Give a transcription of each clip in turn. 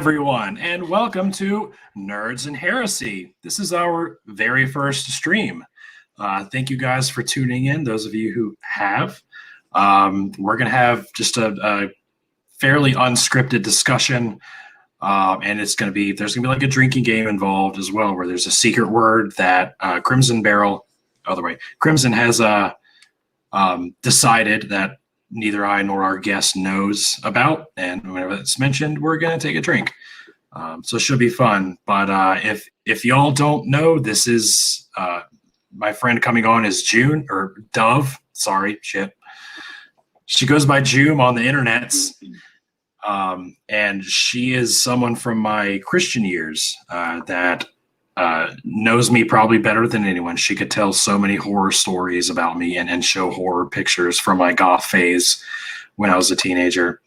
everyone, and welcome to Nerds and Heresy. This is our very first stream. Thank you guys for tuning in, those of you who have. We're going to have just a fairly unscripted discussion, and there's going to be like a drinking game involved as well, where there's a secret word that Crimson has decided that neither I nor our guest knows about, and whenever it's mentioned, we're gonna take a drink. So it should be fun. But if y'all don't know, this is my friend coming on is June or Dove. Sorry, shit. She goes by June on the internets, and she is someone from my Christian years that knows me probably better than anyone. She could tell so many horror stories about me and show horror pictures from my goth phase when I was a teenager.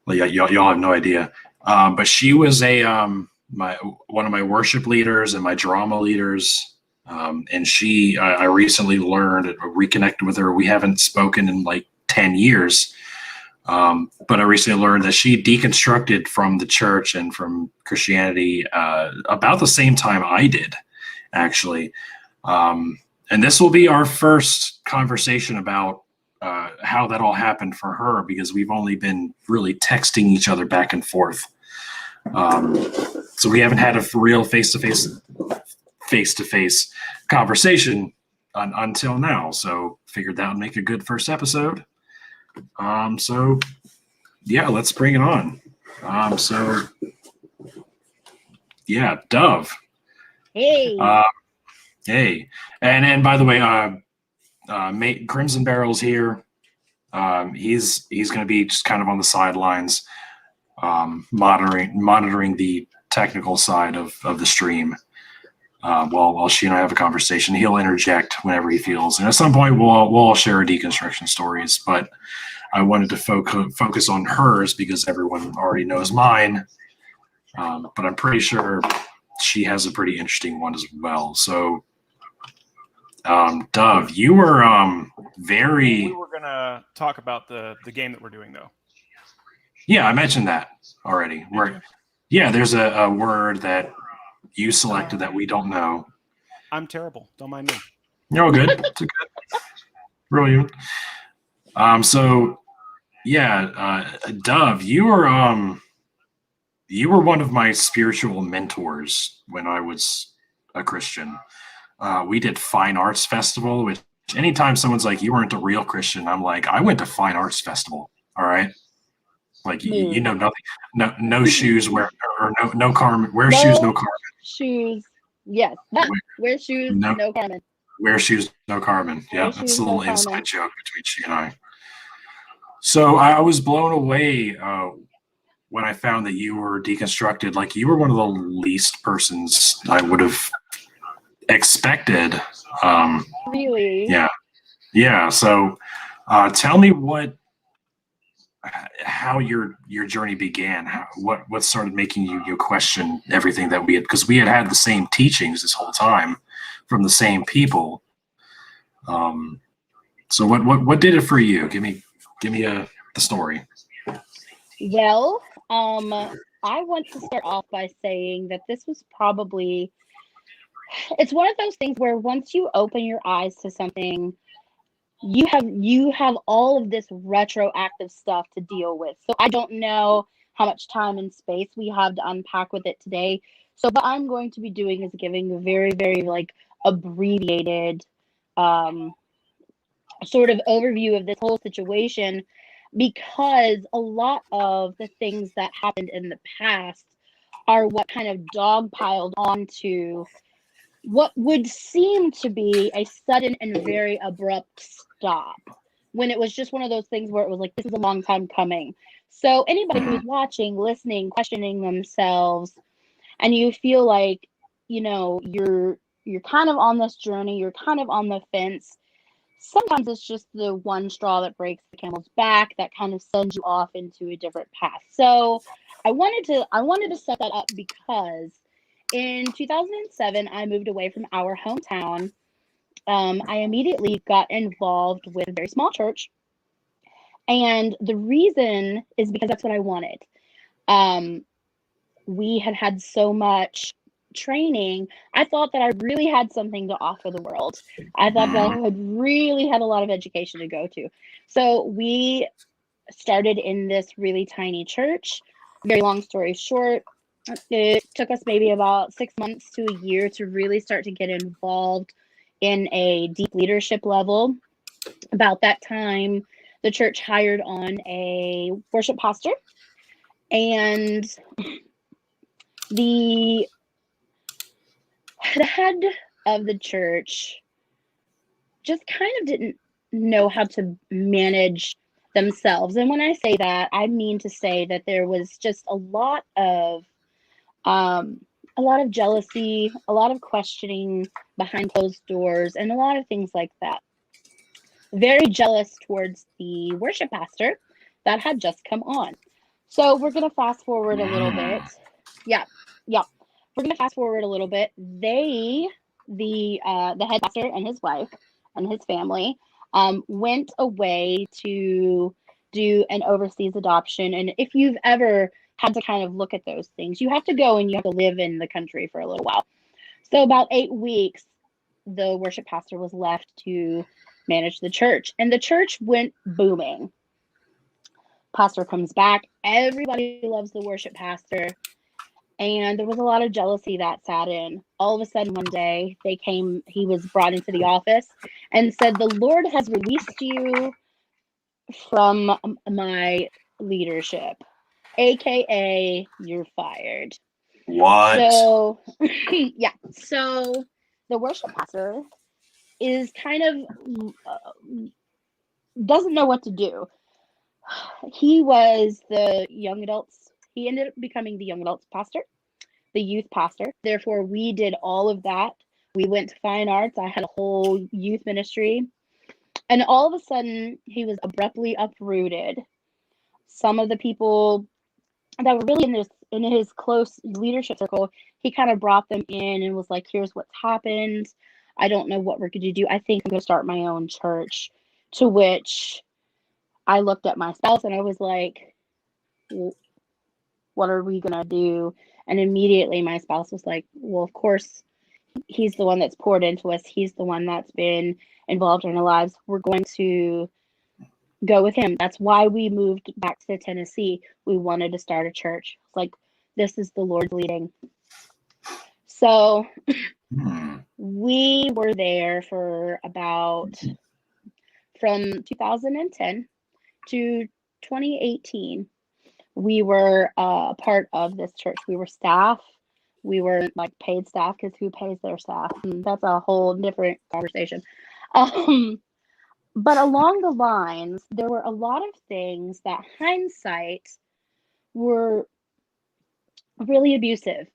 Well, y'all have no idea. But she was one of my worship leaders and my drama leaders. And I recently reconnected with her. We haven't spoken in like 10 years. But I recently learned that she deconstructed from the church and from Christianity about the same time I did, actually. And this will be our first conversation about how that all happened for her, because we've only been really texting each other back and forth. So we haven't had a real face-to-face conversation until now. So figured that would make a good first episode. So yeah, let's bring it on. Dove. Hey. Hey. And by the way, Crimson Barrel's here. He's going to be just kind of on the sidelines, monitoring the technical side of the stream. While she and I have a conversation, he'll interject whenever he feels. And at some point, we'll all share our deconstruction stories. But I wanted to focus on hers because everyone already knows mine. But I'm pretty sure she has a pretty interesting one as well. So, Dove, you were very... We were going to talk about the game that we're doing, though. Yeah, I mentioned that already. There's a word that you selected that we don't know. I'm terrible. Don't mind me. You're all good. It's good. Brilliant. Dove, you were one of my spiritual mentors when I was a Christian. We did Fine Arts Festival, which anytime someone's like, you weren't a real Christian, I'm like, I went to Fine Arts Festival. All right. Like, you know nothing. No shoes, no Carmen. Wear shoes, no Carmen. Shoes, yes. Wear shoes, no Carmen. Wear shoes, no Carmen. Yeah, that's a little inside joke between she and I. So I was blown away when I found that you were deconstructed. Like, you were one of the least persons I would have expected. Really? Yeah. So tell me how your journey began. What started making you question everything that we had, because we had the same teachings this whole time from the same people. So what did it for you? Give me the story. Well, I want to start off by saying that this was probably, it's one of those things where once you open your eyes to something, you have all of this retroactive stuff to deal with. So I don't know how much time and space we have to unpack with it today. So what I'm going to be doing is giving a very, very abbreviated sort of overview of this whole situation, because a lot of the things that happened in the past are what kind of dogpiled onto what would seem to be a sudden and very abrupt stop, when it was just one of those things where it was like, this is a long time coming. So anybody who's watching, listening, questioning themselves, and you feel like, you're kind of on this journey, you're kind of on the fence, sometimes it's just the one straw that breaks the camel's back that kind of sends you off into a different path. So I wanted to set that up because in 2007, I moved away from our hometown. I immediately got involved with a very small church. And the reason is because that's what I wanted. we had so much training. I thought that I really had something to offer the world. I thought that I had really had a lot of education to go to. So we started in this really tiny church. Very long story short, it took us maybe about 6 months to a year to really start to get involved in a deep leadership level. About that time, the church hired on a worship pastor, and the head of the church just kind of didn't know how to manage themselves. And when I say that, I mean to say that there was just a lot of jealousy, a lot of questioning behind closed doors, and a lot of things like that. Very jealous towards the worship pastor that had just come on. So we're gonna fast forward a little bit. Yeah. We're gonna fast forward a little bit. The head pastor and his wife and his family went away to do an overseas adoption. And if you've ever had to kind of look at those things, you have to go and you have to live in the country for a little while. So about 8 weeks, the worship pastor was left to manage the church, and the church went booming. Pastor comes back. Everybody loves the worship pastor. And there was a lot of jealousy that sat in. All of a sudden, one day, he was brought into the office and said, "The Lord has released you from my leadership, AKA you're fired." What? So, yeah. So the worship pastor is kind of doesn't know what to do. He was the young adults. He ended up becoming the young adults pastor, the youth pastor. Therefore, we did all of that. We went to fine arts. I had a whole youth ministry. And all of a sudden, he was abruptly uprooted. Some of the people that were really in his close leadership circle, he kind of brought them in and was like, "Here's what's happened. I don't know what we're going to do. I think I'm going to start my own church." To which I looked at my spouse and I was like, "What are we going to do?" And immediately my spouse was like, "Well, of course, he's the one that's poured into us. He's the one that's been involved in our lives. We're going to go with him." That's why we moved back to Tennessee. We wanted to start a church. It's like, this is the Lord's leading. So we were there for about from 2010 to 2018. We were a part of this church. We were staff. We were like paid staff, because who pays their staff? That's a whole different conversation. But along the lines, there were a lot of things that hindsight were really abusive.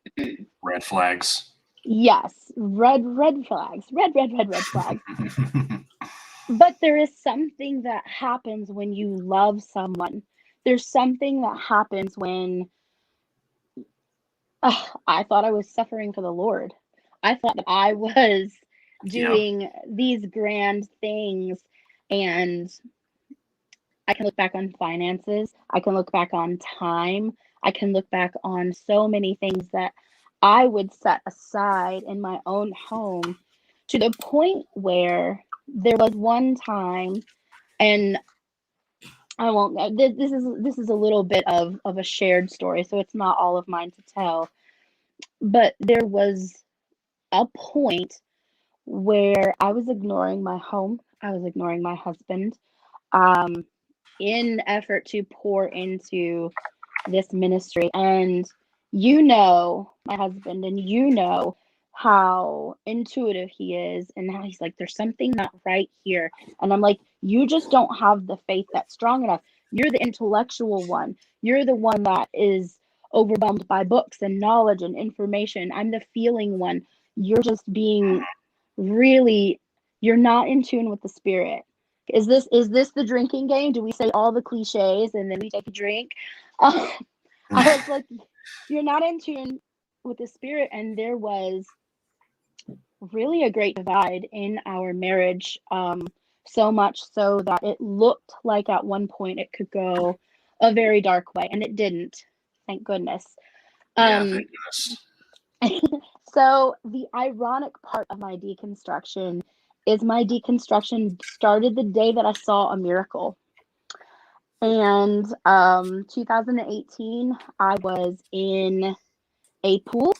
Red flags. Yes, red flags. Red flags. But there is something that happens when you love someone. There's something that happens when I thought I was suffering for the Lord. I thought that I was doing these grand things, and I can look back on finances. I can look back on time. I can look back on so many things that I would set aside in my own home, to the point where there was one time, and I won't. This is a little bit of a shared story, so it's not all of mine to tell. But there was a point where I was ignoring my home. I was ignoring my husband, in effort to pour into this ministry. And my husband, and how intuitive he is, and how he's like, "There's something not right here." And I'm like, "You just don't have the faith that's strong enough. You're the intellectual one. You're the one that is overwhelmed by books and knowledge and information. I'm the feeling one. You're just being you're not in tune with the spirit." Is this the drinking game? Do we say all the cliches and then we take a drink? I was like, "You're not in tune with the spirit." And there was really a great divide in our marriage, so much so that it looked like at one point it could go a very dark way, and it didn't, thank goodness. Yeah, Um, thank goodness. so the ironic part of my deconstruction is my deconstruction started the day that I saw a miracle. And 2018, I was in a pool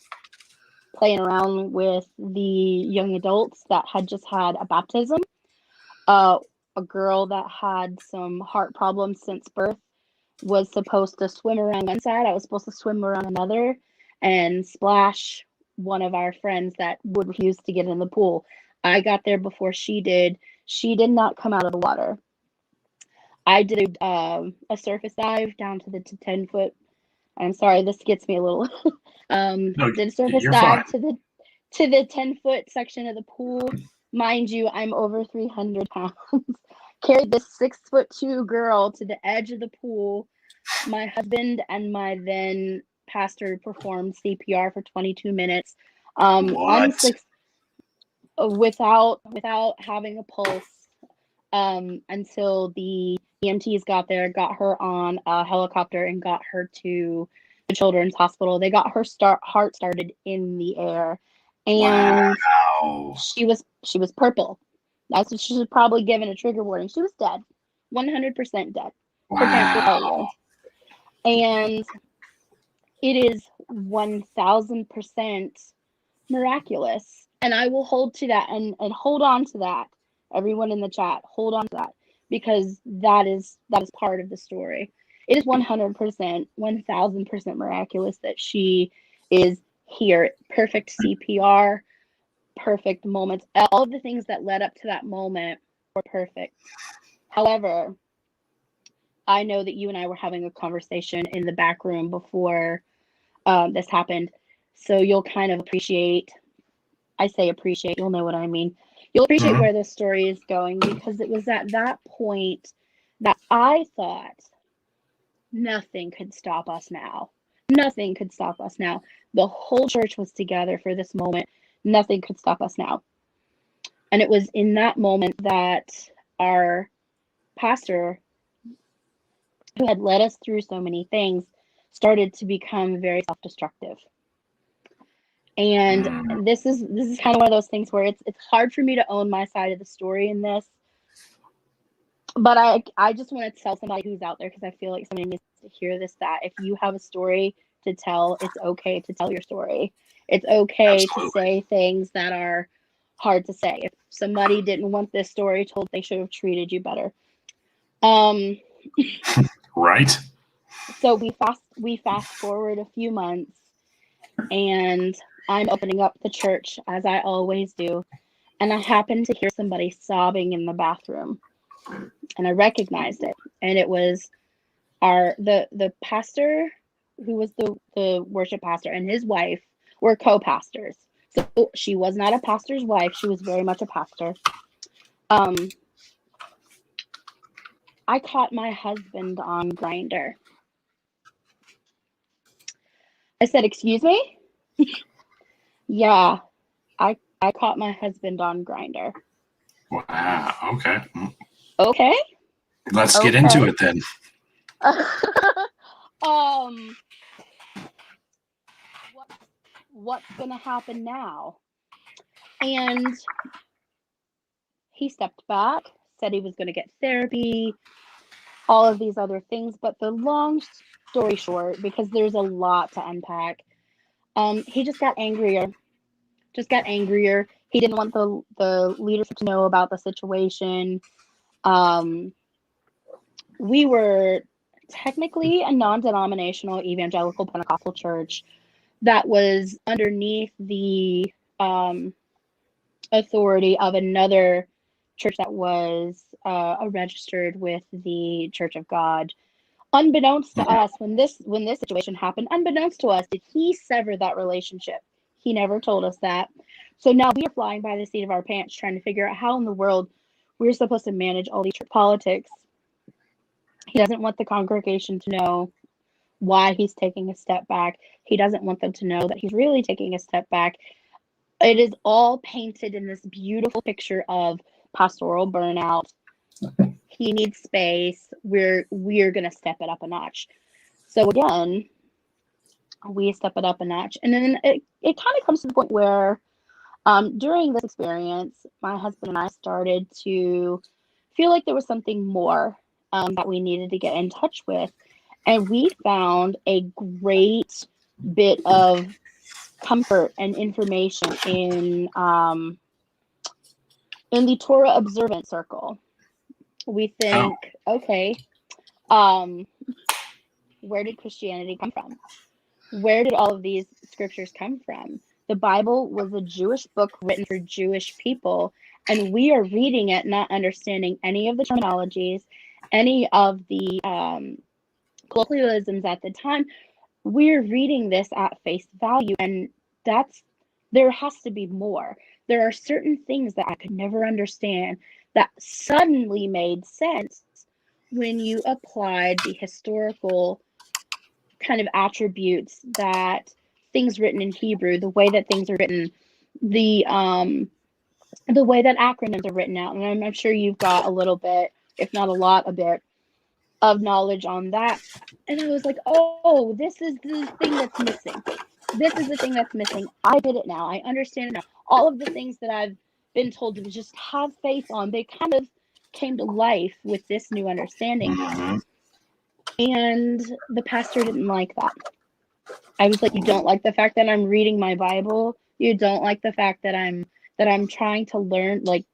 playing around with the young adults that had just had a baptism. A girl that had some heart problems since birth was supposed to swim around one side. I was supposed to swim around another and splash one of our friends that would refuse to get in the pool. I got there before she did. She did not come out of the water. I did a surface dive down to the 10-foot. I'm sorry, this gets me a little. No, Did a surface you're fine. dive to the 10-foot section of the pool. Mind you, I'm over 300 pounds. Carried this 6'2" girl to the edge of the pool. My husband and my then pastor performed CPR for 22 minutes. What? Without having a pulse, until the EMTs got there, got her on a helicopter and got her to the children's hospital. They got her heart started in the air, and Wow. she was purple. That's what she was probably given a trigger warning. She was dead, 100% dead. Her parents will tell Wow. you. And it is 1000% miraculous. And I will hold to that and hold on to that. Everyone in the chat, hold on to that, because that is part of the story. It is 100%, 1000% miraculous that she is here. Perfect CPR, perfect moments. All of the things that led up to that moment were perfect. However, I know that you and I were having a conversation in the back room before this happened. So you'll kind of appreciate, I say appreciate, you'll know what I mean. You'll appreciate where this story is going, because it was at that point that I thought nothing could stop us now. Nothing could stop us now. The whole church was together for this moment. Nothing could stop us now. And it was in that moment that our pastor, who had led us through so many things, started to become very self-destructive. And this is kind of one of those things where it's hard for me to own my side of the story in this. But I just want to tell somebody who's out there, because I feel like somebody needs to hear this, that if you have a story to tell, it's okay to tell your story. It's okay to say things that are hard to say. If somebody didn't want this story told, they should have treated you better. Right. So we fast forward a few months, and I'm opening up the church as I always do, and I happened to hear somebody sobbing in the bathroom, and I recognized it, and it was the pastor, who was the worship pastor, and his wife were co-pastors. So she was not a pastor's wife; she was very much a pastor. I caught my husband on Grindr. I said, "Excuse me?" Yeah, I caught my husband on Grindr. Wow. Okay. Okay. Let's get into it then. What's gonna happen now? And he stepped back, said he was gonna get therapy, all of these other things. But the long story short, because there's a lot to unpack, he just got angrier. He didn't want the leadership to know about the situation. We were technically a non-denominational evangelical Pentecostal church that was underneath the authority of another church that was registered with the Church of God. Unbeknownst to us, when this situation happened, unbeknownst to us, did he sever that relationship. He never told us that. So now we are flying by the seat of our pants, trying to figure out how in the world we're supposed to manage all these church politics. He doesn't want the congregation to know why he's taking a step back. He doesn't want them to know that he's really taking a step back. It is all painted in this beautiful picture of pastoral burnout. He needs space. We're going to step it up a notch. So again, we step it up a notch. And then it kind of comes to the point where during this experience, my husband and I started to feel like there was something more that we needed to get in touch with. And we found a great bit of comfort and information in the Torah observant circle. We think, okay, where did Christianity come from? Where did all of these scriptures come from? The Bible was a Jewish book written for Jewish people, and we are reading it not understanding any of the terminologies, any of the colloquialisms at the time. We're reading this at face value, and there has to be more. There are certain things that I could never understand that suddenly made sense when you applied the historical kind of attributes that things written in Hebrew, the way that things are written, the way that acronyms are written out. And I'm sure you've got a little bit, if not a lot, a bit of knowledge on that. And I was like, oh, this is the thing that's missing. This is the thing that's missing. I get it now. I understand it now. All of the things that I've been told to just have faith on, they kind of came to life with this new understanding. Mm-hmm. And the pastor didn't like that. I was like, you don't like the fact that I'm reading my Bible? You don't like the fact that I'm trying to learn? Like,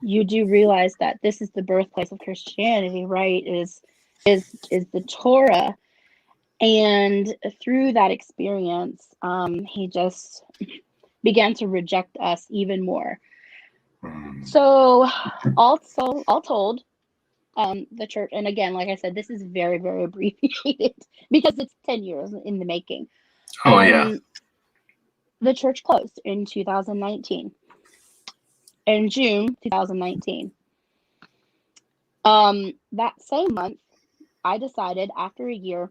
you do realize that this is the birthplace of Christianity, right? Is the Torah. And through that experience, he just began to reject us even more. So all told, the church, and again, like I said, this is very, very abbreviated because it's 10 years in the making. Oh, yeah. The church closed in 2019. In June 2019. That same month, I decided after a year,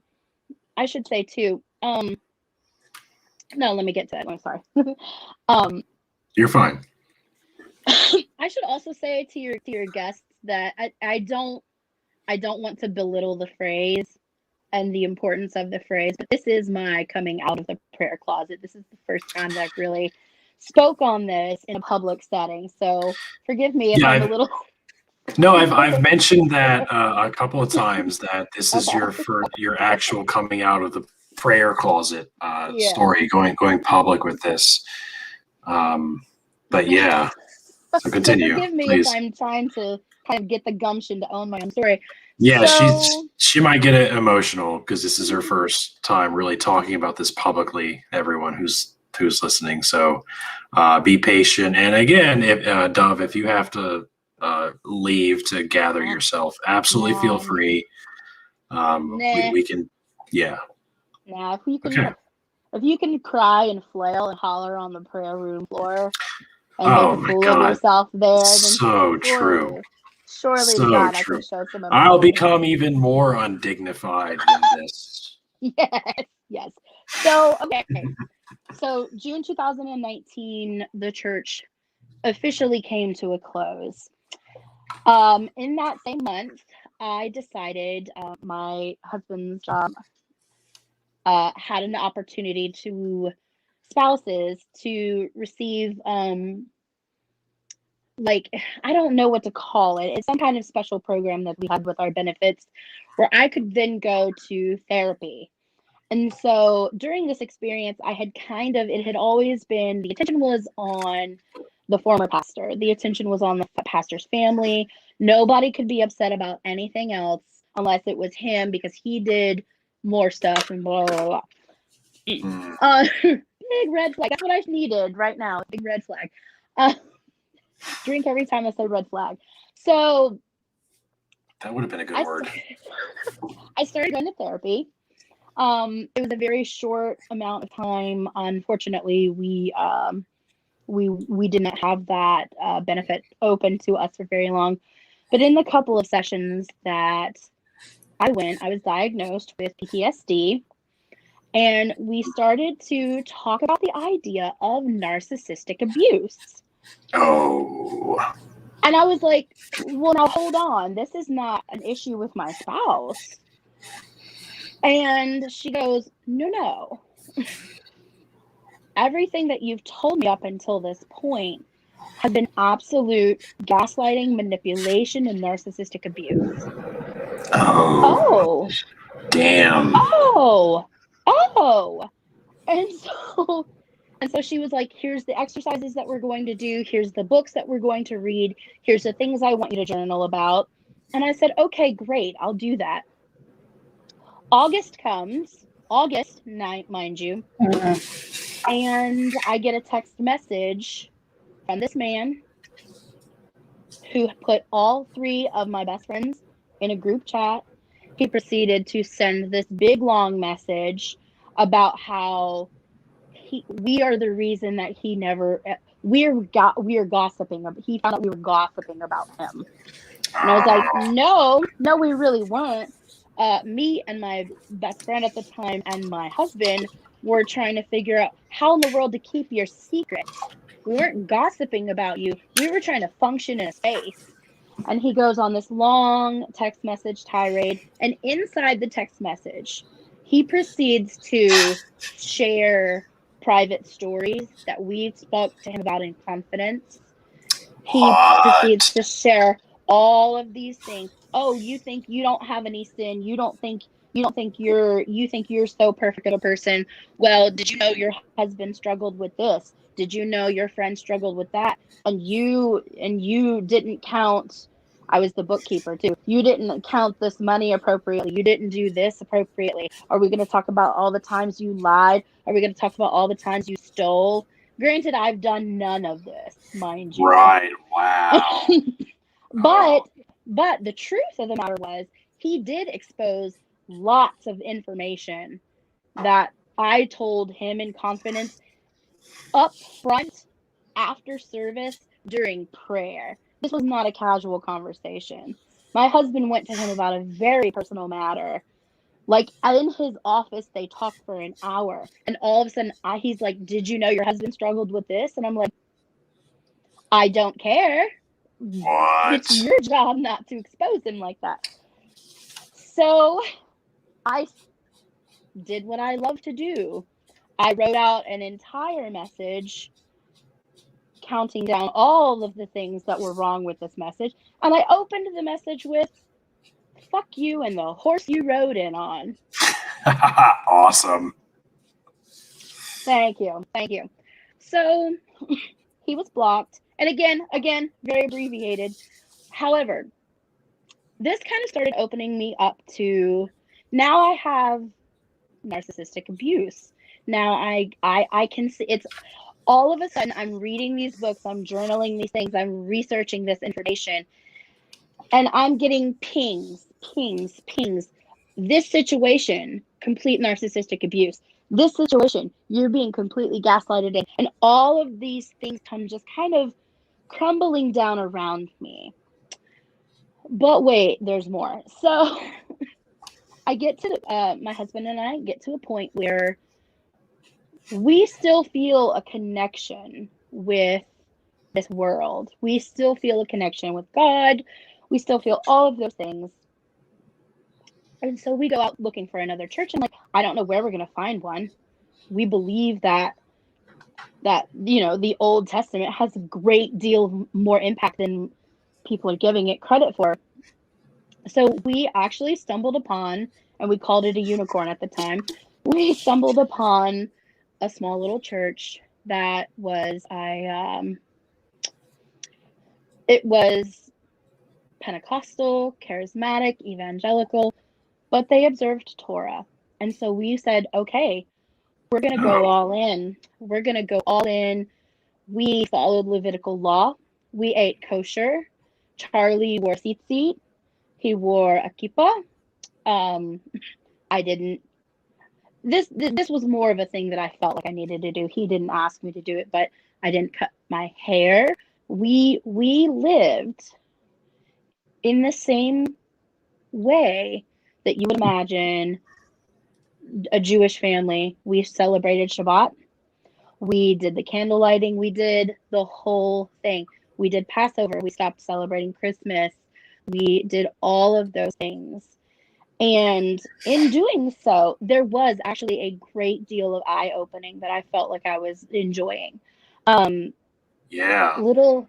I should say too, no, let me get to that. I'm sorry. You're fine. I should also say to your guests that I don't want to belittle the phrase and the importance of the phrase, but this is my coming out of the prayer closet. This is the first time that I've really spoke on this in a public setting. So forgive me if I'm a little. No, I've mentioned that a couple of times that this is your actual coming out of the prayer closet story, going public with this. But yeah, so continue. So forgive me please. if I'm trying to kind of get the gumption to own my own story. Yeah, so, she might get emotional because this is her first time really talking about this publicly. Everyone who's listening, so be patient. And again, if Dove, if you have to leave to gather yourself, absolutely feel free. We can, yeah. Now, if you can cry and flail and holler on the prayer room floor and make a fool of yourself there, then so true. Surely so to God, true. I can show some emotion. I'll become even more undignified than this. Yes. So, okay. So June 2019, the church officially came to a close. In that same month, I decided my husband's job had an opportunity to spouses to receive like, I don't know what to call it. It's some kind of special program that we had with our benefits where I could then go to therapy. And so during this experience, it had always been, the attention was on the former pastor. The attention was on the pastor's family. Nobody could be upset about anything else unless it was him because he did more stuff and blah, blah, blah. Big red flag. That's what I needed right now. Big red flag. Drink every time I say red flag. So that would have been a good word. I started going to therapy. It was a very short amount of time. Unfortunately, we didn't have that benefit open to us for very long. But in the couple of sessions that I went, I was diagnosed with PTSD. And we started to talk about the idea of narcissistic abuse. Oh. And I was like, well, now hold on. This is not an issue with my spouse. And she goes, no. everything that you've told me up until this point has been absolute gaslighting, manipulation, and narcissistic abuse. Oh, Oh, damn. oh. And so she was like, here's the exercises that we're going to do. Here's the books that we're going to read. Here's the things I want you to journal about. And I said, okay, great. I'll do that. August comes, August 9th, mind you. And I get a text message from this man who put all three of my best friends in a group chat. He proceeded to send this big long message about how we are the reason that he never we are gossiping. He found out we were gossiping about him, and I was like, no, we really weren't. Me and my best friend at the time and my husband were trying to figure out how in the world to keep your secret. We weren't gossiping about you. We were trying to function in a space. And he goes on this long text message tirade, and inside the text message, he proceeds to share private stories that we spoke to him about in confidence. He proceeds to share all of these things. Oh, you think you don't have any sin? You think you're so perfect of a person. Well, did you know your husband struggled with this? Did you know your friend struggled with that? And you didn't count. I was the bookkeeper too. You didn't count this money appropriately. You didn't do this appropriately. Are we going to talk about all the times you lied? Are we going to talk about all the times you stole? Granted, I've done none of this, mind you. Right. Wow. But the truth of the matter was, he did expose lots of information that I told him in confidence up front, after service, during prayer. This was not a casual conversation. My husband went to him about a very personal matter. Like, in his office, they talked for an hour. And all of a sudden, he's like, did you know your husband struggled with this? And I'm like, I don't care. What? It's your job not to expose him like that. So I did what I love to do. I wrote out an entire message counting down all of the things that were wrong with this message. And I opened the message with, fuck you and the horse you rode in on. Awesome. Thank you. So he was blocked. And again, very abbreviated. However, this kind of started opening me up to, now I have narcissistic abuse. Now I can see, it's all of a sudden I'm reading these books, I'm journaling these things, I'm researching this information, and I'm getting pings. This situation, complete narcissistic abuse. This situation, you're being completely gaslighted in. And all of these things come just kind of crumbling down around me. But wait, there's more. So I get to, my husband and I get to a point where we still feel a connection with this world. We still feel a connection with God. We still feel all of those things. And so we go out looking for another church, and like, I don't know where we're going to find one. We believe that the Old Testament has a great deal more impact than people are giving it credit for. So we actually stumbled upon, and we called it a unicorn at the time. We stumbled upon a small little church that was it was Pentecostal, charismatic, evangelical, but they observed Torah. And so we said, okay, we're going to go all in. We followed Levitical law. We ate kosher. Charlie wore tzitzit. He wore a kippah. I didn't. This was more of a thing that I felt like I needed to do. He didn't ask me to do it, but I didn't cut my hair. We lived in the same way that you would imagine a Jewish family. We celebrated Shabbat. We did the candle lighting. We did the whole thing. We did Passover. We stopped celebrating Christmas. We did all of those things. And in doing so, there was actually a great deal of eye-opening that I felt like I was enjoying. Yeah. Little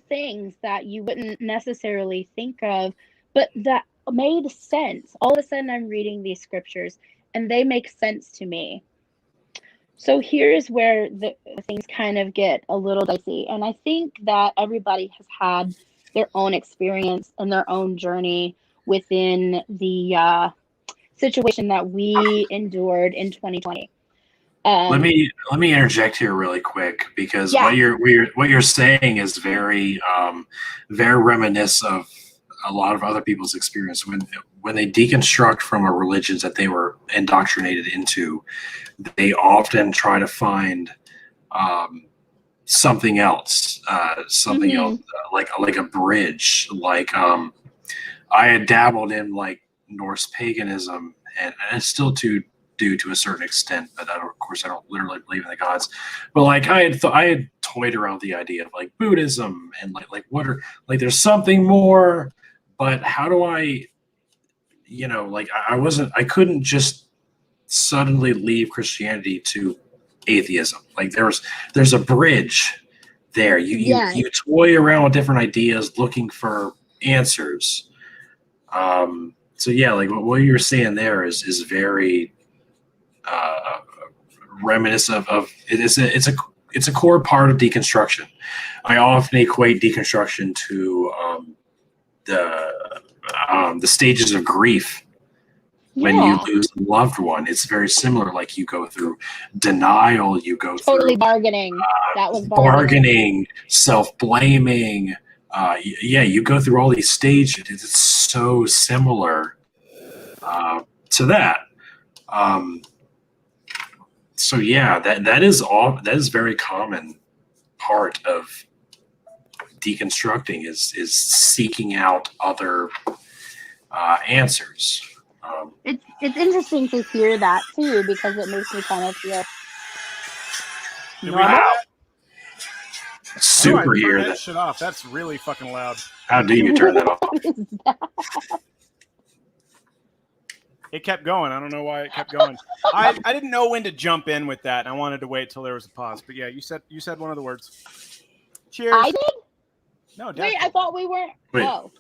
things that you wouldn't necessarily think of, but that made sense. All of a sudden, I'm reading these scriptures, and they make sense to me. So here's where the things kind of get a little dicey. And I think that everybody has had their own experience and their own journey within the situation that we endured in 2020. Let me interject here really quick, because Yeah. what you're saying is very very reminiscent of a lot of other people's experience when they deconstruct from a religion that they were indoctrinated into. They often try to find something else, like a bridge. Like I had dabbled in like Norse paganism, and I still do to a certain extent, but of course I don't literally believe in the gods. But like I had toyed around the idea of like Buddhism and like what are like there's something more, but how do I, like I couldn't just suddenly leave Christianity to atheism. Like there's a bridge there. You toy around with different ideas looking for answers. So yeah, like what you're saying there is very reminiscent of it's a core part of deconstruction. I often equate deconstruction to the stages of grief when you lose a loved one. It's very similar. Like you go through denial, you go Totally through bargaining. That was bargaining, self-blaming. You go through all these stages. It's so similar to that. So yeah, that is very common part of deconstructing is seeking out other answers. It's interesting to hear that too, because it makes me kind of feel normal. Super hear that shit off. That's really fucking loud. How do you turn that off? It kept going. I don't know why it kept going. I didn't know when to jump in with that. I wanted to wait till there was a pause. But yeah, you said one of the words. Cheers. I did? No, Dadpool. Wait, I thought we weren't.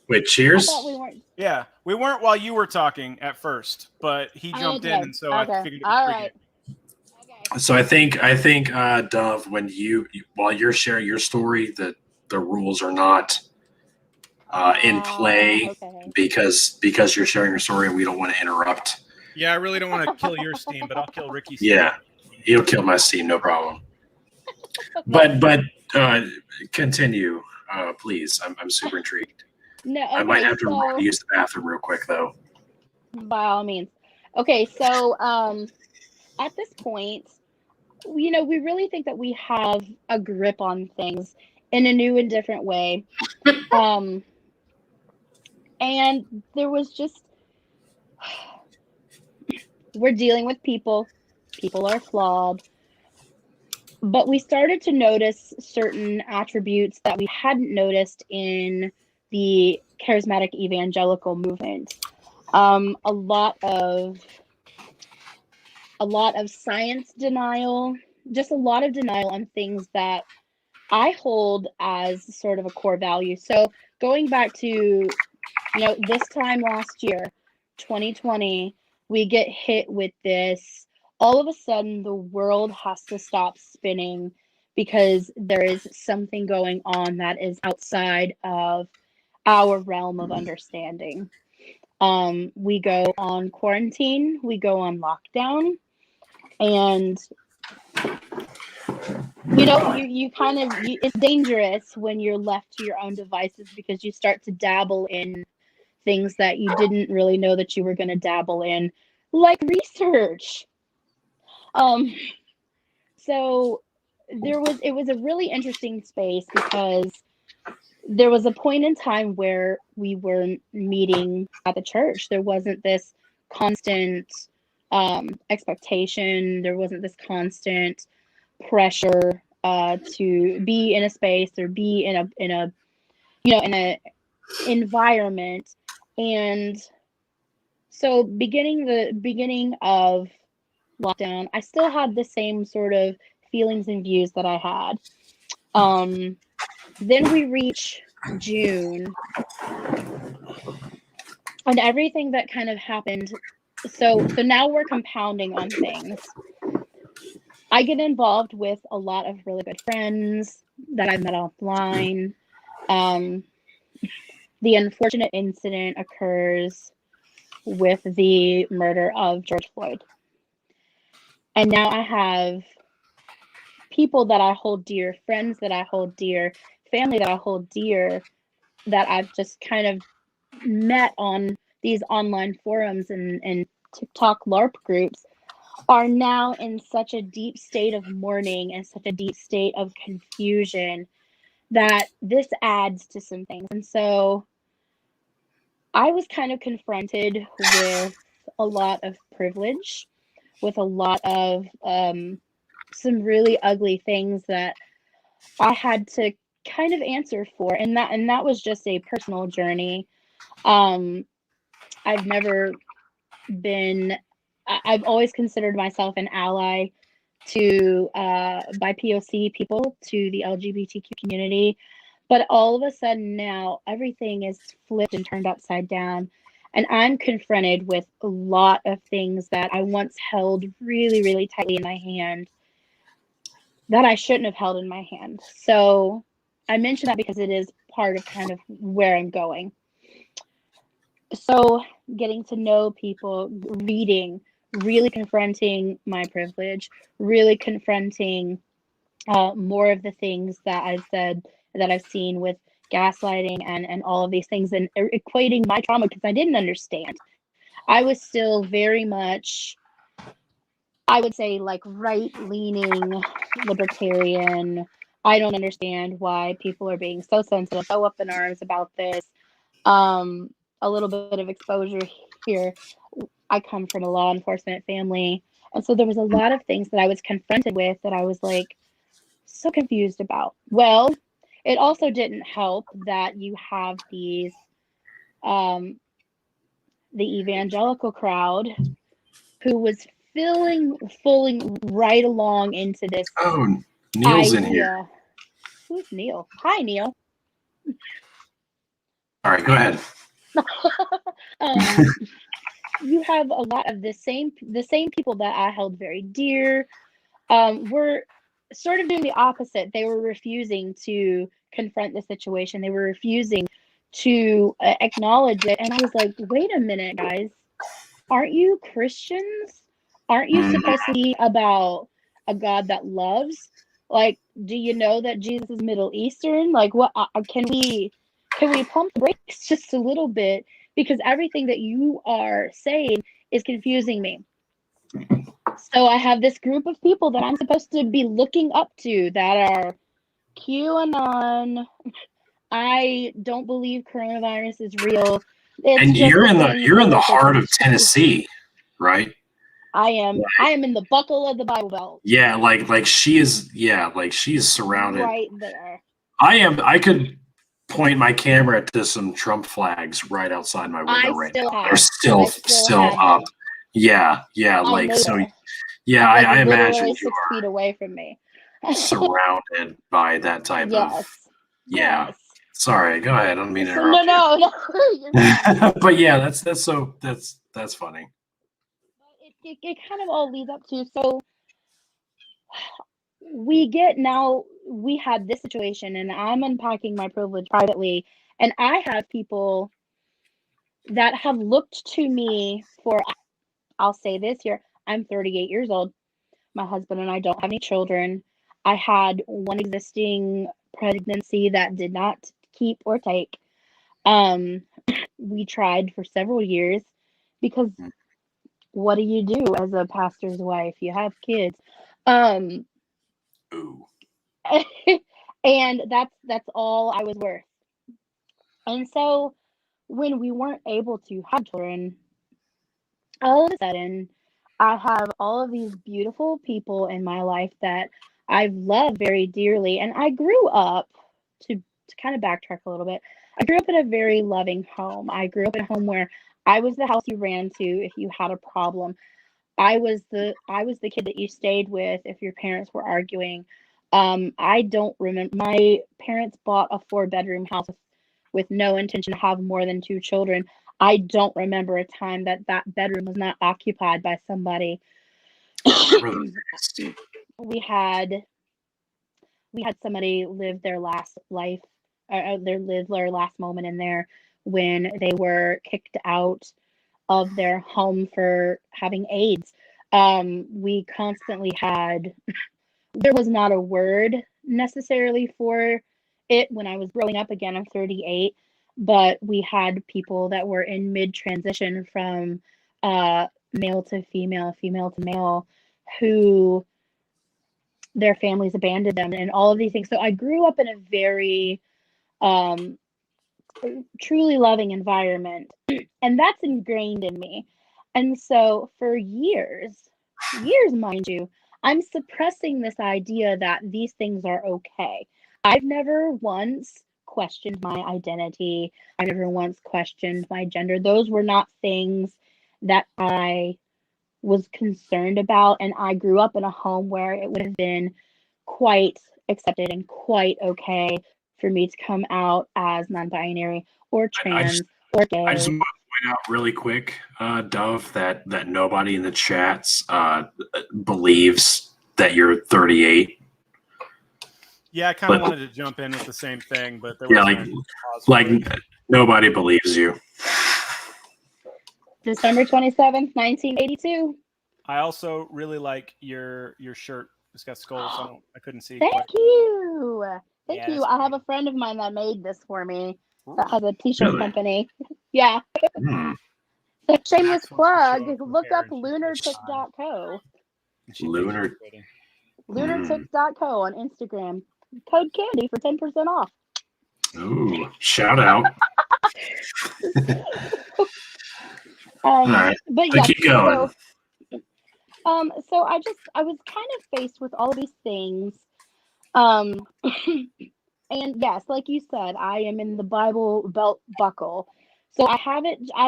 Wait, cheers? I thought we weren't. Yeah, we weren't while you were talking at first, but he jumped in, and so I figured it was all right. Okay. So I think Dove, when while you're sharing your story, the rules are not in play because you're sharing your story and we don't want to interrupt. Yeah, I really don't want to kill your steam, but I'll kill Ricky's steam. Yeah, he'll kill my steam, no problem. But continue, please. I'm super intrigued. No, okay, I might have to use the bathroom real quick though. By all means. Okay, so at this point, we really think that we have a grip on things in a new and different way. And there was just, we're dealing with people. People are flawed. But we started to notice certain attributes that we hadn't noticed in the charismatic evangelical movement. A lot of science denial, just a lot of denial on things that I hold as sort of a core value. So going back to, this time last year, 2020, we get hit with this. All of a sudden, the world has to stop spinning because there is something going on that is outside of our realm of understanding. We go on quarantine, we go on lockdown, and you kind of it's dangerous when you're left to your own devices because you start to dabble in things that you didn't really know that you were going to dabble in, like research. So it was a really interesting space because there was a point in time where we weren't meeting at the church. There wasn't this constant expectation. There wasn't this constant pressure to be in a space or be in a environment. And So beginning of lockdown, I still had the same sort of feelings and views that I had. Then we reach June, and everything that kind of happened. So now we're compounding on things. I get involved with a lot of really good friends that I've met offline. The unfortunate incident occurs with the murder of George Floyd. And now I have people that I hold dear, friends that I hold dear, family that I hold dear, that I've just kind of met on these online forums and TikTok LARP groups, are now in such a deep state of mourning and such a deep state of confusion that this adds to some things. And so I was kind of confronted with a lot of privilege, with a lot of some really ugly things that I had to kind of answer for, and that was just a personal journey. I've never been. I've always considered myself an ally to BIPOC people, to the LGBTQ community, but all of a sudden now everything is flipped and turned upside down, and I'm confronted with a lot of things that I once held really, really tightly in my hand that I shouldn't have held in my hand. So I mention that because it is part of kind of where I'm going. So getting to know people, reading, really confronting my privilege, really confronting more of the things that I've said, that I've seen with gaslighting and all of these things, and equating my trauma because I didn't understand. I was still very much, I would say, like right-leaning libertarian. I don't understand why people are being so sensitive, so up in arms about this. A little bit of exposure here. I come from a law enforcement family, and so there was a lot of things that I was confronted with that I was like so confused about. Well, it also didn't help that you have these the evangelical crowd who was falling right along into this Oh, Neil's in here. idea. Who's Neil? Hi, Neil. All right, go ahead. You have a lot of the same people that I held very dear were sort of doing the opposite. They were refusing to confront the situation. They were refusing to acknowledge it. And I was like, wait a minute, guys. Aren't you Christians? Aren't you supposed to be about a God that loves? Like, do you know that Jesus is Middle Eastern? Like, what can we pump the brakes just a little bit? Because everything that you are saying is confusing me. So I have this group of people that I'm supposed to be looking up to that are QAnon. I don't believe coronavirus is real. It's And just you're in the political heart of Tennessee, right? I am in the buckle of the Bible Belt. Yeah, like she is. Yeah, like she is surrounded. Right there. I could point my camera to some Trump flags right outside my window right now. They're still up. Them. Yeah, like so. Yeah, like I imagine you 6 feet away from me. surrounded by that type of. Yeah. Yes. Sorry, go ahead. I don't mean to interrupt. No. But yeah, that's funny. It kind of all leads up to, so we had this situation, and I'm unpacking my privilege privately, and I have people that have looked to me for, I'll say this here, I'm 38 years old. My husband and I don't have any children. I had one existing pregnancy that did not keep or take. We tried for several years because what do you do as a pastor's wife? You have kids. Ooh. And that's all I was worth. And so when we weren't able to have children, all of a sudden I have all of these beautiful people in my life that I've loved very dearly, and I grew up to to kind of backtrack a little bit, I grew up in a very loving home. I grew up in a home where I was the house you ran to if you had a problem. I was the kid that you stayed with if your parents were arguing. I don't remember. My parents bought a 4-bedroom house with no intention to have more than 2 children. I don't remember a time that bedroom was not occupied by somebody. we had somebody live their last life, live their last moment in there when they were kicked out of their home for having AIDS. We constantly had, there was not a word necessarily for it when I was growing up. Again, I'm 38, but we had people that were in mid-transition from male to female, female to male, who their families abandoned them and all of these things. So I grew up in a very truly loving environment, and that's ingrained in me. And so for years, mind you, I'm suppressing this idea that these things are okay. I've never once questioned my identity. I never once questioned my gender. Those were not things that I was concerned about. And I grew up in a home where it would have been quite accepted and quite okay for me to come out as non-binary or trans or gay. I just want to point out really quick, Dove, that nobody in the chats believes that you're 38. Yeah, I kind of wanted to jump in with the same thing, but there was like nobody believes you. December 27th, 1982. I also really like your shirt. It's got skulls. I couldn't see. Thank you. Thank you. I have great. a friend of mine that made this for me that has a t-shirt company. Yeah. Shameless plug. Look up lunartic.co. Lunartic.co on Instagram. Code Candy for 10% off. Ooh, shout out. All right. But yeah, keep going. So I was kind of faced with all of these things. And yes, like you said, I am in the Bible belt buckle. So I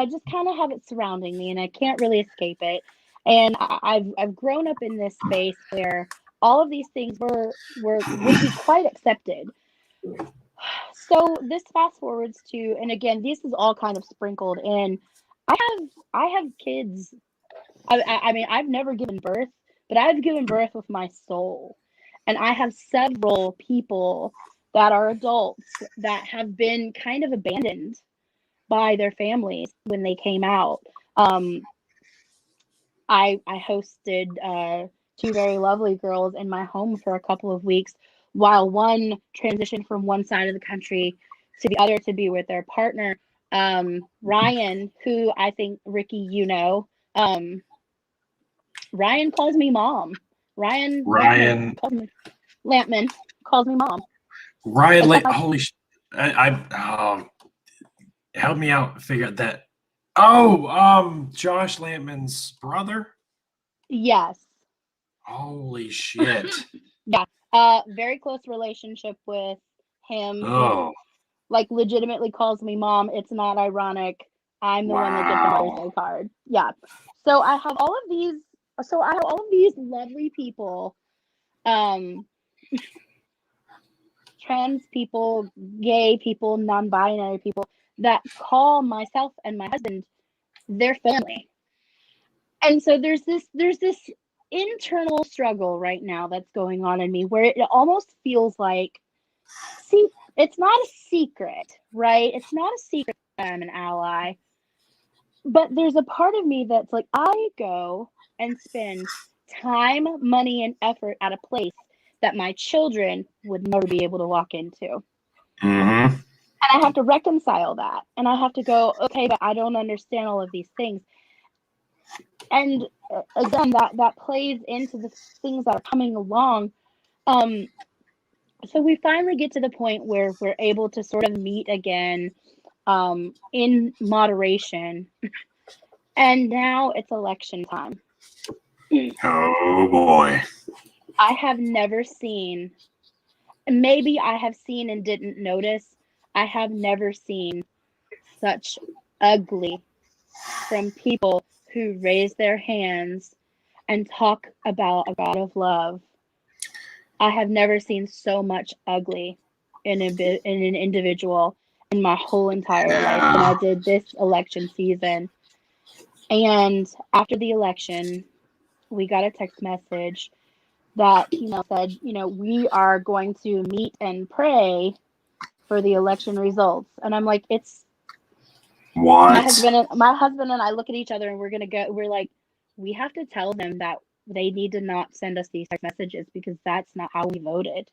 just kind of have it surrounding me and I can't really escape it. And I've grown up in this space where all of these things would be quite accepted. So this fast forwards to, and again, this is all kind of sprinkled in. I have kids. I mean, I've never given birth, but I've given birth with my soul. And I have several people that are adults that have been kind of abandoned by their families when they came out. I hosted 2 very lovely girls in my home for a couple of weeks while one transitioned from one side of the country to the other to be with their partner. Ryan, who I think, Ricky, you know, Ryan calls me mom. Ryan Lampman calls me mom. Ryan, holy sh! Help me out. Figure out that. Oh, Josh Lampman's brother. Yes. Holy shit. Yeah. Very close relationship with him. Oh. Like legitimately calls me mom. It's not ironic. I'm the one that gets a birthday card. Yeah. So I have all of these. So I have all of these lovely people, trans people, gay people, non-binary people that call myself and my husband their family. And so there's this internal struggle right now that's going on in me where it almost feels like, see, it's not a secret, right? It's not a secret that I'm an ally. But there's a part of me that's like, I go and spend time, money, and effort at a place that my children would never be able to walk into. Mm-hmm. And I have to reconcile that. And I have to go, okay, but I don't understand all of these things. And again, that plays into the things that are coming along. So we finally get to the point where we're able to sort of meet again in moderation. And now it's election time. Oh boy. I have never seen, maybe I have seen and didn't notice, I have never seen such ugly from people who raise their hands and talk about a God of love. I have never seen so much ugly in an individual in my whole entire life than I did this election season. And after the election, we got a text message that, said, we are going to meet and pray for the election results. And I'm like, What? My husband and I look at each other and we're like, we have to tell them that they need to not send us these text messages because that's not how we voted.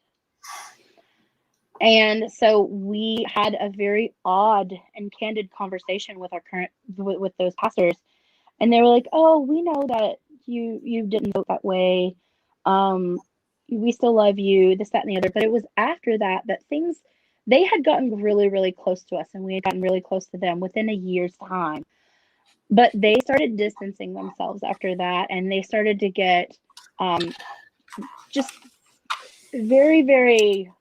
And so we had a very odd and candid conversation with with those pastors. And they were like, oh, we know that you didn't vote that way. We still love you, this, that, and the other. But it was after that they had gotten really, really close to us, and we had gotten really close to them within a year's time. But they started distancing themselves after that, and they started to get just very, very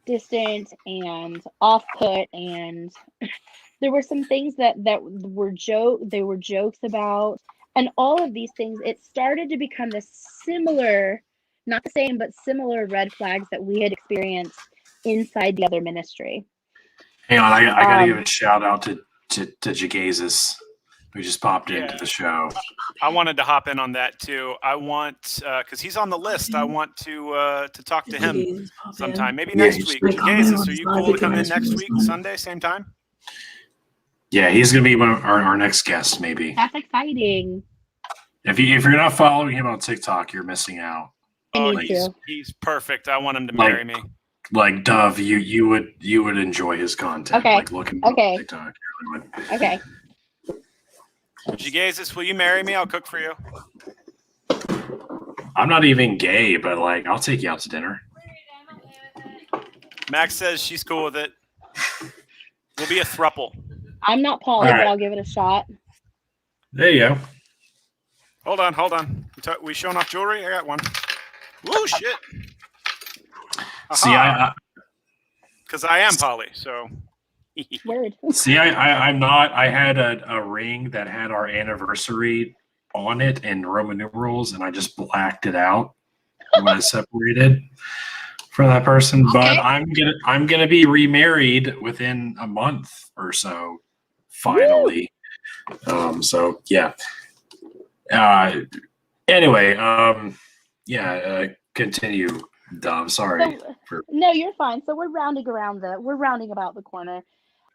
distant and off-put, and there were some things that were jokes about, and all of these things. It started to become this similar, not the same, but similar red flags that we had experienced inside the other ministry. Hang on, I gotta give a shout out to Jagazis, who just popped into the show. I wanted to hop in on that too. I want, because he's on the list, I want to talk to him sometime, maybe next week. Jagazis, are you cool to come in next week, Sunday, same time? Yeah, he's gonna be our next guest, maybe. That's exciting. If you're not following him on TikTok, you're missing out. Oh, he's perfect. I want him to marry me. Like Dove, you would enjoy his content. Okay. Like looking on TikTok. You really would. Okay. Jagazis, will you marry me? I'll cook for you. I'm not even gay, but like I'll take you out to dinner. Max says she's cool with it. We'll be a throuple. I'm not poly, but I'll give it a shot. There you go. Hold on. We showing off jewelry? I got one. Whoa, shit. See, because I am poly, so. Word. See, I'm not. I had a ring that had our anniversary on it in Roman numerals, and I just blacked it out when I separated from that person. Okay. But I'm gonna be remarried within a month or so, finally. So yeah. Anyway, continue, Dom. Sorry. No, you're fine. So we're rounding about the corner.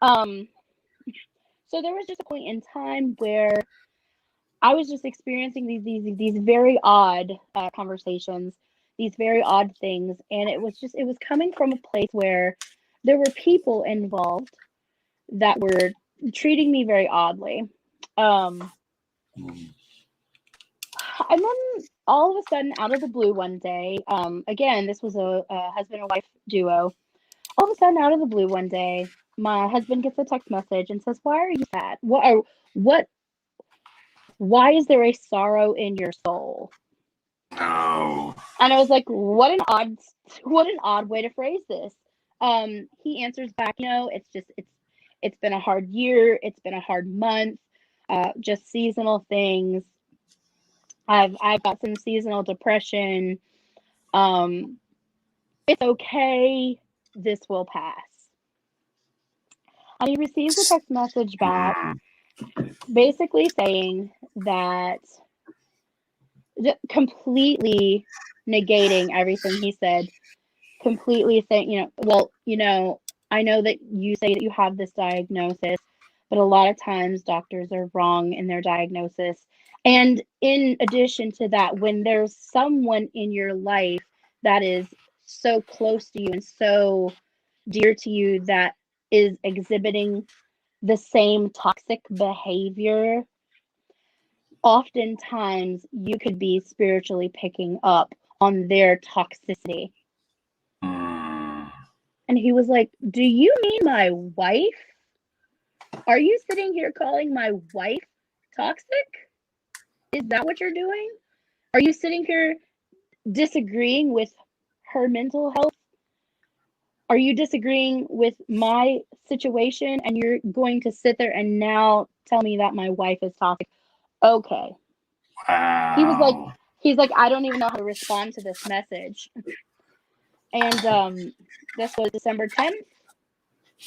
So there was just a point in time where I was just experiencing these very odd conversations, these very odd things, and it was coming from a place where there were people involved that were treating me very oddly. And then all of a sudden, out of the blue one day, again, this was a husband and wife duo. All of a sudden, out of the blue one day, my husband gets a text message and says, "Why are you sad? Why is there a sorrow in your soul?" Oh. And I was like, what an odd way to phrase this. He answers back, it's been a hard year, it's been a hard month, just seasonal things. I've got some seasonal depression. It's okay. This will pass. And he receives a text message back basically saying that, completely negating everything he said, completely saying, I know that you say that you have this diagnosis, but a lot of times doctors are wrong in their diagnosis. And in addition to that, when there's someone in your life that is so close to you and so dear to you that is exhibiting the same toxic behavior, oftentimes you could be spiritually picking up on their toxicity. And he was like, "Do you mean my wife? Are you sitting here calling my wife toxic? Is that what you're doing? Are you sitting here disagreeing with her mental health are you disagreeing with my situation and you're going to sit there and now tell me that my wife is toxic? Okay. Wow. He's like, I don't even know how to respond to this message. And this was December 10th,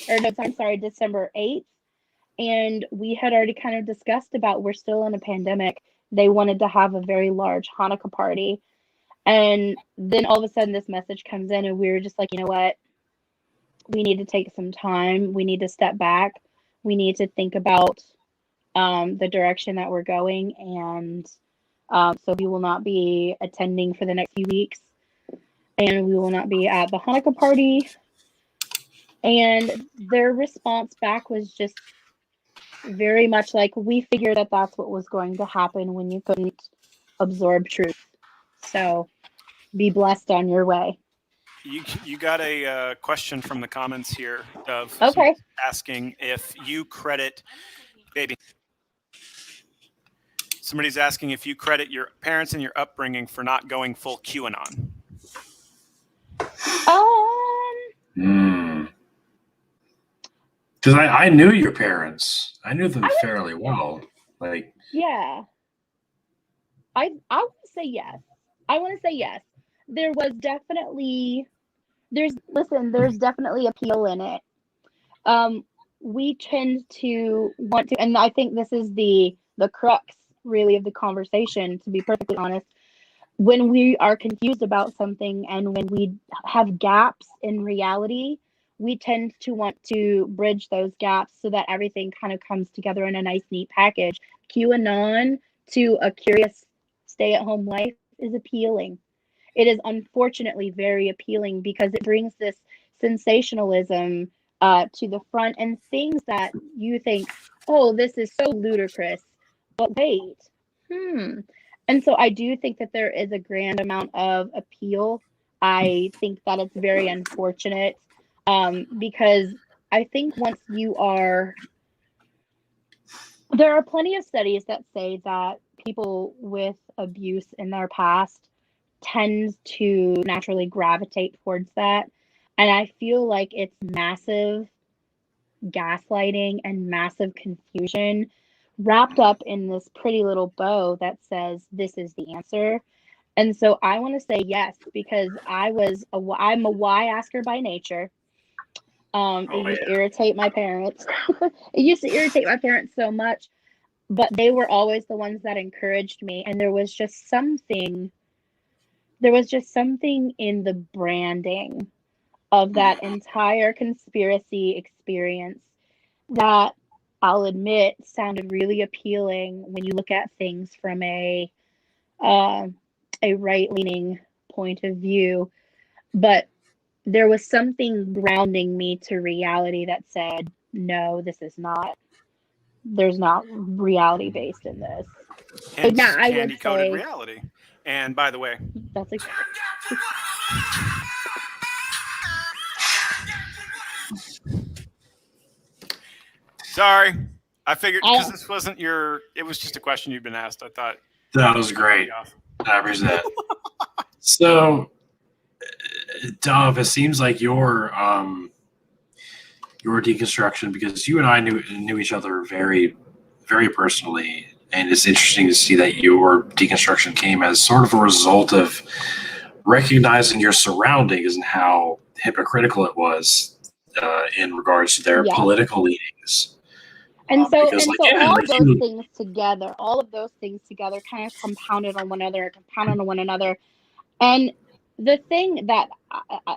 or no, I'm sorry, December 8th. And we had already kind of discussed about, we're still in a pandemic. They wanted to have a very large Hanukkah party. And then all of a sudden this message comes in and we were just like, you know what? We need to take some time. We need to step back. We need to think about the direction that we're going. And so we will not be attending for the next few weeks. And we will not be at the Hanukkah party. And their response back was just very much like, we figured that that's what was going to happen when you couldn't absorb truth. So be blessed on your way. You got a question from the comments here of Okay. asking if you credit, baby. Somebody's asking if you credit your parents and your upbringing for not going full QAnon. Because I knew your parents. I knew them fairly well. Like, yeah. I want to say yes. There was definitely there's definitely appeal in it. We tend to want to, and I think this is the crux really of the conversation, to be perfectly honest. When we are confused about something and when we have gaps in reality, we tend to want to bridge those gaps so that everything kind of comes together in a nice, neat package. QAnon to a curious stay-at-home life is appealing. It is unfortunately very appealing because it brings this sensationalism to the front and things that you think, oh, this is so ludicrous. But wait, And so I do think that there is a grand amount of appeal. I think that it's very unfortunate because I think once you are, there are plenty of studies that say that people with abuse in their past tend to naturally gravitate towards that. And I feel like it's massive gaslighting and massive confusion wrapped up in this pretty little bow that says this is the answer. And so I want to say yes, because I'm a why asker by nature. It used to irritate my parents. It used to irritate my parents so much, but they were always the ones that encouraged me. And there was just something in the branding of that entire conspiracy experience that I'll admit sounded really appealing when you look at things from a right-leaning point of view. But there was something grounding me to reality that said, no, there's not reality based in this. Hence, now, I would say reality. And by the way, that's exactly. Sorry, I figured because this wasn't it was just a question you've been asked. I thought that was great. I appreciate that. So, Dove, it seems like your deconstruction, because you and I knew each other very, very personally, and it's interesting to see that your deconstruction came as sort of a result of recognizing your surroundings and how hypocritical it was in regards to their political leanings. And so all of those things together kind of compounded on one another. And the thing that,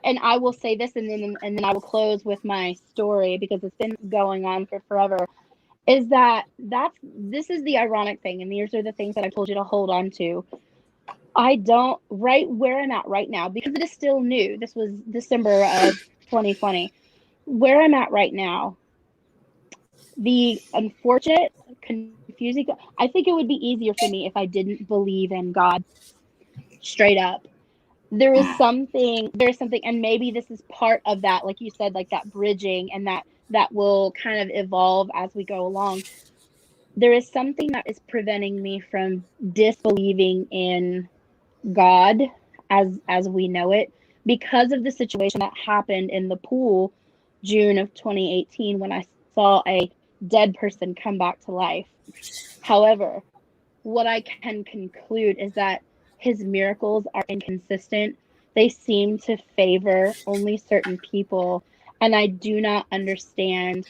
and I will say this, and then I will close with my story because it's been going on for forever, is this is the ironic thing, and these are the things that I told you to hold on to. I don't, right where I'm at right now, because it is still new. This was December of 2020. Where I'm at right now, the unfortunate, confusing, I think it would be easier for me if I didn't believe in God straight up. There is something, and maybe this is part of that, like you said, like that bridging, and that will kind of evolve as we go along. There is something that is preventing me from disbelieving in God as we know it, because of the situation that happened in the pool June of 2018 when I saw a dead person come back to life. However, what I can conclude is that his miracles are inconsistent. They seem to favor only certain people, and I do not understand.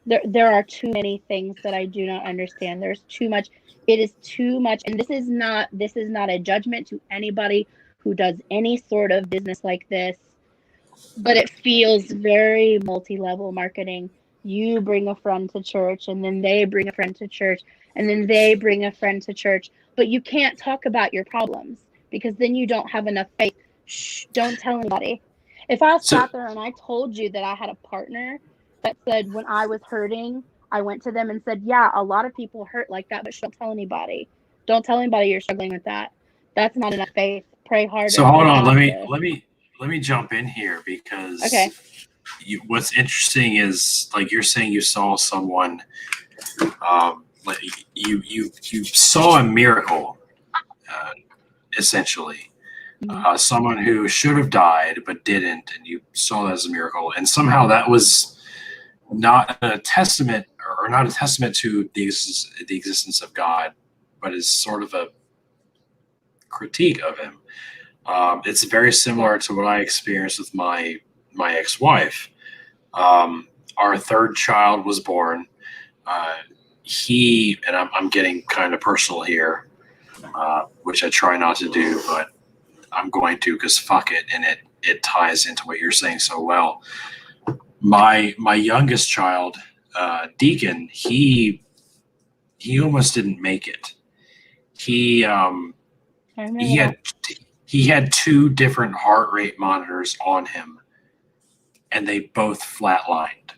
There are too many things that I do not understand. There's too much. It is too much, and this is not a judgment to anybody who does any sort of business like this, but it feels very multi-level marketing. You bring a friend to church, and then they bring a friend to church, and then they bring a friend to church, but you can't talk about your problems because then you don't have enough faith. Shh, don't tell anybody. If I So sat there and I told you that I had a partner that said when I was hurting, I went to them and said, yeah, a lot of people hurt like that, but don't tell anybody. Don't tell anybody you're struggling with that. That's not enough faith. Pray harder. hold You on. have Let me jump in here because Okay. what's interesting is like you're saying you saw someone, like you saw a miracle, essentially. Someone who should have died but didn't, and you saw that as a miracle, and somehow that was not a testament to the existence of God, but is sort of a critique of him. It's very similar to what I experienced with my ex-wife. Our third child was born. And I'm getting kind of personal here, which I try not to do, but I'm going to because fuck it, and it ties into what you're saying so well. My youngest child, Deacon, he almost didn't make it. He had 2 different heart rate monitors on him, and they both flatlined.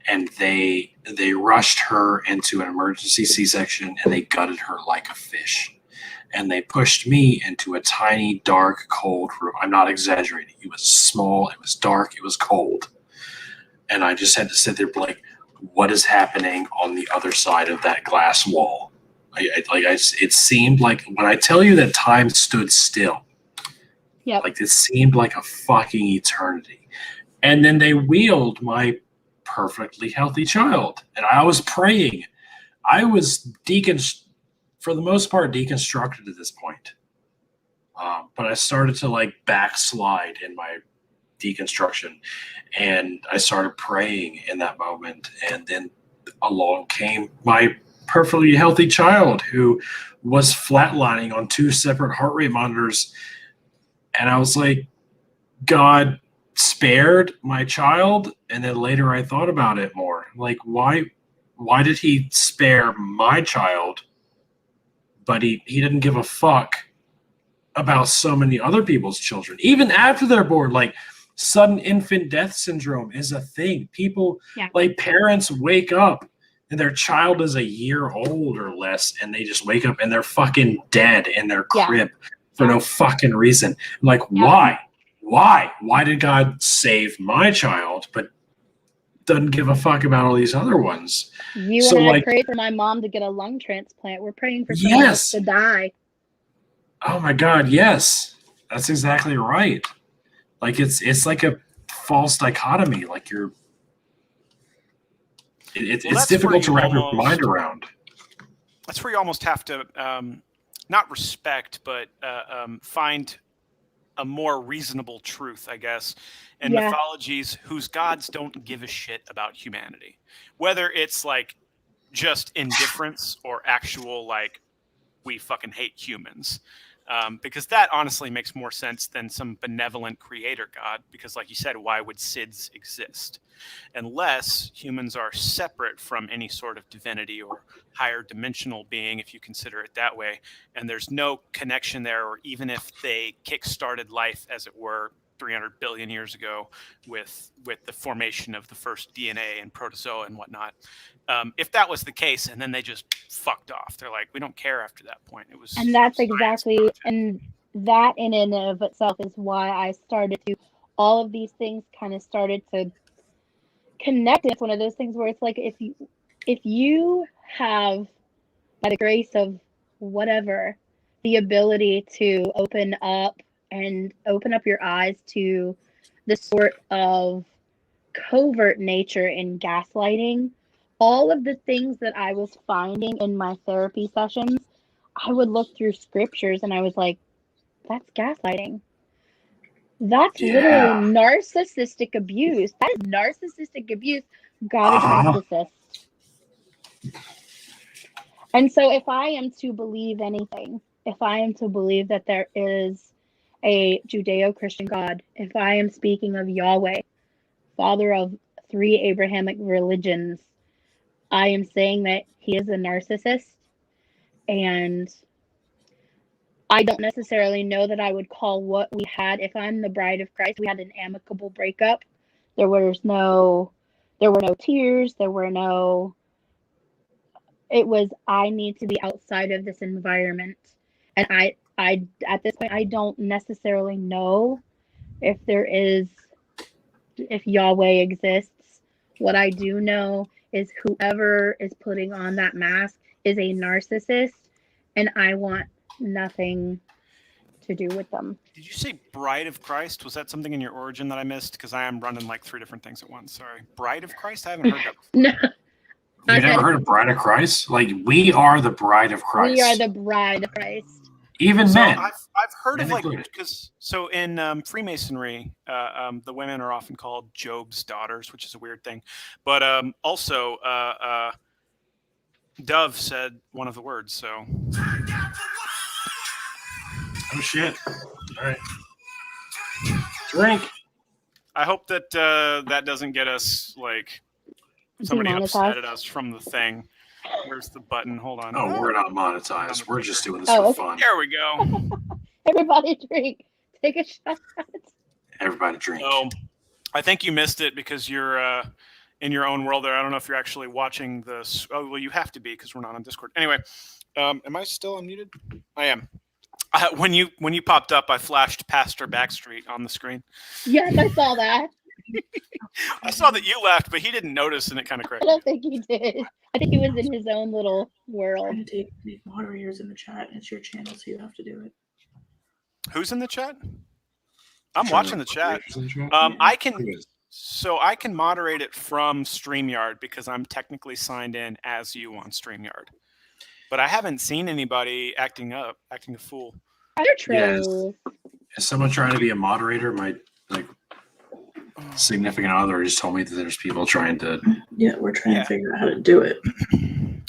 And they rushed her into an emergency C-section, and they gutted her like a fish. And they pushed me into a tiny, dark, cold room. I'm not exaggerating. It was small, it was dark, it was cold. And I just had to sit there like, what is happening on the other side of that glass wall? It seemed like, when I tell you that time stood still, Yep. like it seemed like a fucking eternity. And then they wheeled my perfectly healthy child, and I was praying. I was for the most part deconstructed at this point, but I started to like backslide in my deconstruction, and I started praying in that moment, and then along came my perfectly healthy child who was flatlining on 2 separate heart rate monitors, and I was like, God spared my child. And then later I thought about it more, like why did he spare my child, but he didn't give a fuck about so many other people's children even after they're born? Like sudden infant death syndrome is a thing. People, like parents wake up and their child is a year old or less, and they just wake up and they're fucking dead in their crib for no fucking reason. I'm like, why did God save my child but doesn't give a fuck about all these other ones? You and I prayed for my mom to get a lung transplant. We're praying for someone else to die. Oh my God, yes. That's exactly right. Like it's like a false dichotomy. Like it's difficult to wrap your mind around. That's where you almost have to not respect, but find a more reasonable truth, I guess, in mythologies whose gods don't give a shit about humanity. Whether it's like just indifference or actual like we fucking hate humans. Because that honestly makes more sense than some benevolent creator god. Because like you said, why would SIDS exist? Unless humans are separate from any sort of divinity or higher dimensional being, if you consider it that way, and there's no connection there, or even if they kick-started life, as it were, 300 billion years ago with the formation of the first DNA and protozoa and whatnot. If that was the case, and then they just fucked off, they're like, we don't care after that point. It was, and that's exactly, and that in and of itself is why I started to, all of these things kind of started to connect. It's one of those things where it's like, if you have, by the grace of whatever, the ability to open up and open up your eyes to the sort of covert nature in gaslighting. All of the things that I was finding in my therapy sessions, I would look through scriptures and I was like, that's gaslighting. That's literally Yeah. narcissistic abuse. That is narcissistic abuse. God is a narcissist. And so if I am to believe anything, if I am to believe that there is a Judeo-Christian God, if I am speaking of Yahweh, father of 3 Abrahamic religions, I am saying that he is a narcissist. And I don't necessarily know that I would call what we had, if I'm the bride of Christ, we had an amicable breakup. There were no tears, it was, I need to be outside of this environment. And I at this point, I don't necessarily know if Yahweh exists. What I do know is whoever is putting on that mask is a narcissist, and I want nothing to do with them. Did you say Bride of Christ? Was that something in your origin that I missed? Because I am running like 3 different things at once. Sorry. Bride of Christ? I haven't heard that before. No. You've never heard of Bride of Christ? Like, we are the bride of Christ. We are the bride of Christ. Even men. I've heard of, like, included. because so in Freemasonry, the women are often called Job's daughters, which is a weird thing. But also, Dove said one of the words. So. Oh shit! All right. Drink. I hope that that doesn't get us like somebody upset at us from the thing. Where's the button? Hold on. Oh, we're not monetized. We're just doing this Oh, for fun. There we go. Everybody drink. Take a shot. Everybody drink. Oh, I think you missed it because you're in your own world there. I don't know if you're actually watching this. Oh, well, you have to be because we're not on Discord. Anyway, am I still unmuted? I am. When you popped up, I flashed Pastor Backstreet on the screen. Yes, I saw that. I saw that you laughed, but he didn't notice, and it kind of I cracked. don't think he did. I think he was in his own little world. Trying to make moderators in the chat. It's your channel, so you have to do it. Who's in the chat? I'm watching the chat. I can moderate it from StreamYard because I'm technically signed in as you on StreamYard. But I haven't seen anybody acting a fool. Are there trolls? Is someone trying to be a moderator? My significant other just told me that there's people trying to. Yeah, we're trying to figure out how to do it.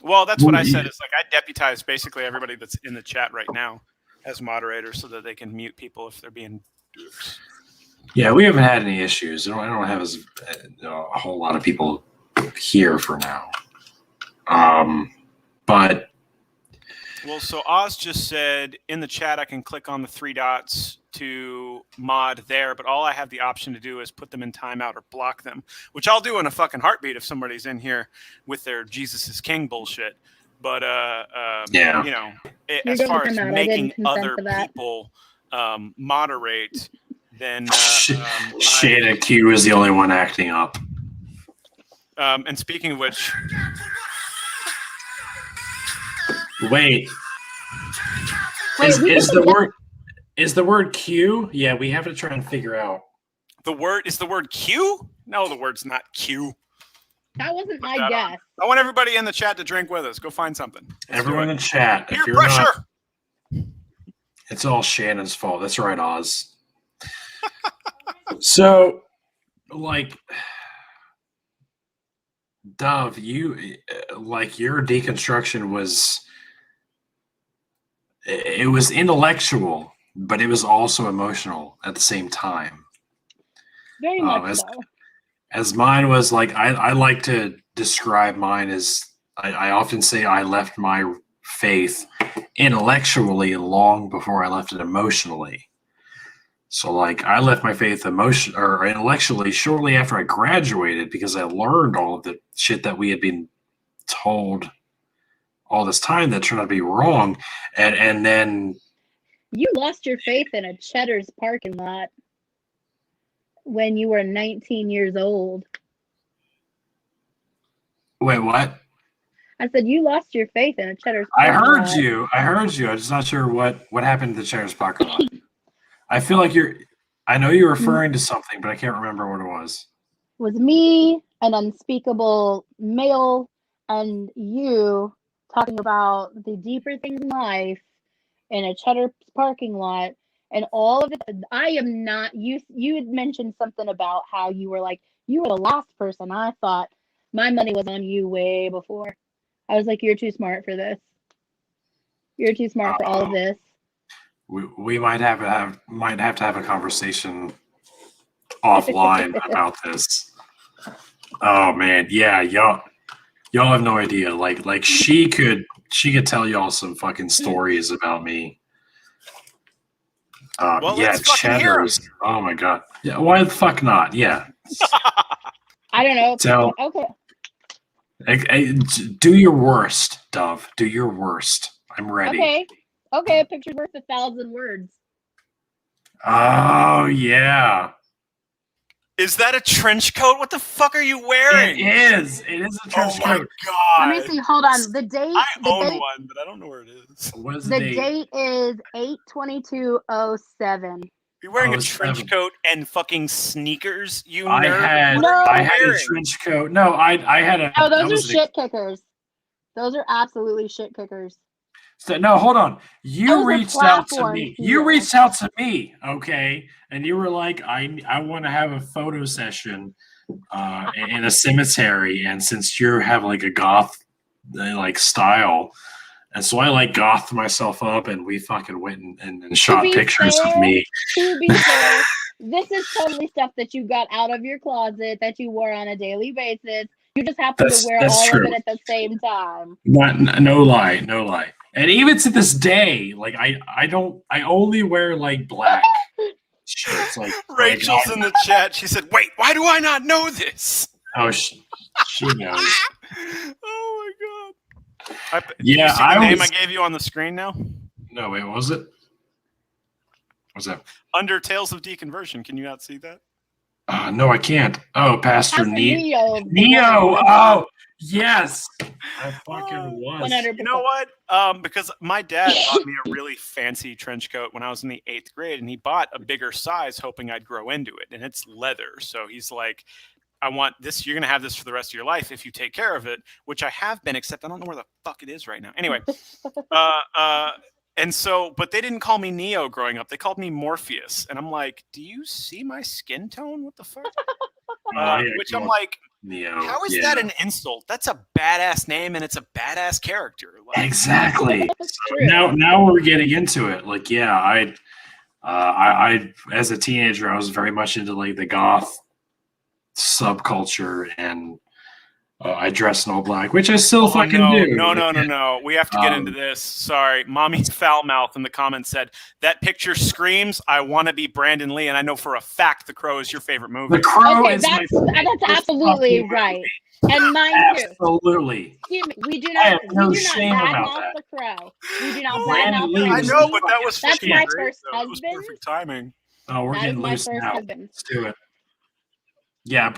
Well, that's what I said. Is like I deputize basically everybody that's in the chat right now as moderators so that they can mute people if they're being dupes. Yeah, we haven't had any issues. I don't have a whole lot of people here for now. But. Well, so Oz just said in the chat I can click on the 3 dots to mod there, but all I have the option to do is put them in timeout or block them, which I'll do in a fucking heartbeat if somebody's in here with their Jesus is King bullshit. But, yeah. you know, as far as making other people moderate, then... Shada Q is the only one acting up. And speaking of which... Wait. Is the word Q? Yeah, we have to try and figure out. Is the word Q? No, the word's not Q. That wasn't my guess. I want everybody in the chat to drink with us. Go find something. Everyone in chat. Peer pressure. It's all Shannon's fault. That's right, Oz. So, like, Dove, your deconstruction was. It was intellectual, but it was also emotional at the same time. Very much so. As mine was like, I like to describe mine as, I often say I left my faith intellectually long before I left it emotionally. So like I left my faith intellectually shortly after I graduated because I learned all of the shit that we had been told all this time that turned out to be wrong, and then you lost your faith in a Cheddar's parking lot when you were 19 years old. Wait, what? I said you lost your faith in a Cheddar's I parking heard lot. you. I'm just not sure what happened to the Cheddar's parking lot. I feel like I know you're referring to something, but I can't remember what it was. Was me, an unspeakable male, and you talking about the deeper things in life in a Cheddar parking lot, and all of it. I am not. You had mentioned something about how you were like, you were the last person I thought my money was on you way before. I was like, you're too smart for this. You're too smart for all of this. We might have to have a conversation offline about this. Oh man, yeah, y'all have no idea. Like she could tell y'all some fucking stories about me. Well, yeah, let's fucking hear 'em. Cheddars. Oh my god. Yeah, why the fuck not? Yeah. I don't know. Tell. Okay. Do your worst, Dove. Do your worst. I'm ready. Okay. A picture's worth 1,000 words. Oh yeah. Is that a trench coat? What the fuck are you wearing? It is. It is a trench coat. God. Let me see. Hold on. The date. I own one, but I don't know where it is. What is The date is 8/22/07. You're wearing a 07. trench coat and fucking sneakers, you I nerd. had a trench coat. No, I had a. Oh, those are shit kickers. Those are absolutely shit kickers. So, no, hold on. You reached out to platforms me. here. You reached out to me, okay? And you were like, I want to have a photo session in a cemetery. And since you have like a goth like style, and so I like gothed myself up, and we fucking went and shot pictures of me. To be fair, this is totally stuff that you got out of your closet that you wore on a daily basis. You just happen to wear all of it at the same time. No lie. And even to this day, like I only wear like black shirts. Like Rachel's in the chat. She said, "Wait, why do I not know this?" Oh, she knows. Oh my god. Yeah, see the name I gave you on the screen now. No, wait, what was it? What's that? Under Tales of Deconversion. Can you not see that? No, I can't. Oh, Pastor Neo. Oh, yes. I fucking was. 100%. You know what? Because my dad bought me a really fancy trench coat when I was in the 8th grade, and he bought a bigger size hoping I'd grow into it. And it's leather. So he's like, I want this. You're going to have this for the rest of your life if you take care of it, which I have been, except I don't know where the fuck it is right now. Anyway, and so, but they didn't call me Neo growing up. They called me Morpheus. And I'm like, do you see my skin tone? What the fuck? Which I'm like, Neo. How is that an insult? That's a badass name and it's a badass character. Like, exactly. So now we're getting into it. Like, yeah, I as a teenager, I was very much into like the goth subculture, and I dress in all black, which I still fucking do. No. We have to get into this. Sorry. Mommy's foul mouth in the comments said, that picture screams, I want to be Brandon Lee. And I know for a fact The Crow is your favorite movie. The Crow is that's absolutely right. And mine too. Absolutely. We do not badmouth The Crow. We do not badmouth The Crow. I know, but that was that's my first husband. That was perfect timing. Oh, we're getting loose now. Let's do it. Yeah,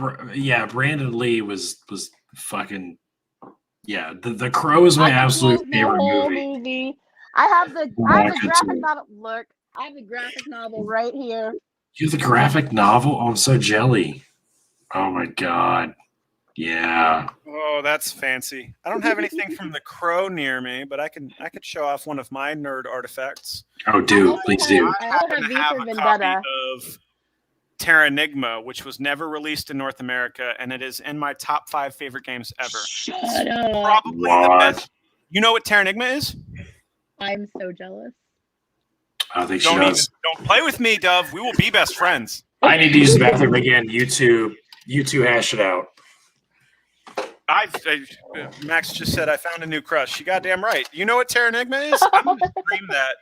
Brandon Lee was fucking The Crow is my absolute favorite movie. I have the graphic novel. Look, I have the graphic novel right here. You have the graphic novel? Oh, I'm so jelly. Oh my god. Yeah. Oh, that's fancy. I don't have anything from The Crow near me, but I could show off one of my nerd artifacts. Oh, please do. I happen to have a copy of Terranigma, which was never released in North America, and it is in my top 5 favorite games ever. Shut up. Probably the best. You know what Terranigma is? I'm so jealous. I think she does. Don't play with me, Dove. We will be best friends. I need to use the bathroom again. You two hash it out. Max just said I found a new crush. You goddamn right. You know what Terranigma is? I'm going to stream that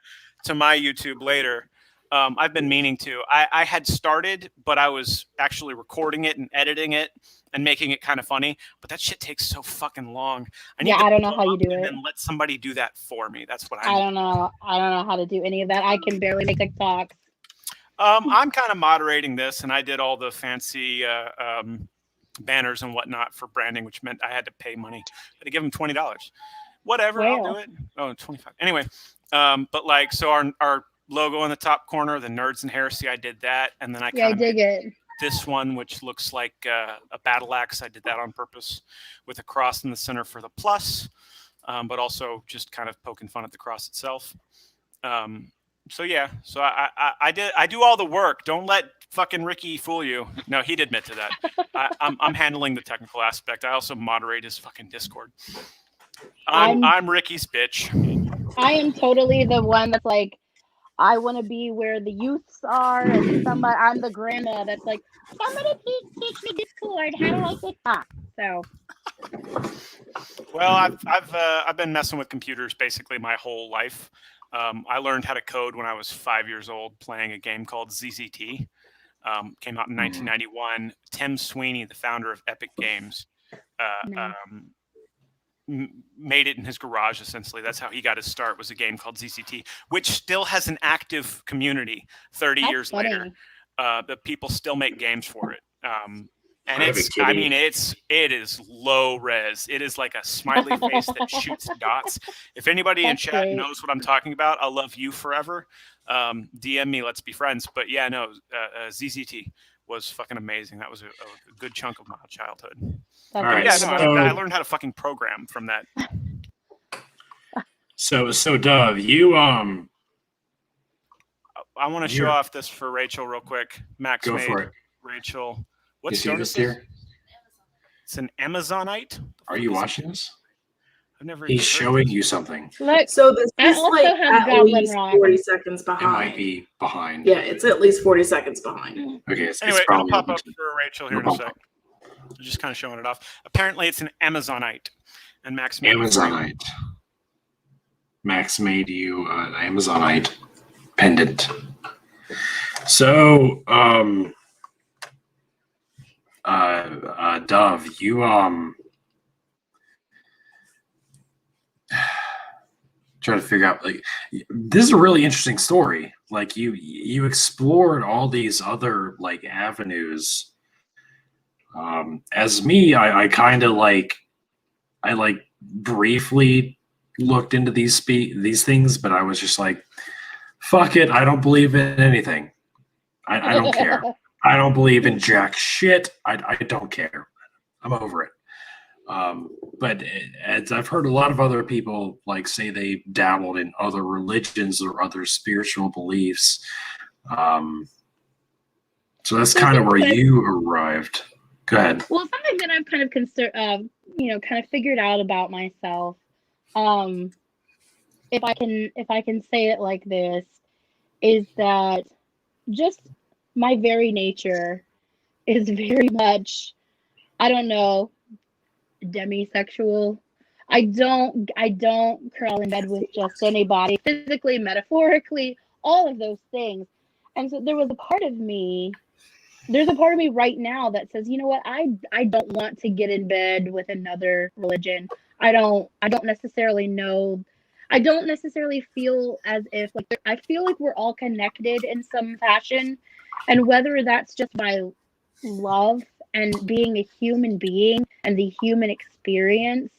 to my YouTube later. I've been meaning to. I had started, but I was actually recording it and editing it and making it kind of funny. But that shit takes so fucking long. I don't know how you do it. And then let somebody do that for me. That's what I don't know. I don't know how to do any of that. I can barely make TikToks. I'm kind of moderating this, and I did all the fancy banners and whatnot for branding, which meant I had to pay money. I had to give them $20. Whatever, I'll do it. Oh, 25. Anyway, but like, so our logo in the top corner, the Nerds and Heresy, I did that. And then I Yeah, I kind of dig it. this one, which looks like a battle axe. I did that on purpose with a cross in the center for the plus, but also just kind of poking fun at the cross itself. So yeah, so I do all the work. Don't let fucking Ricky fool you. No, he'd admit to that. I'm handling the technical aspect. I also moderate his fucking Discord. I'm Ricky's bitch. I am totally the one that's like, I want to be where the youths are, and I'm the grandma that's like, somebody teach me Discord. How do I get that? So. Well, I've been messing with computers basically my whole life. I learned how to code when I was 5 years old, playing a game called ZZT. Came out in 1991. Tim Sweeney, the founder of Epic Games, made it in his garage. Essentially, that's how he got his start. Was a game called ZZT, which still has an active community 30 years later. The people still make games for it. And it is low res. It is like a smiley face that shoots dots. If anybody in chat knows what I'm talking about, I'll love you forever. DM me, let's be friends. But yeah, no, ZZT was fucking amazing. That was a good chunk of my childhood. All right, yeah, I learned how to fucking program from that. So Dove, you I want to show off this for Rachel real quick. Max go made for it. Rachel. What You see stone this is this? here? It's an Amazonite. Are you watching this? I've never. He's showing you something. Look, So this I is also like have at Goblin least Rock. 40 seconds behind. It might be behind. Yeah, it's at least 40 seconds behind. Okay. It's Anyway, it'll probably pop up for Rachel here in a sec. I'm just kind of showing it off. Apparently, it's an Amazonite, and Max made Amazonite. Max made you an Amazonite pendant. So, Dove, you try to figure out, like, this is a really interesting story. Like, you explored all these other like avenues. As me, I kind of like briefly looked into these things, but I was just like, fuck it, I don't believe in anything. I don't care. I don't believe in jack shit. I don't care. I'm over it. But as I've heard a lot of other people like say they dabbled in other religions or other spiritual beliefs. So that's kind of where you arrived. Go ahead. Well, something that I've kind of kind of figured out about myself, if I can say it like this, is that just my very nature is very much, I don't know, demisexual. I don't crawl in bed with just anybody, physically, metaphorically, all of those things. And so there's a part of me right now that says, you know what, I don't want to get in bed with another religion. I don't necessarily know. I don't necessarily feel as if, like, I feel like we're all connected in some fashion, and whether that's just by love and being a human being and the human experience,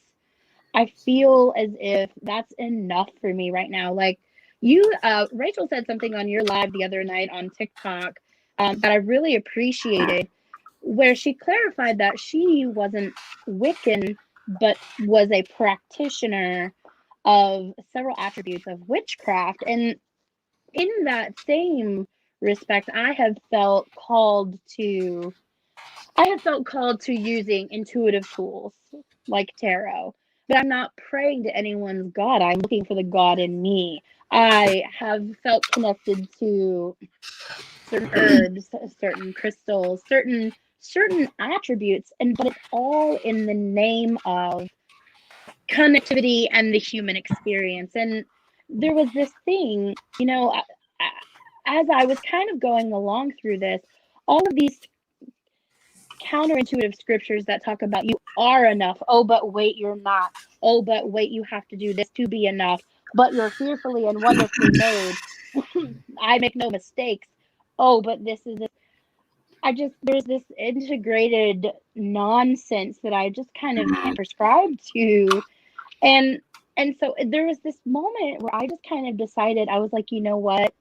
I feel as if that's enough for me right now. Like Rachel said something on your live the other night on TikTok that I really appreciated, where she clarified that she wasn't Wiccan, but was a practitioner of several attributes of witchcraft. And in that same respect, I have felt called to using intuitive tools like tarot, but I'm not praying to anyone's God. I'm looking for the God in me. I have felt connected to certain herbs, certain crystals, certain attributes, but it's all in the name of connectivity and the human experience. And there was this thing, as I was kind of going along through this, all of these counterintuitive scriptures that talk about you are enough. Oh, but wait, you're not. Oh, but wait, you have to do this to be enough. But you're fearfully and wonderfully made. I make no mistakes. Oh, but this is it. There's this integrated nonsense that I just kind of can't prescribe to. And so there was this moment where I just kind of decided, I was like, you know what?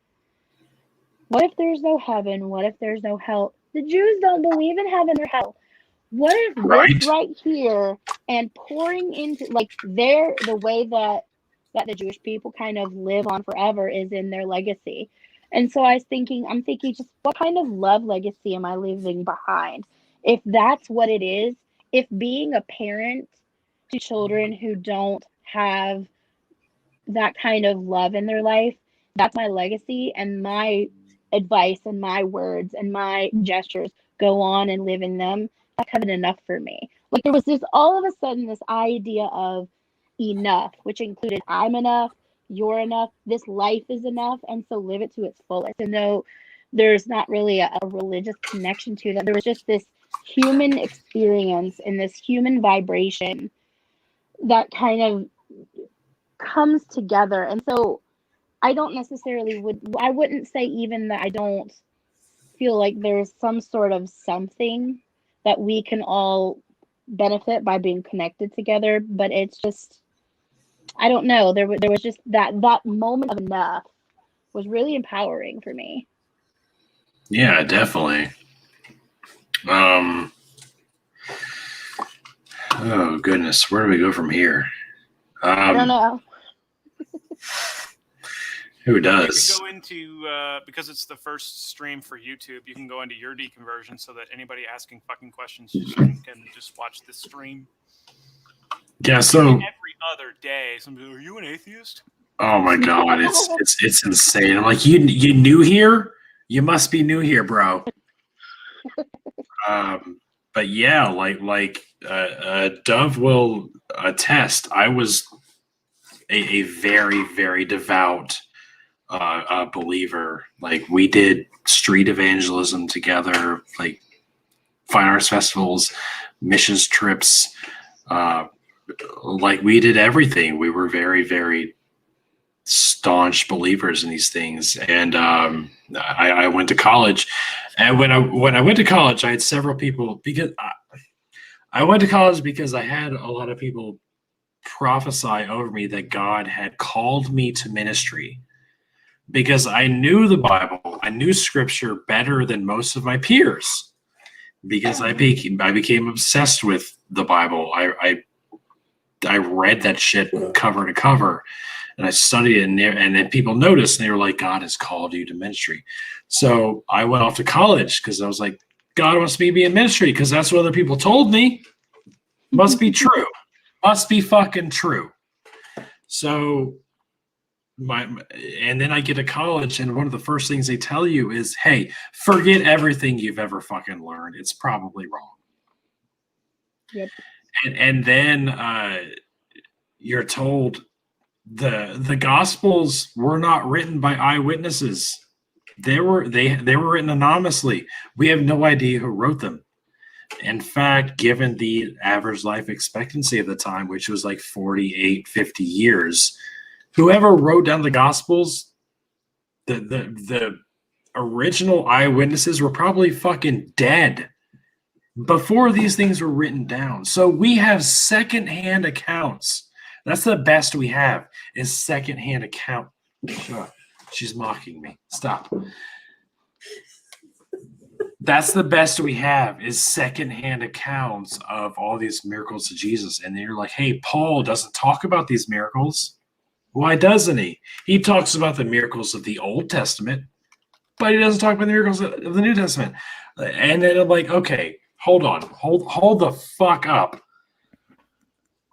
What if there's no heaven? What if there's no hell? The Jews don't believe in heaven or hell. What if Right. this right here and pouring into like the way that the Jewish people kind of live on forever is in their legacy. And so I'm thinking just what kind of love legacy am I leaving behind? If that's what it is, if being a parent to children who don't have that kind of love in their life, that's my legacy, and my advice and my words and my gestures go on and live in them, that's heaven enough for me. Like there was this all of a sudden this idea of enough, which included I'm enough, you're enough, this life is enough, and so live it to its fullest. And though there's not really a religious connection to that, there was just this human experience and this human vibration that kind of comes together. And so I don't necessarily I wouldn't say even that I don't feel like there's some sort of something that we can all benefit by being connected together, but it's just, I don't know, there was just that moment of enough was really empowering for me. Yeah, definitely. Oh goodness, where do we go from here? I don't know. Who does? You can go into because it's the first stream for YouTube. You can go into your deconversion so that anybody asking fucking questions can just watch this stream. Yeah. So every other day, somebody, are you an atheist? Oh my god, it's insane. I'm like, you new here? You must be new here, bro. But yeah, like Dove will attest. I was a very, very devout believer. Like we did street evangelism together, like fine arts festivals, missions trips. Like we did everything. We were very, very staunch believers in these things. And I went to college. And when I went to college, I had several people, because I went to college because I had a lot of people prophesy over me that God had called me to ministry, because I knew the Bible, I knew scripture better than most of my peers, because I became obsessed with the Bible. I read that shit cover to cover, and I studied it, and then people noticed, and they were like, God has called you to ministry. So I went off to college because I was like, God wants me to be in ministry because that's what other people told me. Must be true. Must be fucking true. So and then I get to college, and one of the first things they tell you is, hey, forget everything you've ever fucking learned. It's probably wrong. Yep. And then you're told the Gospels were not written by eyewitnesses. They were written anonymously. We have no idea who wrote them. In fact, given the average life expectancy of the time, which was like 48, 50 years, whoever wrote down the Gospels, the original eyewitnesses were probably fucking dead before these things were written down. So we have secondhand accounts. That's the best we have, is secondhand account. She's mocking me. Stop. That's the best we have, is secondhand accounts of all these miracles of Jesus. And you're like, hey, Paul doesn't talk about these miracles. Why doesn't he? He talks about the miracles of the Old Testament, but he doesn't talk about the miracles of the New Testament. And then I'm like, okay, hold on. Hold the fuck up.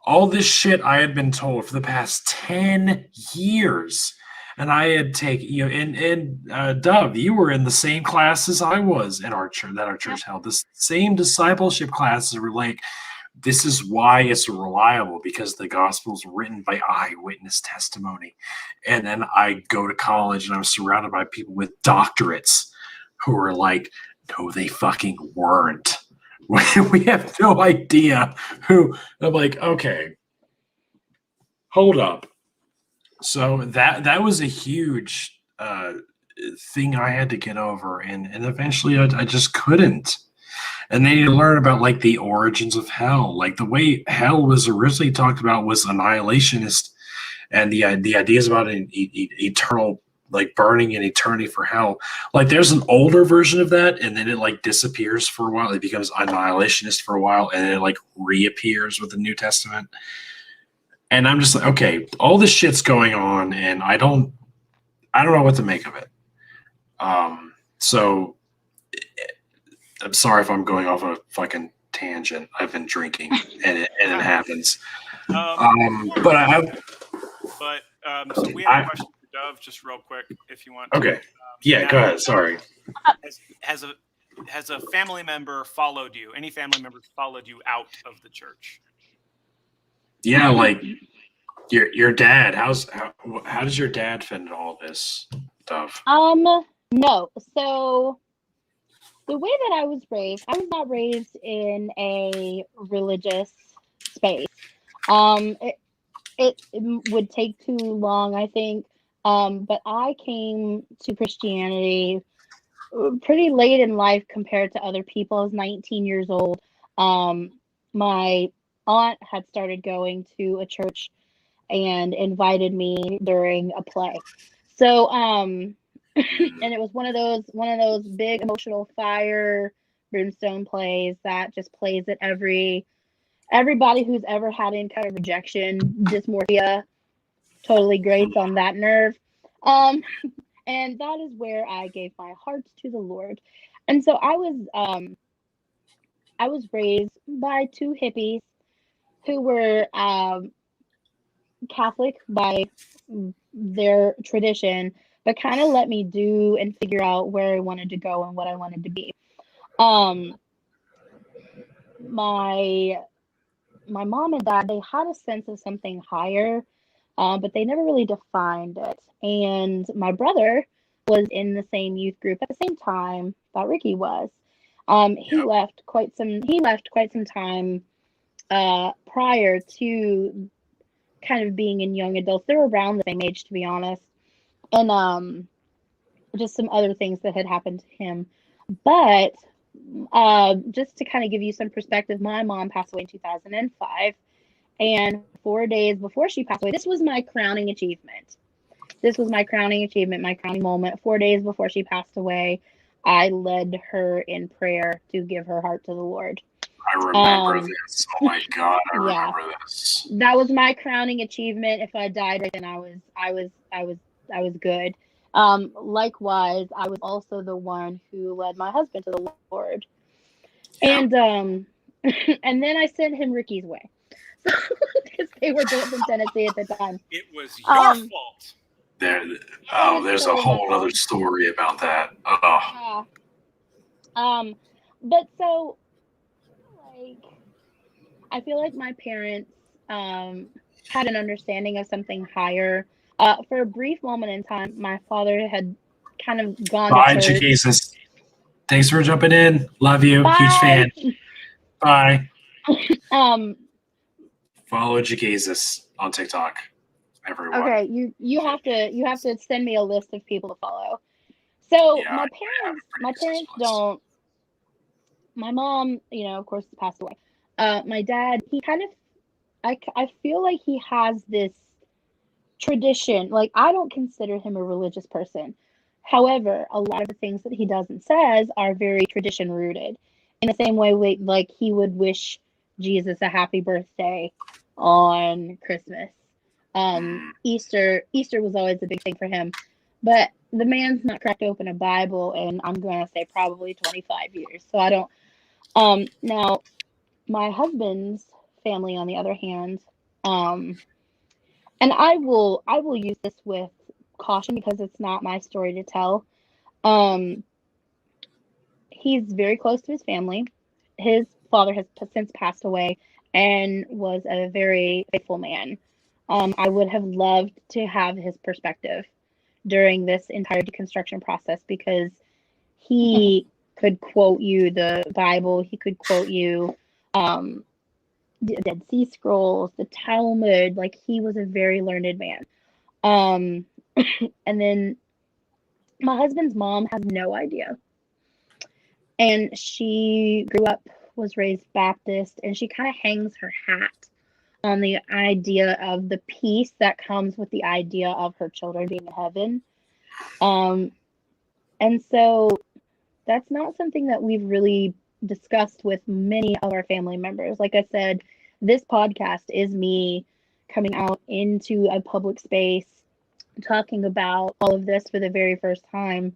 All this shit I had been told for the past 10 years. And I had taken, and Dove, you were in the same class as I was in our church, that our church held. The same discipleship classes were like, this is why it's reliable, because the gospel's written by eyewitness testimony. And then I go to college and I'm surrounded by people with doctorates who are like, no, they fucking weren't. We have no idea who. I'm like, okay, hold up. So that was a huge thing I had to get over, and eventually I just couldn't. And then you learn about like the origins of hell, like the way hell was originally talked about was annihilationist, and the ideas about an eternal like burning in eternity for hell. Like there's an older version of that, and then it like disappears for a while. It becomes annihilationist for a while, and then it like reappears with the New Testament. And I'm just like, okay, all this shit's going on, and I don't know what to make of it. So I'm sorry if I'm going off on a fucking tangent. I've been drinking, and it happens. So we have a question for Dove, just real quick, if you want. Okay. Yeah, go ahead. Sorry. Has a family member followed you? Any family members followed you out of the church? Yeah, like your dad. How does your dad fit into all this stuff? No. So the way that I was not raised in a religious space. It would take too long, I think. But I came to Christianity pretty late in life compared to other people. I was 19 years old. My aunt had started going to a church and invited me during a play. So, and it was one of those big emotional fire brimstone plays that just plays at everybody who's ever had any kind of rejection, dysmorphia, totally grates on that nerve. And that is where I gave my heart to the Lord. And so I was raised by two hippies who were Catholic by their tradition, but kind of let me do and figure out where I wanted to go and what I wanted to be. My mom and dad, they had a sense of something higher, but they never really defined it. And my brother was in the same youth group at the same time that Ricky was. He left quite some time prior to kind of being in young adults. They were around the same age, to be honest. And just some other things that had happened to him. But just to kind of give you some perspective, my mom passed away in 2005. And 4 days before she passed away, this was my crowning achievement. My crowning moment. 4 days before she passed away, I led her in prayer to give her heart to the Lord. I remember this. Oh my God, I remember this. That was my crowning achievement. If I died right then, I was good. Likewise, I was also the one who led my husband to the Lord. Yeah. And and then I sent him Ricky's way. Because they were both in Tennessee at the time. It was your fault. There's a whole other story about that. But so, like, I feel like my parents had an understanding of something higher. For a brief moment in time, my father had kind of gone Bye, to church. Jesus. Thanks for jumping in. Love you. Bye. Huge fan. Bye. Follow Jesus on TikTok. Everyone. Okay, you have to send me a list of people to follow. So my parents don't. My mom, of course, passed away. My dad, he kind of, I feel like he has this tradition. Like, I don't consider him a religious person. However, a lot of the things that he does and says are very tradition rooted. In the same way, like he would wish Jesus a happy birthday on Christmas. Easter was always a big thing for him. But the man's not cracked open a Bible, and I'm going to say probably 25 years. So I don't. Now, my husband's family, on the other hand, and I will use this with caution because it's not my story to tell. He's very close to his family. His father has since passed away and was a very faithful man. I would have loved to have his perspective during this entire deconstruction process because he could quote you the Bible. He could quote you the Dead Sea Scrolls, the Talmud. Like, he was a very learned man. And then my husband's mom has no idea. And she grew up, was raised Baptist, and she kind of hangs her hat on the idea of the peace that comes with the idea of her children being in heaven. And so that's not something that we've really discussed with many of our family members. Like I said, this podcast is me coming out into a public space, talking about all of this for the very first time.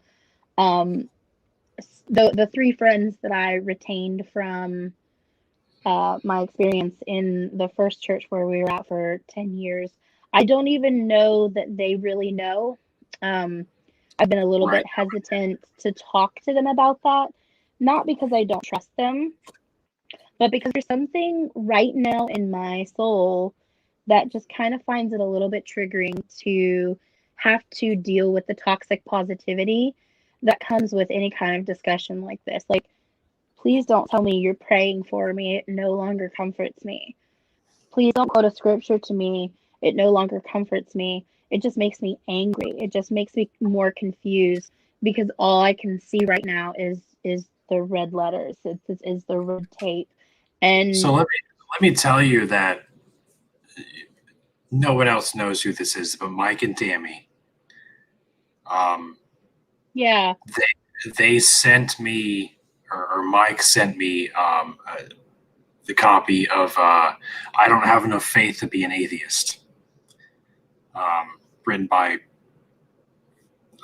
The three friends that I retained from my experience in the first church where we were at for 10 years, I don't even know that they really know. I've been a little bit hesitant to talk to them about that, not because I don't trust them, but because there's something right now in my soul that just kind of finds it a little bit triggering to have to deal with the toxic positivity that comes with any kind of discussion like this. Like, please don't tell me you're praying for me. It no longer comforts me. Please don't quote a scripture to me. It no longer comforts me. It just makes me angry. It just makes me more confused because all I can see right now is the red letters. It's the red tape. And so let me tell you that no one else knows who this is but Mike and Tammy. Yeah. They sent me, or Mike sent me the copy of I Don't Have Enough Faith to Be an Atheist, written by,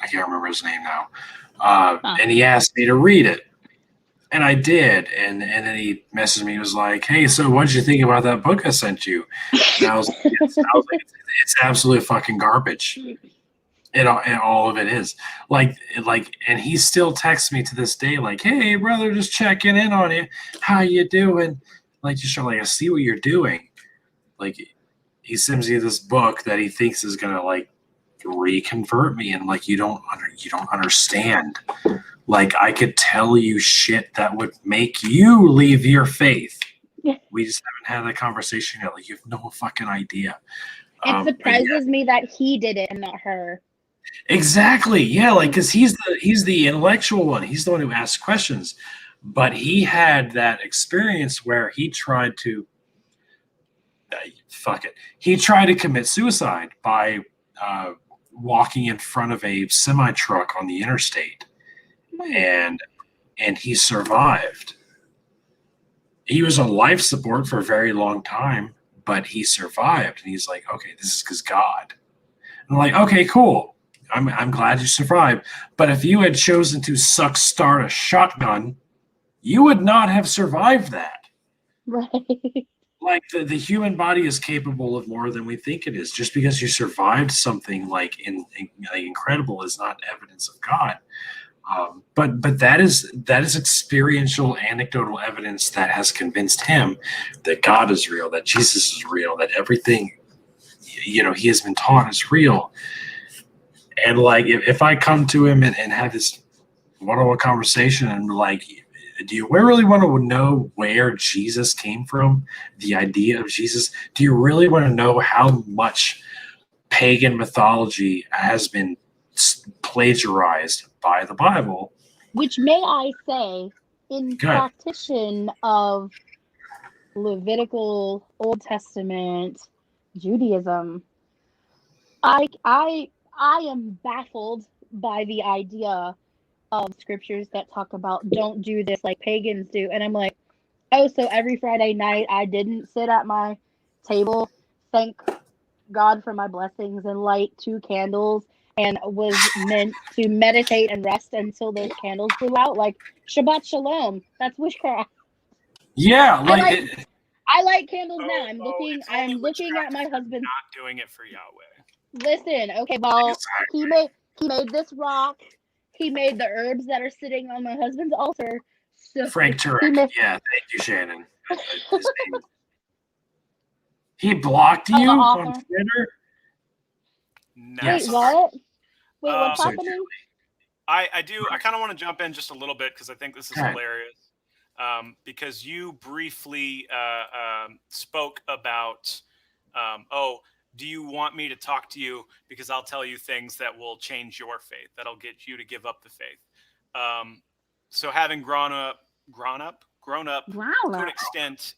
I can't remember his name now. And he asked me to read it. And I did. And then he messaged me. He was like, hey, so what did you think about that book I sent you? And I was like, it's absolute fucking garbage. And all of it is. Like, and he still texts me to this day, like, hey, brother, just checking in on you. How you doing? Like, just like, I see what you're doing. Like, he sends me this book that he thinks is gonna like reconvert me, and like, you don't understand. Like, I could tell you shit that would make you leave your faith. We just haven't had that conversation yet. Like, you have no fucking idea. It surprises me that he did it and not her. Exactly. Yeah, like, because he's the intellectual one. He's the one who asks questions. But he had that experience where he tried to He tried to commit suicide by walking in front of a semi truck on the interstate, and he survived. He was on life support for a very long time, but he survived. And he's like, okay, this is because God. And I'm like, okay, cool. I'm glad you survived. But if you had chosen to start a shotgun, you would not have survived that. Right. Like, the human body is capable of more than we think it is. Just because you survived something like incredible is not evidence of God. But that is experiential, anecdotal evidence that has convinced him that God is real, that Jesus is real, that everything he has been taught is real. And like, if I come to him and have this one-on-one conversation and like, do you really want to know where Jesus came from? The idea of Jesus? Do you really want to know how much pagan mythology has been plagiarized by the Bible? Which, may I say, in practition of Levitical Old Testament Judaism, I am baffled by the idea of scriptures that talk about don't do this like pagans do. And I'm like, oh, so every Friday night I didn't sit at my table, thank God for my blessings, and light 2 candles, and was meant to meditate and rest until those candles blew out. Like, Shabbat Shalom. That's witchcraft. Yeah, I light candles now. I'm looking at my husband. Not doing it for Yahweh. Listen, okay, well, he made this rock. He made the herbs that are sitting on my husband's altar. So Frank Turek. Yeah, thank you, Shannon. He blocked you on Twitter? No. Wait, what? Wait, what's happening? I kind of want to jump in just a little bit because I think this is hilarious. Because you briefly spoke about, do you want me to talk to you because I'll tell you things that will change your faith, that'll get you to give up the faith. So having grown up to an extent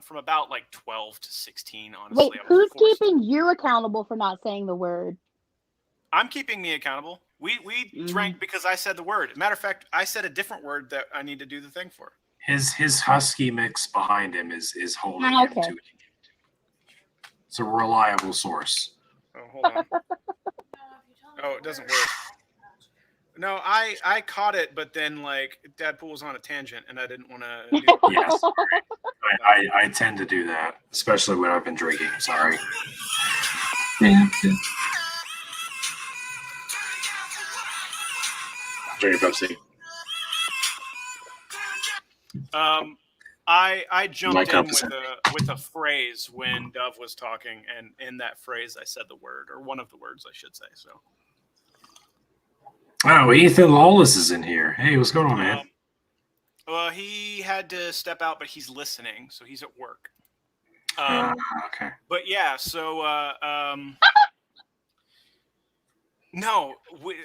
from about like 12 to 16, honestly. Wait, who's keeping you accountable for not saying the word? I'm keeping me accountable. We Mhm. drank because I said the word. Matter of fact, I said a different word that I need to do the thing for. His husky mix behind him is holding Ah, him okay. to it. It's a reliable source. Oh, hold on. Oh, it doesn't work. No, I caught it, but then like Dadpool was on a tangent, and I didn't want to do that. Yes, I tend to do that, especially when I've been drinking. Sorry. Drink your Pepsi. I jumped My in cup is with a phrase when Dove was talking, and in that phrase I said the word, or one of the words I should say. So. Oh, Ethan Lawless is in here. Hey, what's going on, man? Well, he had to step out, but he's listening, so he's at work. Okay. But yeah, so no,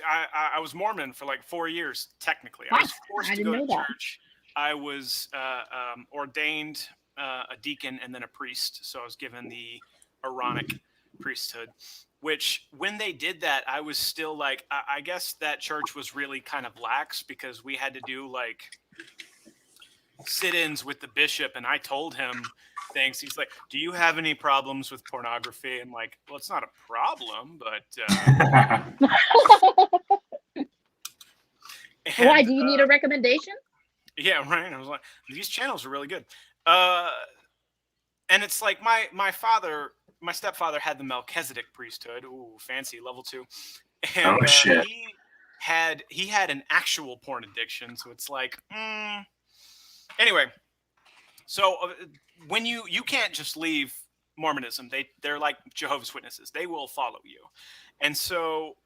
I was Mormon for like 4 years technically. I What? was forced I to didn't go know to that. church. I was ordained a deacon and then a priest, so I was given the Aaronic priesthood. Which, when they did that, I was still like, I guess that church was really kind of lax because we had to do like sit-ins with the bishop, and I told him things. He's like, "Do you have any problems with pornography?" I'm like, "Well, it's not a problem, but." Why? Do you need a recommendation? Yeah, right. I was like, these channels are really good. And it's like my stepfather had the Melchizedek priesthood. Ooh, fancy, level 2. And Oh, shit. he had an actual porn addiction. So it's like, anyway. So when you can't just leave Mormonism, they're like Jehovah's Witnesses. They will follow you. And so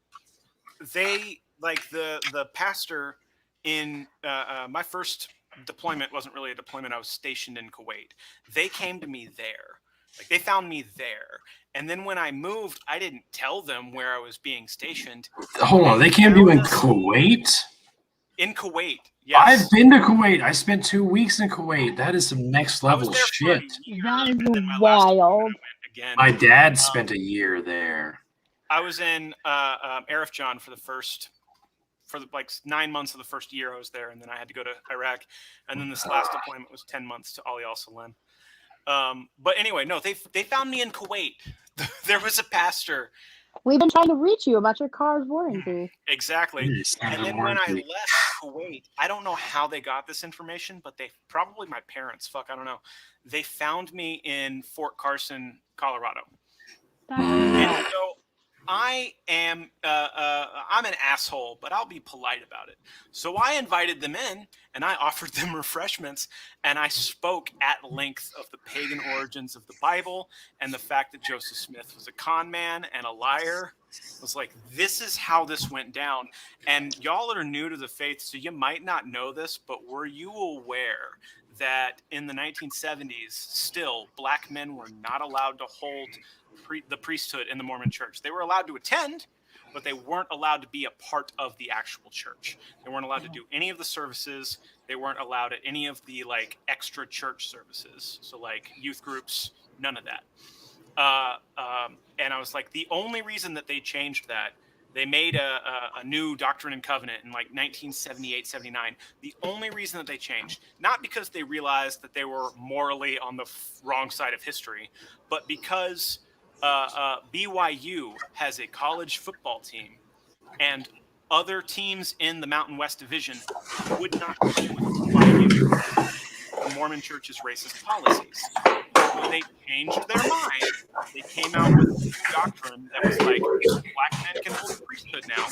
they, like the pastor in my first deployment wasn't really a deployment. I was stationed in Kuwait. They came to me there. Like, they found me there. And then when I moved, I didn't tell them where I was being stationed. Hold on, they came to you in Kuwait? In Kuwait, yes. I've been to Kuwait. I spent 2 weeks in Kuwait. That is some next level shit. That is wild. My dad spent a year there. I was in Arif John for like 9 months of the first year I was there, and then I had to go to Iraq, and then this last deployment was 10 months to Ali Al Salam. But anyway, no, they found me in Kuwait. There was a pastor. We've been trying to reach you about your car's warranty. Exactly. And then when I left Kuwait, I don't know how they got this information, but they probably my parents. Fuck, I don't know. They found me in Fort Carson, Colorado. And so I am I'm an asshole, but I'll be polite about it. So I invited them in, and I offered them refreshments, and I spoke at length of the pagan origins of the Bible and the fact that Joseph Smith was a con man and a liar. I was like, this is how this went down. And y'all are new to the faith, so you might not know this, but were you aware that in the 1970s, still, black men were not allowed to hold the priesthood in the Mormon church? They were allowed to attend, but they weren't allowed to be a part of the actual church. They weren't allowed to do any of the services. They weren't allowed at any of the like extra church services. So like youth groups, none of that. And I was like, the only reason that they changed that, they made a new Doctrine and Covenant in like 1978, 79. The only reason that they changed, not because they realized that they were morally on the wrong side of history, but because BYU has a college football team, and other teams in the Mountain West Division would not play with BYU. The Mormon Church's racist policies. So they changed their mind. They came out with a new doctrine that was like, black men can hold the priesthood now.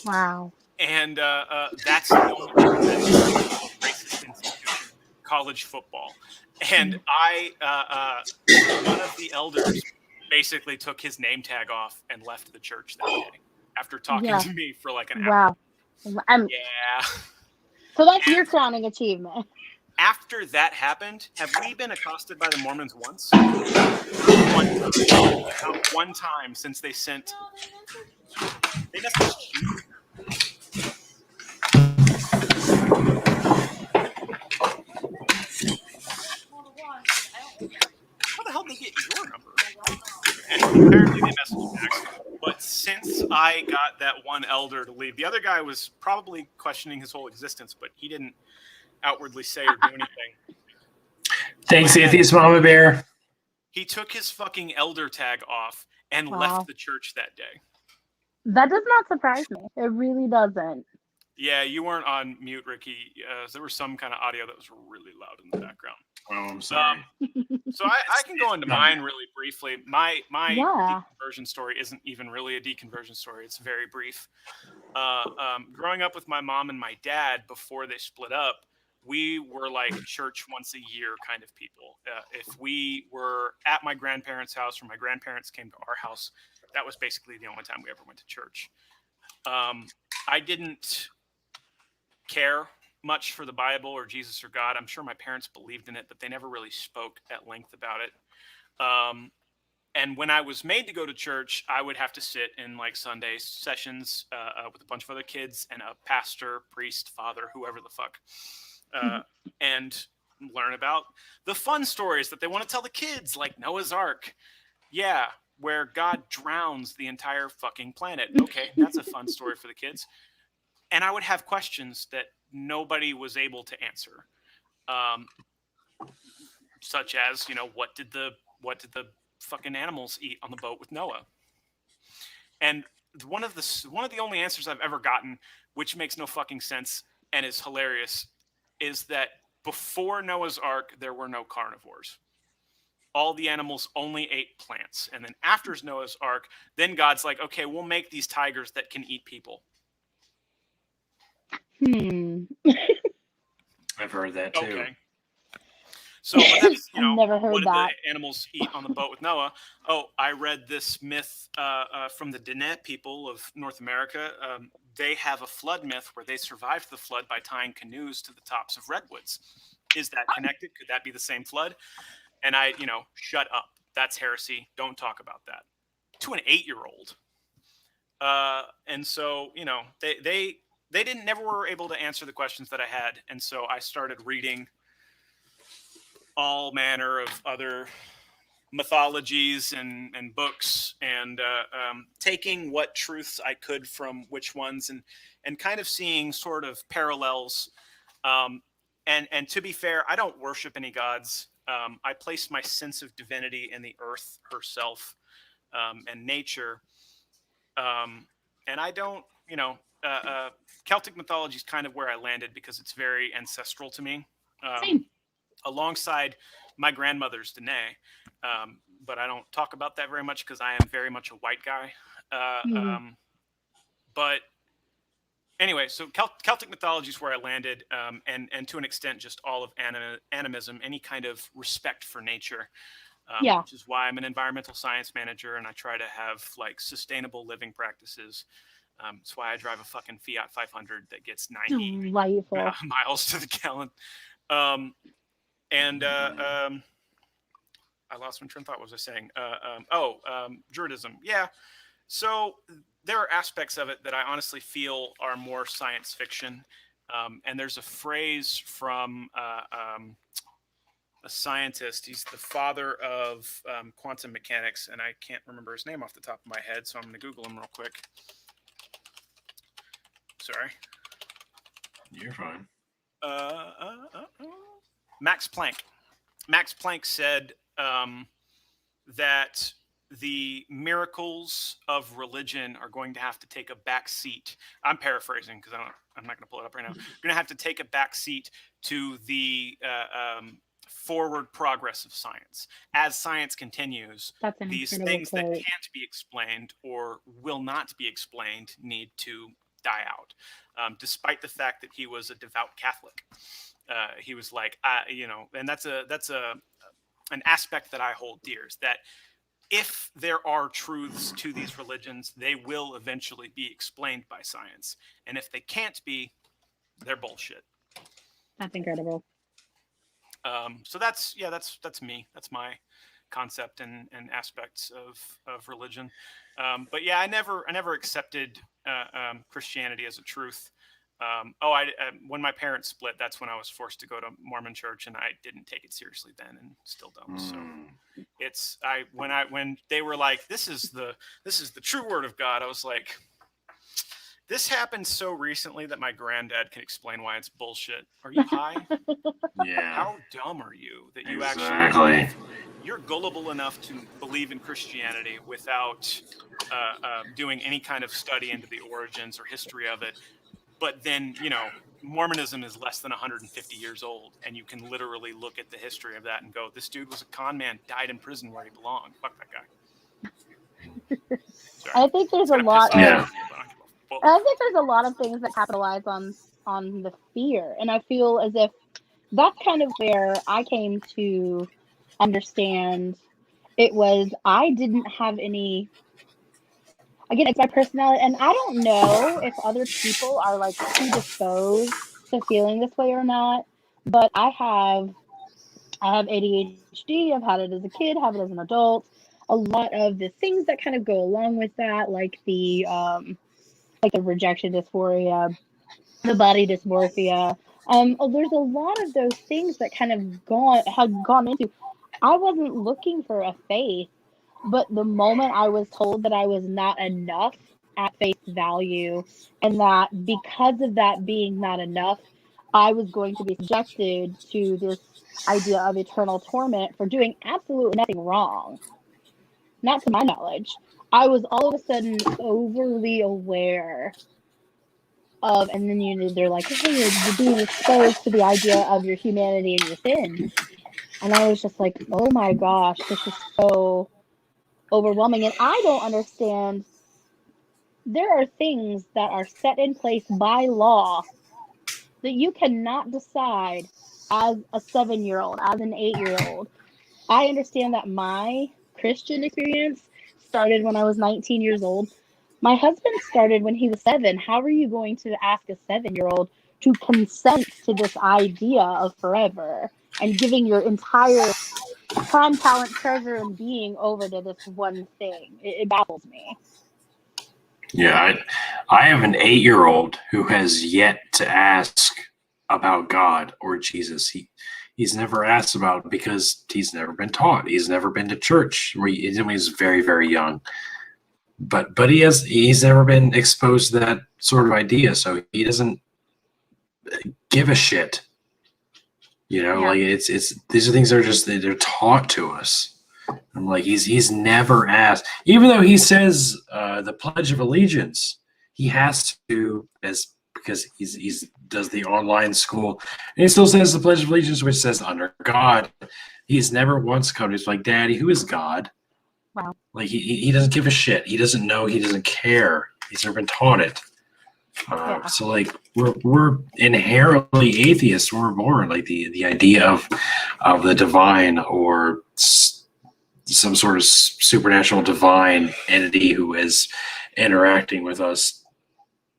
Wow. And that's the only racist institution, college football. And one of the elders basically took his name tag off and left the church that day after talking to me for like an hour. Wow. Yeah. So that's your crowning achievement. After that happened, have we been accosted by the Mormons once? One time since they sent. They messaged you. How the hell did they get your number? And apparently they messaged back. But Not since I got that one elder to leave. The other guy was probably questioning his whole existence, but he didn't outwardly say or do anything. Thanks, Atheist Mama Bear. He took his fucking elder tag off and Wow. left the church that day. That does not surprise me. It really doesn't. Yeah, you weren't on mute, Ricky. There was some kind of audio that was really loud in the background. Oh, I'm sorry. So I can go into mine really briefly. My Yeah. deconversion story isn't even really a deconversion story. It's very brief. Growing up with my mom and my dad before they split up, we were like church once a year kind of people. If we were at my grandparents' house or my grandparents came to our house, that was basically the only time we ever went to church. I didn't care much for the Bible or Jesus or God. I'm sure my parents believed in it, but they never really spoke at length about it. And when I was made to go to church, I would have to sit in like Sunday sessions with a bunch of other kids and a pastor, priest, father, whoever the fuck, and learn about the fun stories that they want to tell the kids, like Noah's Ark. Yeah, where God drowns the entire fucking planet. Okay, that's a fun story for the kids. And I would have questions that nobody was able to answer, such as, what did the fucking animals eat on the boat with Noah? And one of the only answers I've ever gotten, which makes no fucking sense and is hilarious, is that before Noah's Ark there were no carnivores. All the animals only ate plants, and then after Noah's Ark, then God's like, okay, we'll make these tigers that can eat people. I've heard that too. Okay. So that's, I've never heard what did that. the animals eat on the boat with Noah? Oh, I read this myth from the Diné people of North America. They have a flood myth where they survived the flood by tying canoes to the tops of redwoods. Is that connected? Could that be the same flood? And I, shut up. That's heresy. Don't talk about that. To an 8-year-old. And so, they never were able to answer the questions that I had. And so I started reading all manner of other mythologies and books, and taking what truths I could from which ones, and kind of seeing sort of parallels. And to be fair, I don't worship any gods. I place my sense of divinity in the earth herself, and nature. And I don't, Celtic mythology is kind of where I landed because it's very ancestral to me. Same. Alongside my grandmother's Danae, but I don't talk about that very much because I am very much a white guy. But anyway, so Celtic mythology is where I landed, and to an extent, just all of animism, any kind of respect for nature, which is why I'm an environmental science manager, and I try to have like sustainable living practices. That's why I drive a fucking Fiat 500 that gets 90 miles to the gallon. I lost my train of thought. What was I saying? Druidism. Yeah. So there are aspects of it that I honestly feel are more science fiction. And there's a phrase from a scientist. He's the father of quantum mechanics, and I can't remember his name off the top of my head, so I'm going to Google him real quick. Sorry. You're fine. Max Planck. Max Planck said that the miracles of religion are going to have to take a back seat. I'm paraphrasing because I'm not going to pull it up right now. You're going to have to take a back seat to the forward progress of science. As science continues, these things that can't be explained or will not be explained need to die out. Despite the fact that he was a devout Catholic, he was like, and that's an aspect that I hold dear, is that if there are truths to these religions, they will eventually be explained by science, and if they can't be, they're bullshit. That's incredible. So that's me. That's my concept and aspects of religion. But yeah, I never accepted Christianity as a truth. When my parents split, that's when I was forced to go to Mormon church, and I didn't take it seriously then, and still don't. So when they were like, this is the true word of God, I was like, this happened so recently that my granddad can explain why it's bullshit. Are you high? Yeah. How dumb are you that you Exactly. you're gullible enough to believe in Christianity without doing any kind of study into the origins or history of it? But then, Mormonism is less than 150 years old, and you can literally look at the history of that and go, this dude was a con man, died in prison where he belonged. Fuck that guy. Sorry. I think there's a lot Yeah. I think there's a lot of things that capitalize on the fear, and I feel as if that's kind of where I came to understand it was I didn't have any. Again, it's my personality, and I don't know if other people are like predisposed to feeling this way or not, but I have ADHD. I've had it as a kid, have it as an adult. A lot of the things that kind of go along with that, like the rejection dysphoria, the body dysmorphia. There's a lot of those things that kind of had gone into. I wasn't looking for a faith, but the moment I was told that I was not enough at face value, and that because of that being not enough, I was going to be subjected to this idea of eternal torment for doing absolutely nothing wrong, not to my knowledge, I was all of a sudden overly aware of, and then they're like, hey, you're being exposed to the idea of your humanity and your sin. And I was just like, oh my gosh, this is so overwhelming. And I don't understand. There are things that are set in place by law that you cannot decide as a 7-year-old, as an 8-year-old. I understand that my Christian experience started when I was 19 years old. My husband started when he was 7. How are you going to ask a 7-year-old to consent to this idea of forever and giving your entire time, talent, treasure, and being over to this one thing? It baffles me. Yeah, I have an 8-year-old who has yet to ask about God or Jesus. He's never asked about it because he's never been taught. He's never been to church when he's very, very young. But he's never been exposed to that sort of idea, so he doesn't give a shit. Like it's these are things that are just they're taught to us. I'm like, he's never asked, even though he says the Pledge of Allegiance, he has to, because he's does the online school, and he still says the Pledge of Allegiance, which says under God. He's never once come. He's like, Daddy, who is God? Wow. Like he doesn't give a shit. He doesn't know. He doesn't care. He's never been taught it. So like we're inherently atheists when we're born. Like the idea of the divine or some sort of supernatural divine entity who is interacting with us,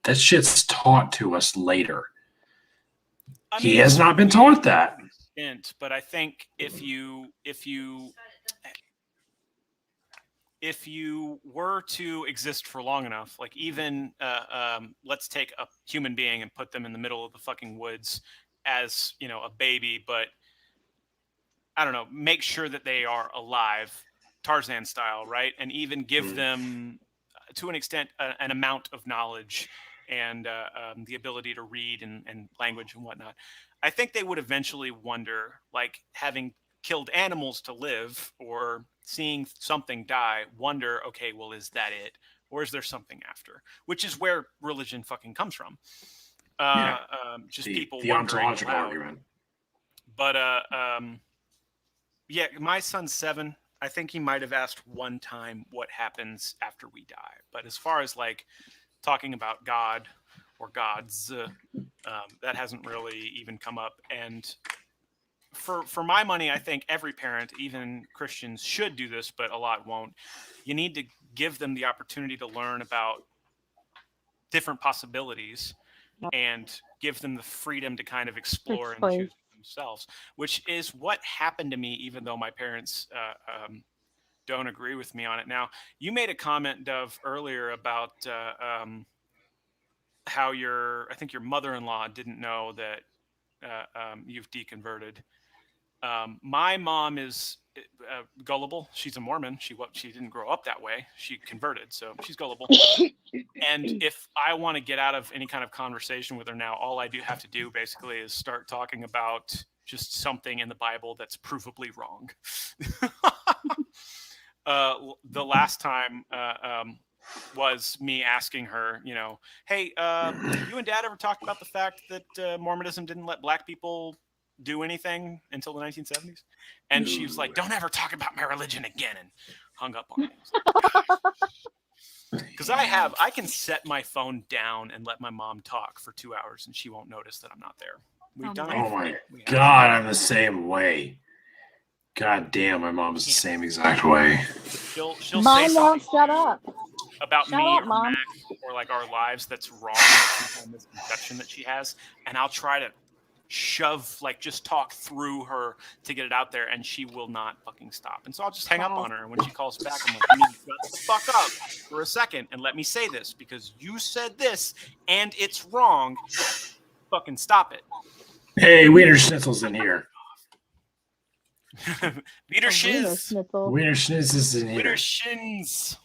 that shit's taught to us later. He has not been taught that. But I think if you were to exist for long enough, like even let's take a human being and put them in the middle of the fucking woods as a baby, but I don't know, make sure that they are alive, Tarzan style, right? And even give them, to an extent, an amount of knowledge and the ability to read and language and whatnot. I think they would eventually wonder, like having killed animals to live or seeing something die, wonder, okay, well, is that it? Or is there something after? Which is where religion fucking comes from. Just people the wondering ontological aloud. argument. But yeah, my son's 7. I think he might have asked one time what happens after we die. But as far as like talking about God or gods, that hasn't really even come up. And for my money, I think every parent, even Christians, should do this, but a lot won't. You need to give them the opportunity to learn about different possibilities and give them the freedom to kind of explore and choose themselves, which is what happened to me, even though my parents don't agree with me on it. Now, you made a comment, Dove, earlier about how I think your mother-in-law didn't know that you've deconverted. My mom is gullible. She's a Mormon. She didn't grow up that way. She converted, so she's gullible. And if I want to get out of any kind of conversation with her now, all I do have to do basically is start talking about just something in the Bible that's provably wrong. The last time was me asking her, hey, you and Dad ever talked about the fact that Mormonism didn't let black people do anything until the 1970s? And she was like, don't ever talk about my religion again, and hung up on me. Because I can set my phone down and let my mom talk for 2 hours and she won't notice that I'm not there. We've done it. Oh my God, I'm the same way. God damn, my mom's the same exact way. She'll Mom say won't something shut up. about Shut me up, or Mom. Mac or like our lives that's wrong, that's some kind of misconception that she has, and I'll try to shove, like, just talk through her to get it out there, and she will not fucking stop. And so I'll just hang up on her, and when she calls back, I'm like, you need to shut the fuck up for a second and let me say this, because you said this and it's wrong. Fucking stop it. Hey, Wiener Schnitzel's in here. Wiener Shiz. Wiener Schnitzel's in here. Wiener Shins.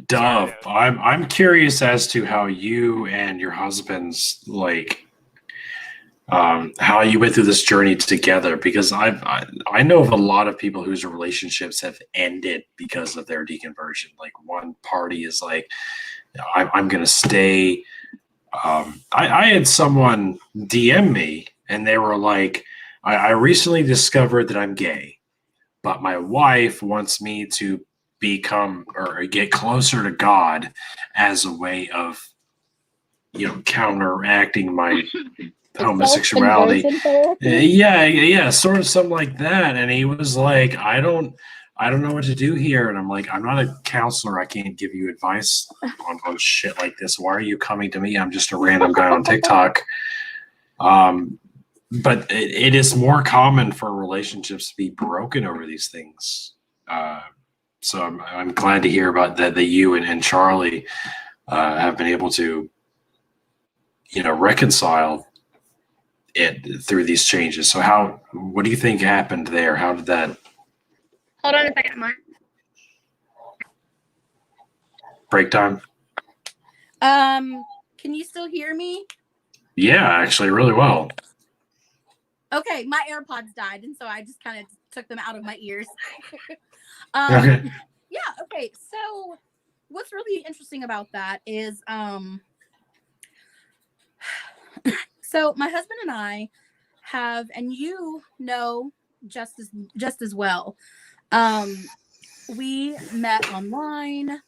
Dove, I'm curious as to how you and your husband's how you went through this journey together, because I know of a lot of people whose relationships have ended because of their deconversion. Like, one party is like, I'm gonna stay. I had someone DM me and they were like, I recently discovered that I'm gay, but my wife wants me to become or get closer to God as a way of, counteracting my homosexuality. Yeah, sort of something like that. And he was like, I don't know what to do here. And I'm like, I'm not a counselor. I can't give you advice on shit like this. Why are you coming to me? I'm just a random guy on TikTok. But it is more common for relationships to be broken over these things. So I'm glad to hear about that you and Charlie have been able to, reconcile it through these changes. So what do you think happened there? How did that? Hold on a second, Mark. Break time? Can you still hear me? Yeah, actually, really well. Okay, my AirPods died, and so I just kind of took them out of my ears. Okay. Yeah, okay. So what's really interesting about that is, so my husband and I have, and you know just as well, we met online.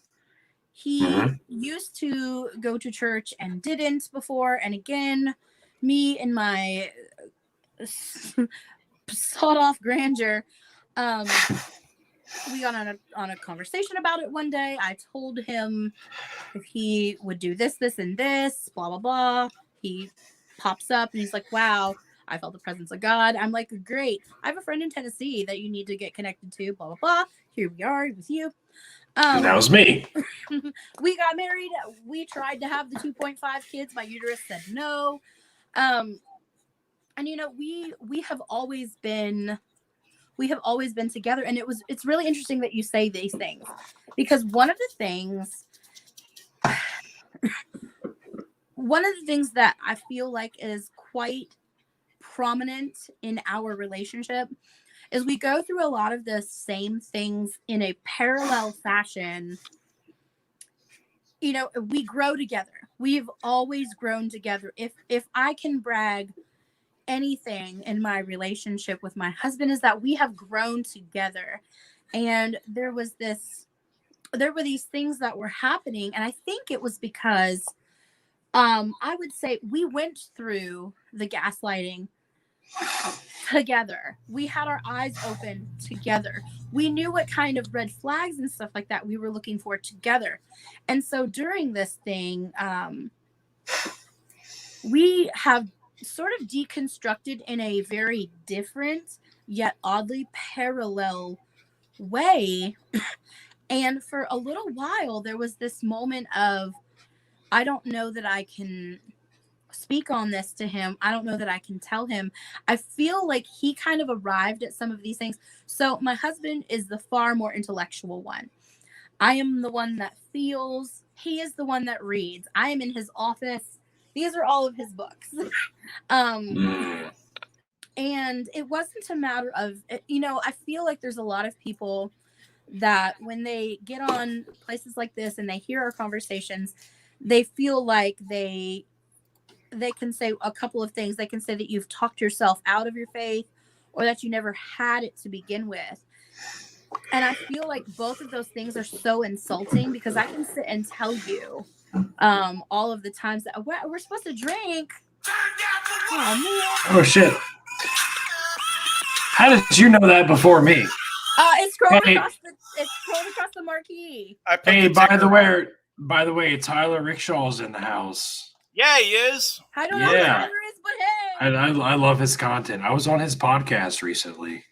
He used to go to church and didn't before, and again, me and my sawed-off grandeur, we got on a conversation about it one day. I told him if he would do this, and this, blah, blah, blah. He pops up and he's like, wow, I felt the presence of God. I'm like, great. I have a friend in Tennessee that you need to get connected to, blah, blah, blah. Here we are with you. And that was me. We got married. We tried to have the 2.5 kids. My uterus said no. And we have always been together, and it's really interesting that you say these things, because one of the things that I feel like is quite prominent in our relationship is we go through a lot of the same things in a parallel fashion. We grow together. We've always grown together. If I can brag anything in my relationship with my husband, is that we have grown together. And there were these things that were happening, and I think it was because I would say we went through the gaslighting together. We had our eyes open together. We knew what kind of red flags and stuff like that we were looking for together. And so during this thing, we have sort of deconstructed in a very different yet oddly parallel way. And for a little while, there was this moment of, I don't know that I can speak on this to him. I don't know that I can tell him. I feel like he kind of arrived at some of these things. So my husband is the far more intellectual one. I am the one that feels. He is the one that reads. I am in his office. These are all of his books. And it wasn't a matter of, I feel like there's a lot of people that when they get on places like this and they hear our conversations, they feel like they can say a couple of things. They can say that you've talked yourself out of your faith, or that you never had it to begin with. And I feel like both of those things are so insulting, because I can sit and tell you all of the times that we're supposed to drink. Oh shit! How did you know that before me? It's scrolled across the marquee. Hey, by the way, Tyler Rickshaw's in the house. Yeah, he is. I don't know who Tyler is, but hey. I love his content. I was on his podcast recently.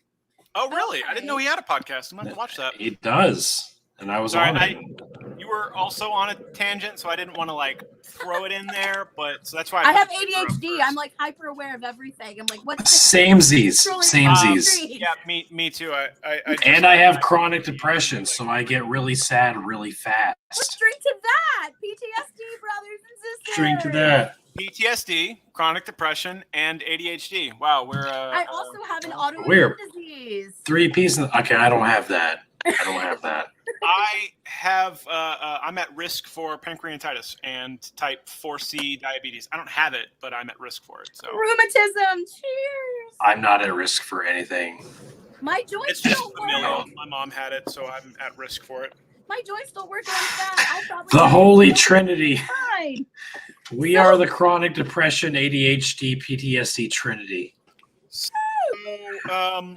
Oh, really? Okay. I didn't know he had a podcast. I'm going to have to watch that. He does. And I was Sorry, on it. You were also on a tangent, so I didn't want to throw it in there, but so that's why I have ADHD. I'm hyper aware of everything. I'm like, what's Samesies. Yeah, me too. I have chronic depression, so I get really sad really fast. Let's drink to that. PTSD, brothers and sisters. Drink to that. PTSD, chronic depression, and ADHD. Wow, we're. I also have an autoimmune disease. 3 pieces. Okay, I don't have that. I have. I'm at risk for pancreatitis and type 4C diabetes. I don't have it, but I'm at risk for it. So rheumatism. Cheers. I'm not at risk for anything. My joints it's just don't familial. work. My mom had it, so I'm at risk for it. My joints don't work on that. The Holy Trinity. Fine. We are the chronic depression, ADHD, PTSD Trinity. So, all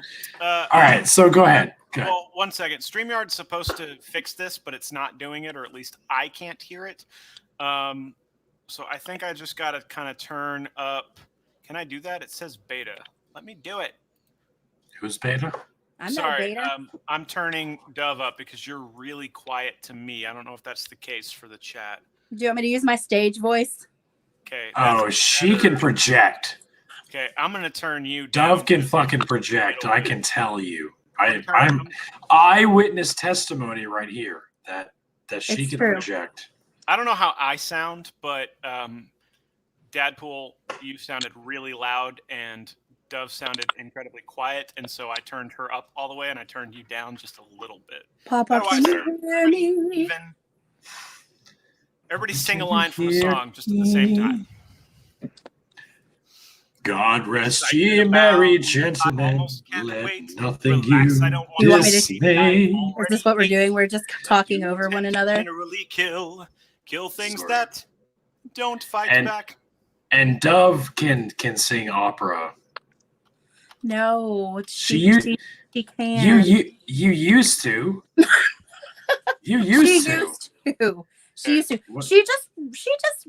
right, so go ahead. Well, 1 second. StreamYard's supposed to fix this, but it's not doing it, or at least I can't hear it. So I think I just got to kind of turn up. Can I do that? It says beta. Let me do it. Who's beta? I'm Sorry, not beta. I'm turning Dove up because you're really quiet to me. I don't know if that's the case for the chat. Do you want me to use my stage voice? Okay. Oh, she can project. Okay, I'm gonna turn you down. Dove can fucking project. I can tell you. I'm eyewitness testimony right here that she can project. I don't know how I sound, but Dadpool, you sounded really loud, and Dove sounded incredibly quiet, and so I turned her up all the way, and I turned you down just a little bit. Papa, can you hear me? Even. Everybody sing a line from a song just at the same time. God rest ye merry gentlemen, let nothing Relax, you want me to dismay. Is this what we're doing? We're just talking over one another? Generally kill things Sorry. that don't fight back. And Dove can sing opera. No, she can. You used to. You used to. She used to. She just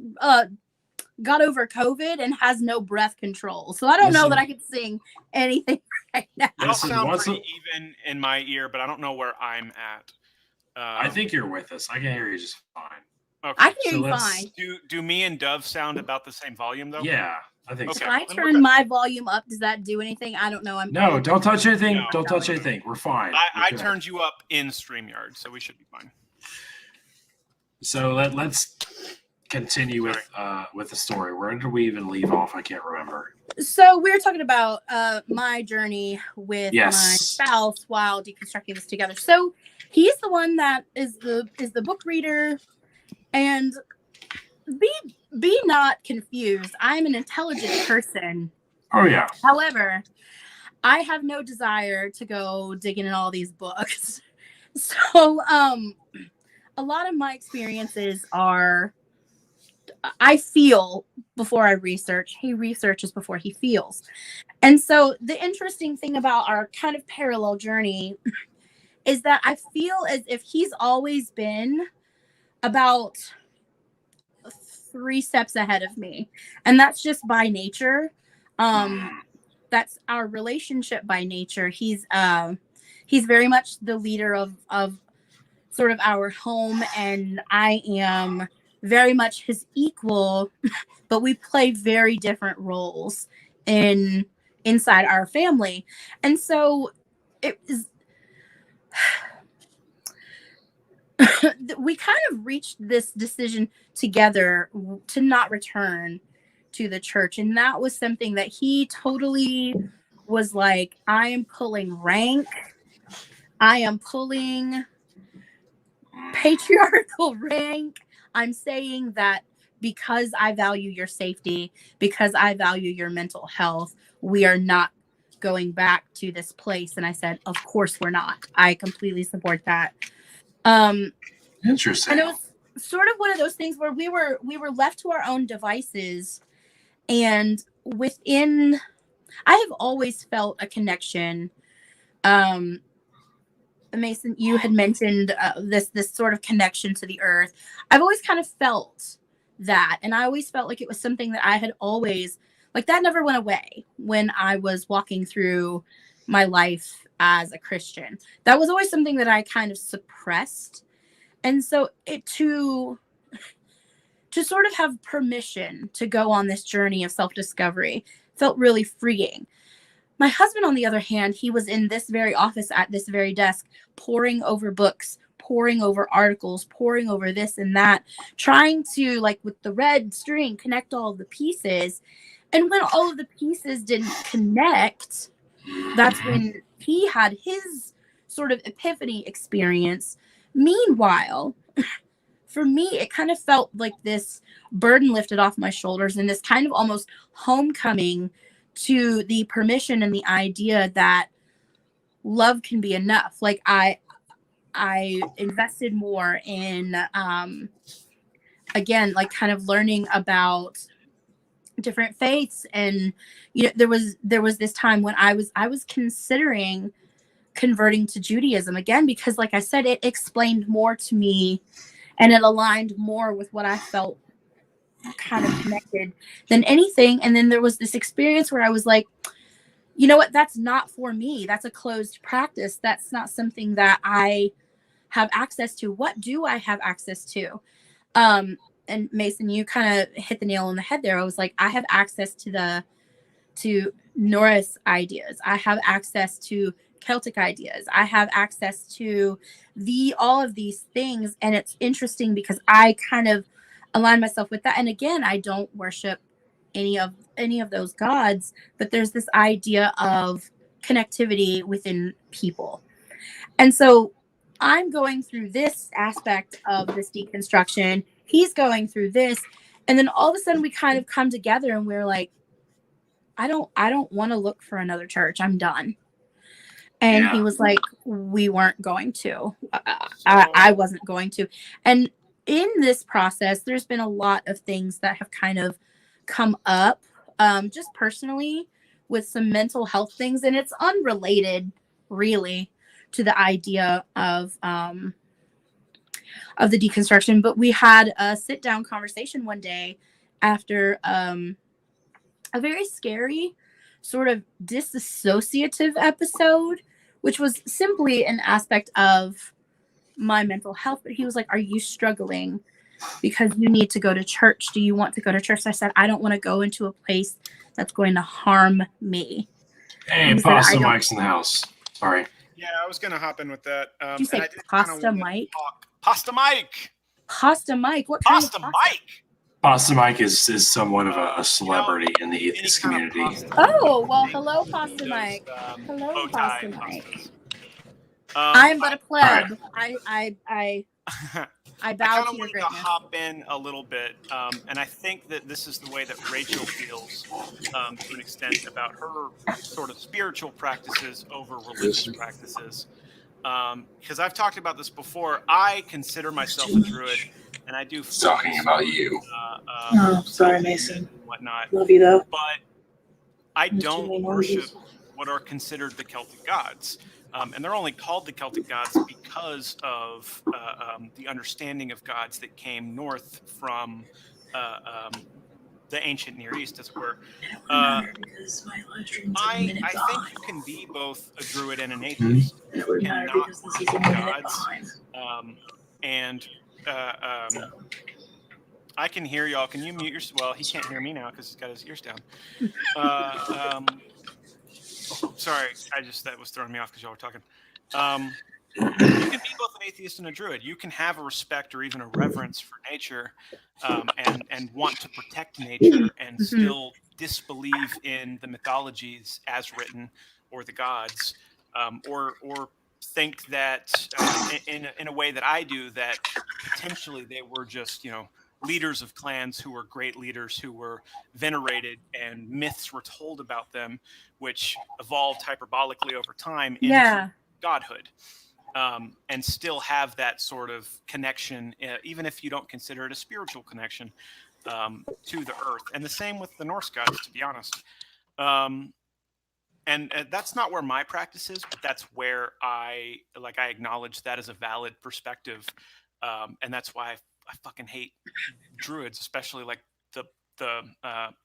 got over COVID and has no breath control. So I don't know that I could sing anything right now. It'll sound pretty even in my ear, but I don't know where I'm at. I think you're with us. I can hear you just fine. Okay. I can hear you fine. Do me and Dove sound about the same volume though? Yeah, I think so. If I turn my volume up, does that do anything? I don't know. No, don't touch anything. No, don't touch anything. We're fine. I turned you up in StreamYard, so we should be fine. So let's continue with the story. Where did we even leave off? I can't remember. So we were talking about my journey with my spouse while deconstructing this together. So he's the one that is the book reader, and be not confused. I'm an intelligent person. Oh yeah. However, I have no desire to go digging in all these books. So a lot of my experiences are I feel before I research. He researches before he feels. And so the interesting thing about our kind of parallel journey is that I feel as if he's always been about 3 steps ahead of me. And that's just by nature. That's our relationship by nature. He's very much the leader of sort of our home, and I am very much his equal, but we play very different roles inside our family. And so it was we kind of reached this decision together to not return to the church. And that was something that he totally was like, I am pulling rank. I am pulling patriarchal rank. I'm saying that because I value your safety, because I value your mental health, we are not going back to this place. And I said, of course we're not. I completely support that. Interesting. And it was sort of one of those things where we were left to our own devices. And within, I have always felt a connection. Mason, you had mentioned this sort of connection to the earth. I've always kind of felt that, and I always felt like it was something that I had always, like, that never went away when I was walking through my life as a Christian. That was always something that I kind of suppressed. And so to sort of have permission to go on this journey of self-discovery felt really freeing. My husband, on the other hand, he was in this very office at this very desk, poring over books, poring over articles, poring over this and that, trying to, like, with the red string, connect all of the pieces. And when all of the pieces didn't connect, that's when he had his sort of epiphany experience. Meanwhile, for me, it kind of felt like this burden lifted off my shoulders and this kind of almost homecoming to the permission and the idea that love can be enough. Like I invested more in, again, like kind of learning about different faiths. And, you know, there was this time when I was considering converting to Judaism again, because like I said, it explained more to me and it aligned more with what I felt kind of connected than anything. And then there was this experience where I was like, you know what, that's not for me. That's a closed practice. That's not something that I have access to. What do I have access to? And Mason, you kind of hit the nail on the head there. I was like, I have access to Norse ideas. I have access to Celtic ideas. I have access to all of these things. And it's interesting because I kind of align myself with that. And again, I don't worship any of those gods, but there's this idea of connectivity within people. And so I'm going through this aspect of this deconstruction. He's going through this. And then all of a sudden we kind of come together and we're like, I don't want to look for another church. I'm done. And he was like, we weren't going to. I wasn't going to. And in this process, there's been a lot of things that have kind of come up, just personally with some mental health things. And it's unrelated really to the idea of the deconstruction. But we had a sit down conversation one day after a very scary sort of disassociative episode, which was simply an aspect of my mental health. But he was like, are you struggling because you need to go to church? Do you want to go to church? I said, I don't want to go into a place that's going to harm me. Hey, Pasta Mike's in the house. Sorry. Yeah, I was going to hop in with that. Did you say Pasta Mike? Pasta Mike. Pasta Mike. What kind Pasta of pasta? Mike. Pasta Mike is somewhat of a celebrity in the atheist community. Oh, well, hello, Pasta Mike. Hello, Pasta Mike. I am but a pleb. Right. I bow to your greatness. To hop in a little bit, and I think that this is the way that Rachel feels to an extent about her sort of spiritual practices over religious practices. Because I've talked about this before. I consider myself a druid, and I do. Talking about you. Sorry, Mason. And whatnot. Love you though. But I don't worship what are considered the Celtic gods. And they're only called the Celtic gods because of the understanding of gods that came north from the ancient Near East, as it were. I think you can be both a druid and an atheist. You cannot worship gods And I can hear y'all. Can you mute your? Well, he can't hear me now because he's got his ears down. Sorry, that was throwing me off because y'all were talking. You can be both an atheist and a druid. You can have a respect or even a reverence for nature, and want to protect nature, and still disbelieve in the mythologies as written or the gods, or think that in a way that I do, that potentially they were just leaders of clans who were great leaders who were venerated, and myths were told about them, which evolved hyperbolically over time into godhood. And still have that sort of connection, even if you don't consider it a spiritual connection, to the earth. And the same with the Norse gods, to be honest. And that's not where my practice is, but that's where I acknowledge that as a valid perspective. And that's why I fucking hate druids, especially like the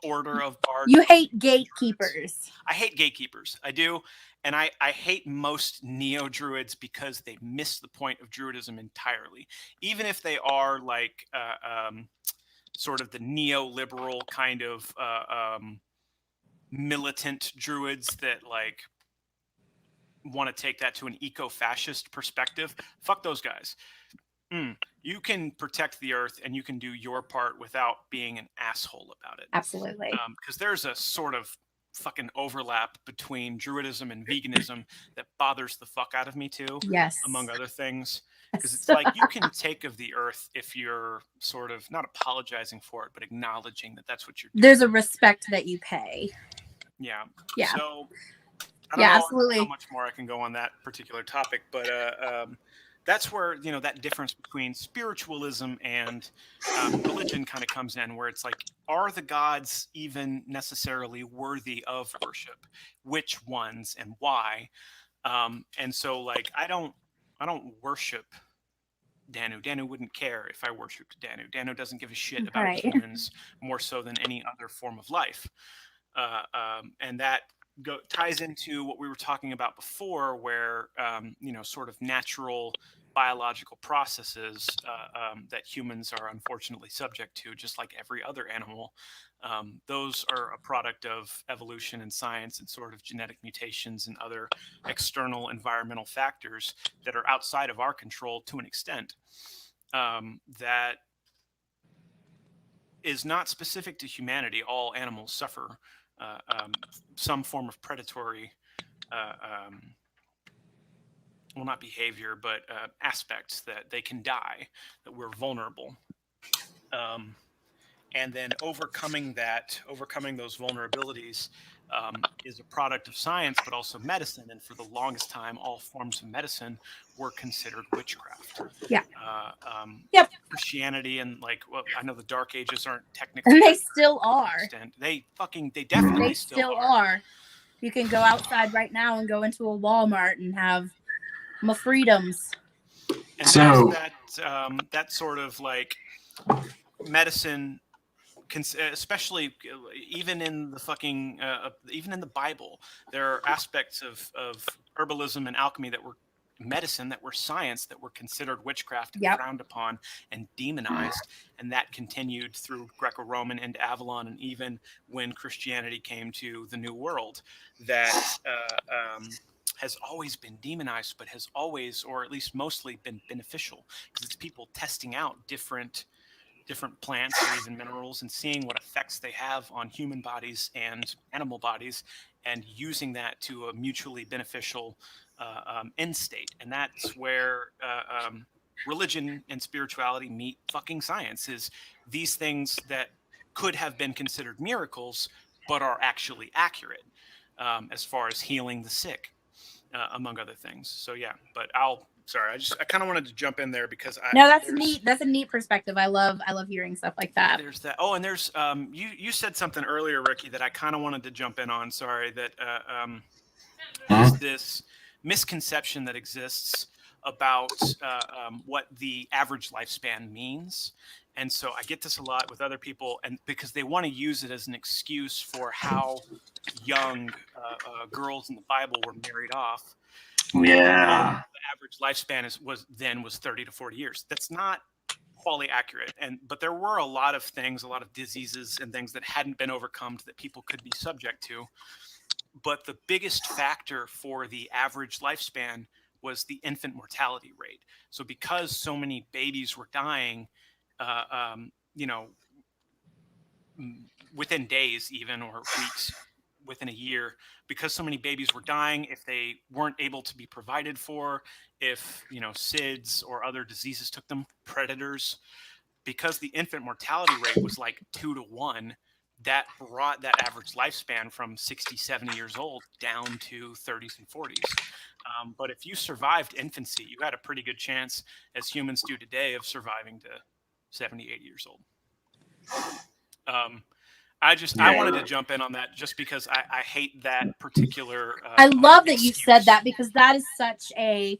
order of bards. You hate gatekeepers. I hate gatekeepers. I do. And I hate most neo-druids because they miss the point of druidism entirely. Even if they are like sort of the neoliberal kind of militant druids that like want to take that to an eco-fascist perspective. Fuck those guys. You can protect the earth and you can do your part without being an asshole about it. Absolutely. Because there's a sort of fucking overlap between druidism and veganism that bothers the fuck out of me too. Yes. Among other things. Because it's like you can take of the earth if you're sort of not apologizing for it, but acknowledging that that's what you're doing. There's a respect that you pay. Yeah. Yeah. So I don't know absolutely. how much more I can go on that particular topic, but that's where that difference between spiritualism and religion kind of comes in, where it's like, are the gods even necessarily worthy of worship? Which ones and why? And so, like, I don't worship Danu. Danu wouldn't care if I worshipped Danu. Danu doesn't give a shit about humans more so than any other form of life, and that ties into what we were talking about before, where sort of natural biological processes that humans are unfortunately subject to, just like every other animal. Those are a product of evolution and science and sort of genetic mutations and other external environmental factors that are outside of our control to an extent, that is not specific to humanity. All animals suffer some form of predatory, well, not behavior, but aspects that they can die, that we're vulnerable. And then overcoming those vulnerabilities is a product of science, but also medicine. And for the longest time, all forms of medicine were considered witchcraft. Yeah. Christianity and I know the Dark Ages aren't technically. And they still are. They definitely still are. You can go outside right now and go into a Walmart and have my freedoms. And so that sort of like medicine, especially even in the even in the Bible, there are aspects of herbalism and alchemy that were medicine, that were science, that were considered witchcraft and frowned upon and demonized. And that continued through Greco-Roman into Avalon, and even when Christianity came to the New World, that has always been demonized, but has always, or at least mostly, been beneficial, because it's people testing out different plants or even minerals and seeing what effects they have on human bodies and animal bodies, and using that to a mutually beneficial end state. And that's where religion and spirituality meet fucking science, is these things that could have been considered miracles but are actually accurate as far as healing the sick, among other things. So yeah, but I kind of wanted to jump in there because that's neat. That's a neat perspective. I love hearing stuff like that. There's that. Oh, and there's you said something earlier, Ricky, that I kind of wanted to jump in on. Sorry, that is this misconception that exists about what the average lifespan means. And so I get this a lot with other people, and because they want to use it as an excuse for how young girls in the Bible were married off. Yeah. The average lifespan was 30 to 40 years. That's not wholly accurate. But there were a lot of things, a lot of diseases and things that hadn't been overcome that people could be subject to. But the biggest factor for the average lifespan was the infant mortality rate. So because so many babies were dying, within days even, or weeks, within a year, because so many babies were dying, if they weren't able to be provided for, if SIDS or other diseases took them, predators, because the infant mortality rate was like 2 to 1, that brought that average lifespan from 60, 70 years old down to 30s and 40s. But if you survived infancy, you had a pretty good chance, as humans do today, of surviving to 70, 80 years old. I wanted to jump in on that just because I hate that particular. I love that you excuse. said that, because that is such a.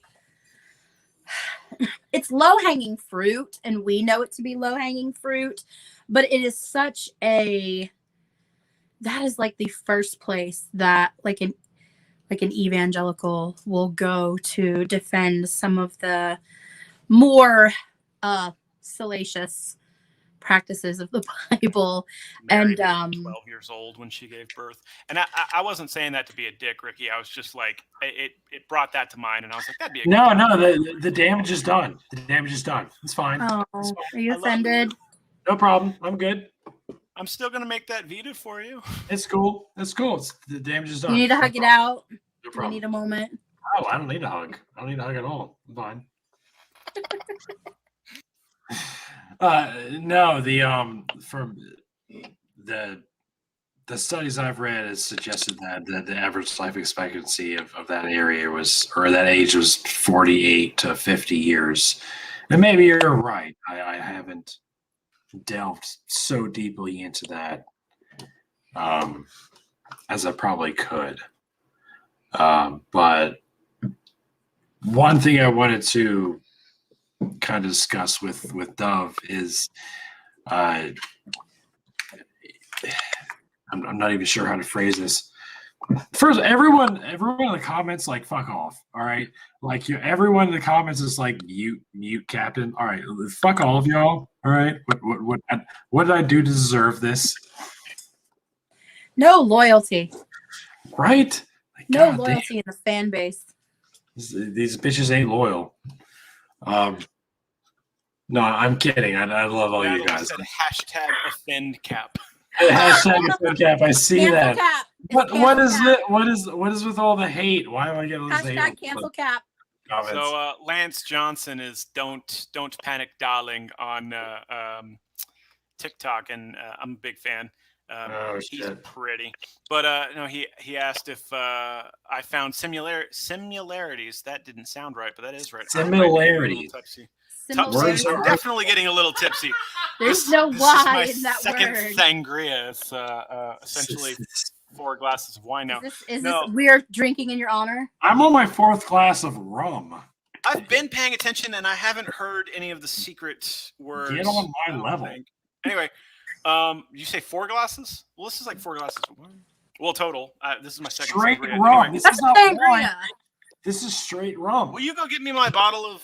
It's low hanging fruit, and we know it to be low hanging fruit, but it is such a. That is like the first place that an evangelical will go to defend some of the more salacious practices of the Bible. Mary And was 12 years old when she gave birth, and I wasn't saying that to be a dick, Ricky. I was just like, it brought that to mind, and I was like, that'd be a the damage is done. The damage is done. It's fine. oh, It's fine. are you offended? No problem. I'm good. I'm still gonna make that Vita for you. It's cool. The damage is done. You need to hug it out. No We problem. need a moment. Oh, I don't need a hug. I don't need a hug at all. I'm fine. No, from the studies I've read has suggested that the average life expectancy of that area that age was 48 to 50 years. And maybe you're right. I haven't delved so deeply into that as I probably could. But one thing I wanted to kind of discuss with Dove is I'm not even sure how to phrase this. First, everyone in the comments, like, fuck off. All right, like, everyone in the comments is like, mute Captain. All right, fuck all of y'all. All right, what did I do to deserve this? No loyalty. Right? Like, No God loyalty in the fan base. damn, these bitches ain't loyal. No, I'm kidding. I love all you guys. Said hashtag offend cap. Hashtag offend cap. I see Cancel that. cap. What is it? What is with all the hate? Why am I getting all this hate? Hashtag cancel cap. Comments? So Lance Johnson is don't panic, darling, on TikTok, and I'm a big fan. He's shit. pretty, but no, he asked if I found similarities. That didn't sound right, but that is right. Similarities. Similarities. I'm definitely getting a little tipsy. There's no this Y is in my that second word. sangria. It's essentially 4 glasses of wine now. Is this we're drinking in your honor? I'm on my 4th glass of rum. I've been paying attention, and I haven't heard any of the secret words. Get on my level. Anyway, you say 4 glasses? Well, this is like 4 glasses of wine. Well, total. This is my second Straight sangria. rum. Anyway, This is not wine. Sangria. This is straight rum. will you go get me my bottle of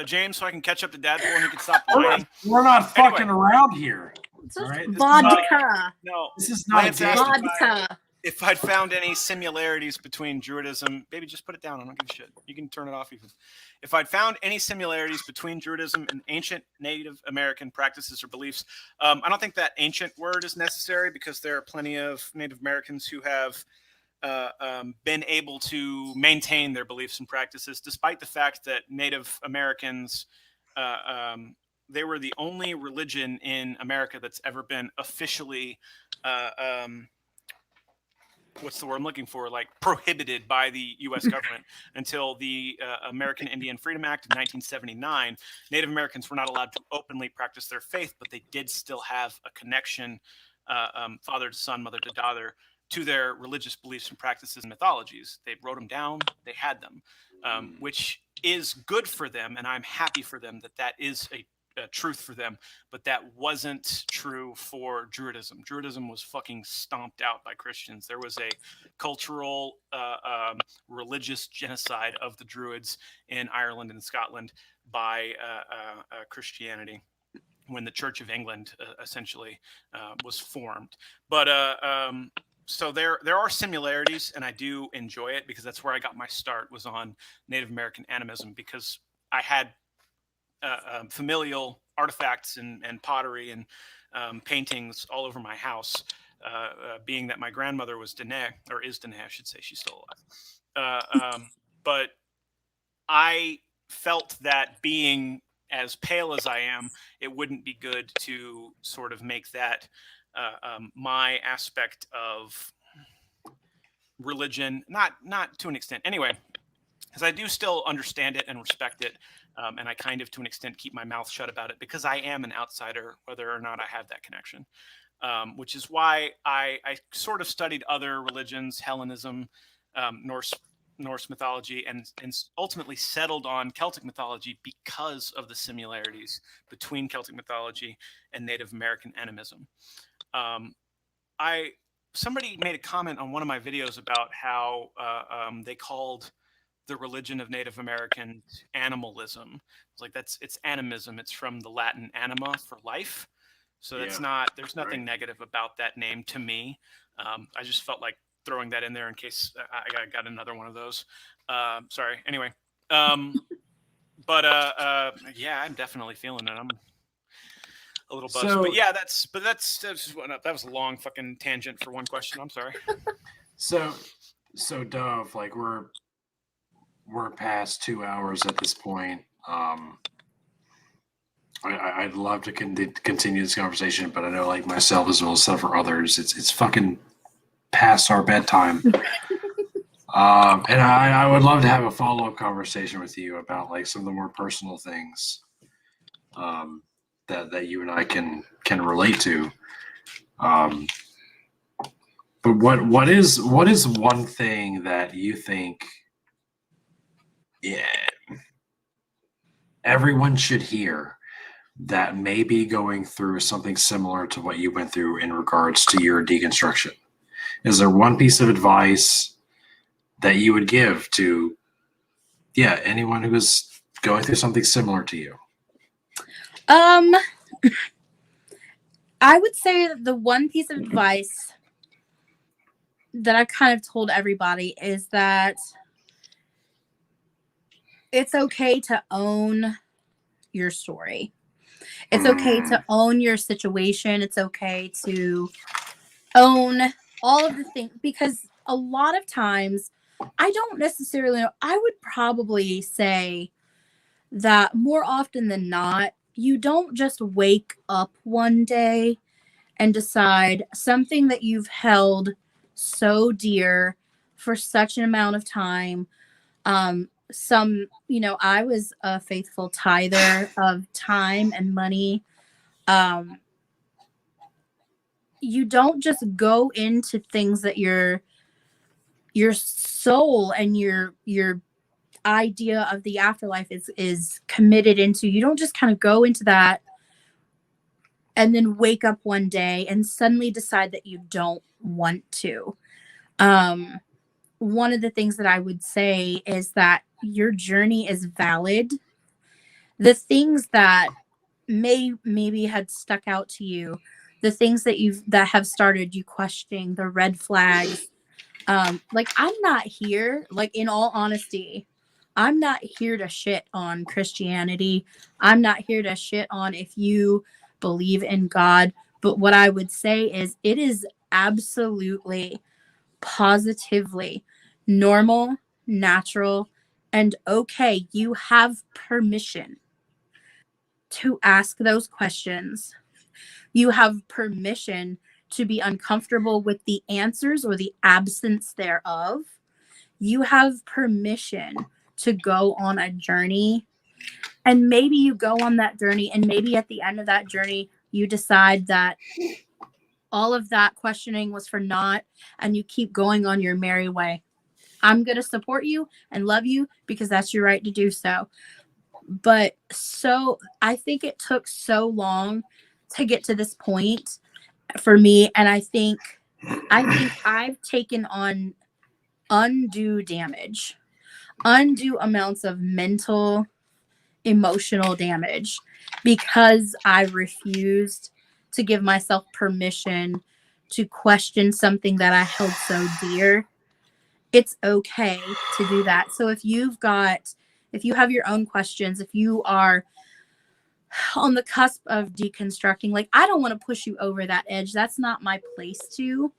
James so I can catch up to Dadpool and he can stop whining? We're not fucking around here. It's All right? vodka. No. This is not Lance a asked game. Vodka. if I'd found any similarities between Druidism, baby, just put it down. I don't give a shit. You can turn it off even. If I'd found any similarities between Druidism and ancient Native American practices or beliefs, I don't think that ancient word is necessary, because there are plenty of Native Americans who have been able to maintain their beliefs and practices, despite the fact that Native Americans, they were the only religion in America that's ever been officially what's the word I'm looking for? Like, prohibited by the U.S. government until the American Indian Freedom Act of 1979. Native Americans were not allowed to openly practice their faith, but they did still have a connection, father to son, mother to daughter, to their religious beliefs and practices and mythologies. They wrote them down. They had them, which is good for them, and I'm happy for them that that is truth for them, but that wasn't true for Druidism. Druidism was fucking stomped out by Christians. There was a cultural, religious genocide of the Druids in Ireland and Scotland by Christianity when the Church of England essentially was formed. But so there are similarities, and I do enjoy it because that's where I got my start, was on Native American animism, because I had familial artifacts and pottery and paintings all over my house, being that my grandmother was Dene, or is Dene, I should say. She's still alive. But I felt that being as pale as I am, it wouldn't be good to sort of make that my aspect of religion, not to an extent. Anyway, because I do still understand it and respect it. And I kind of, to an extent, keep my mouth shut about it because I am an outsider, whether or not I have that connection. Which is why I sort of studied other religions, Hellenism, Norse mythology, and ultimately settled on Celtic mythology because of the similarities between Celtic mythology and Native American animism. Somebody made a comment on one of my videos about how they called the religion of Native American animalism. It's like, it's animism. It's from the Latin anima, for life. So that's there's nothing negative about that name to me. I just felt like throwing that in there in case I got another one of those. Sorry. Anyway. But yeah, I'm definitely feeling it. I'm a little buzzed. So, but yeah, that was a long fucking tangent for one question. I'm sorry. So Dove, like we're past 2 hours at this point. I'd love to continue this conversation, but I know, like myself as well as several others, it's fucking past our bedtime. And I would love to have a follow-up conversation with you about like some of the more personal things that you and I can relate to. But what is one thing that you think everyone should hear that may be going through something similar to what you went through in regards to your deconstruction? Is there one piece of advice that you would give to anyone who is going through something similar to you? I would say that the one piece of advice that I kind of told everybody is that it's okay to own your story. It's okay to own your situation. It's okay to own all of the things, because a lot of times, I don't necessarily know, I would probably say that more often than not, you don't just wake up one day and decide something that you've held so dear for such an amount of time. I was a faithful tither of time and money. You don't just go into things that your soul and your idea of the afterlife is committed into. You don't just kind of go into that and then wake up one day and suddenly decide that you don't want to. One of the things that I would say is that your journey is valid. The things that maybe had stuck out to you, the things that have started you questioning, the red flags. Like, I'm not here, like, in all honesty, I'm not here to shit on Christianity. I'm not here to shit on if you believe in God. But what I would say is it is absolutely, positively normal, natural, and okay. You have permission to ask those questions. You have permission to be uncomfortable with the answers or the absence thereof. You have permission to go on a journey. And maybe you go on that journey, and maybe at the end of that journey, you decide that all of that questioning was for naught, and you keep going on your merry way. I'm going to support you and love you because that's your right to do so. But so I think it took so long to get to this point for me. And I think I've taken on undue damage, undue amounts of mental, emotional damage because I refused to give myself permission to question something that I held so dear. It's okay to do that. So if you have your own questions, if you are on the cusp of deconstructing, like, I don't want to push you over that edge. That's not my place to,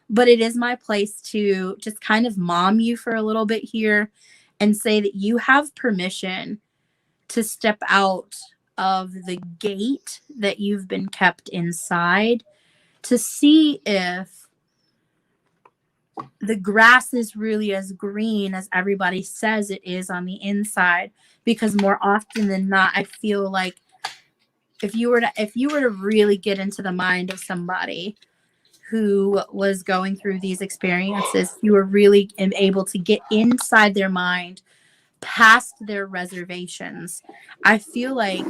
but it is my place to just kind of mom you for a little bit here and say that you have permission to step out of the gate that you've been kept inside to see if the grass is really as green as everybody says it is on the inside. Because more often than not, I feel like if you were to really get into the mind of somebody who was going through these experiences, you were really able to get inside their mind, past their reservations. I feel like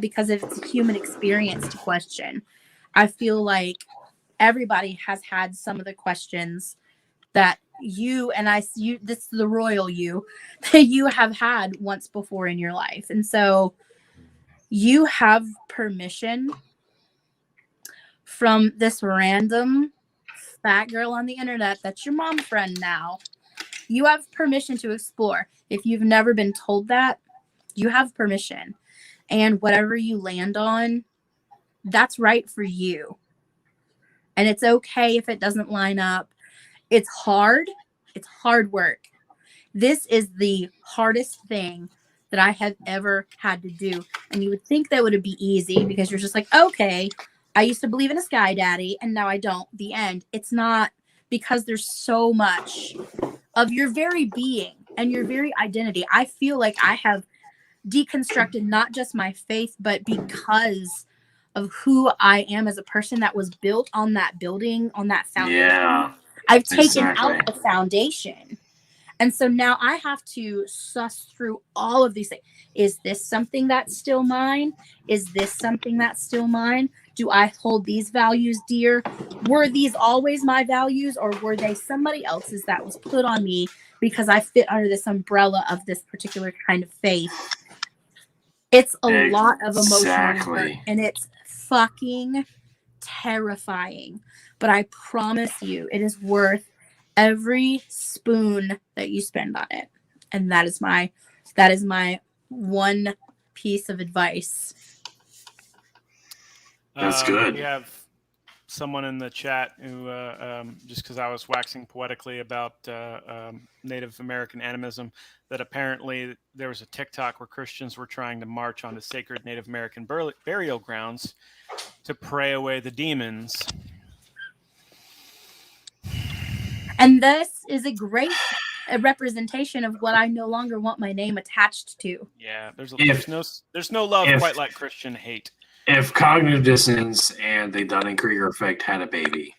because it's a human experience to question, I feel like everybody has had some of the questions that this is the royal you that you have had once before in your life. And so you have permission from this random fat girl on the internet that's your mom friend now. You have permission to explore. If you've never been told that, you have permission. And whatever you land on, that's right for you. And it's okay if it doesn't line up. It's hard. It's hard work. This is the hardest thing that I have ever had to do. And you would think that would be easy because you're just like, okay, I used to believe in a sky daddy and now I don't. The end. It's not, because there's so much of your very being and your very identity. I feel like I have deconstructed not just my faith, but because of who I am as a person that was built on that building, on that foundation. Yeah, I've taken exactly. out the foundation. And so now I have to suss through all of these things. Is this something that's still mine? Is this something that's still mine? Do I hold these values dear? Were these always my values, or were they somebody else's that was put on me because I fit under this umbrella of this particular kind of faith? It's a lot of emotional work, and it's fucking terrifying. But I promise you, it is worth every spoon that you spend on it. And that is my one piece of advice. That's good. We have someone in the chat who, just because I was waxing poetically about Native American animism, that apparently there was a TikTok where Christians were trying to march onto sacred Native American burial grounds to pray away the demons. And this is a great representation of what I no longer want my name attached to. Yeah, there's no love quite like Christian hate. If cognitive dissonance and the Dunning-Kruger effect had a baby.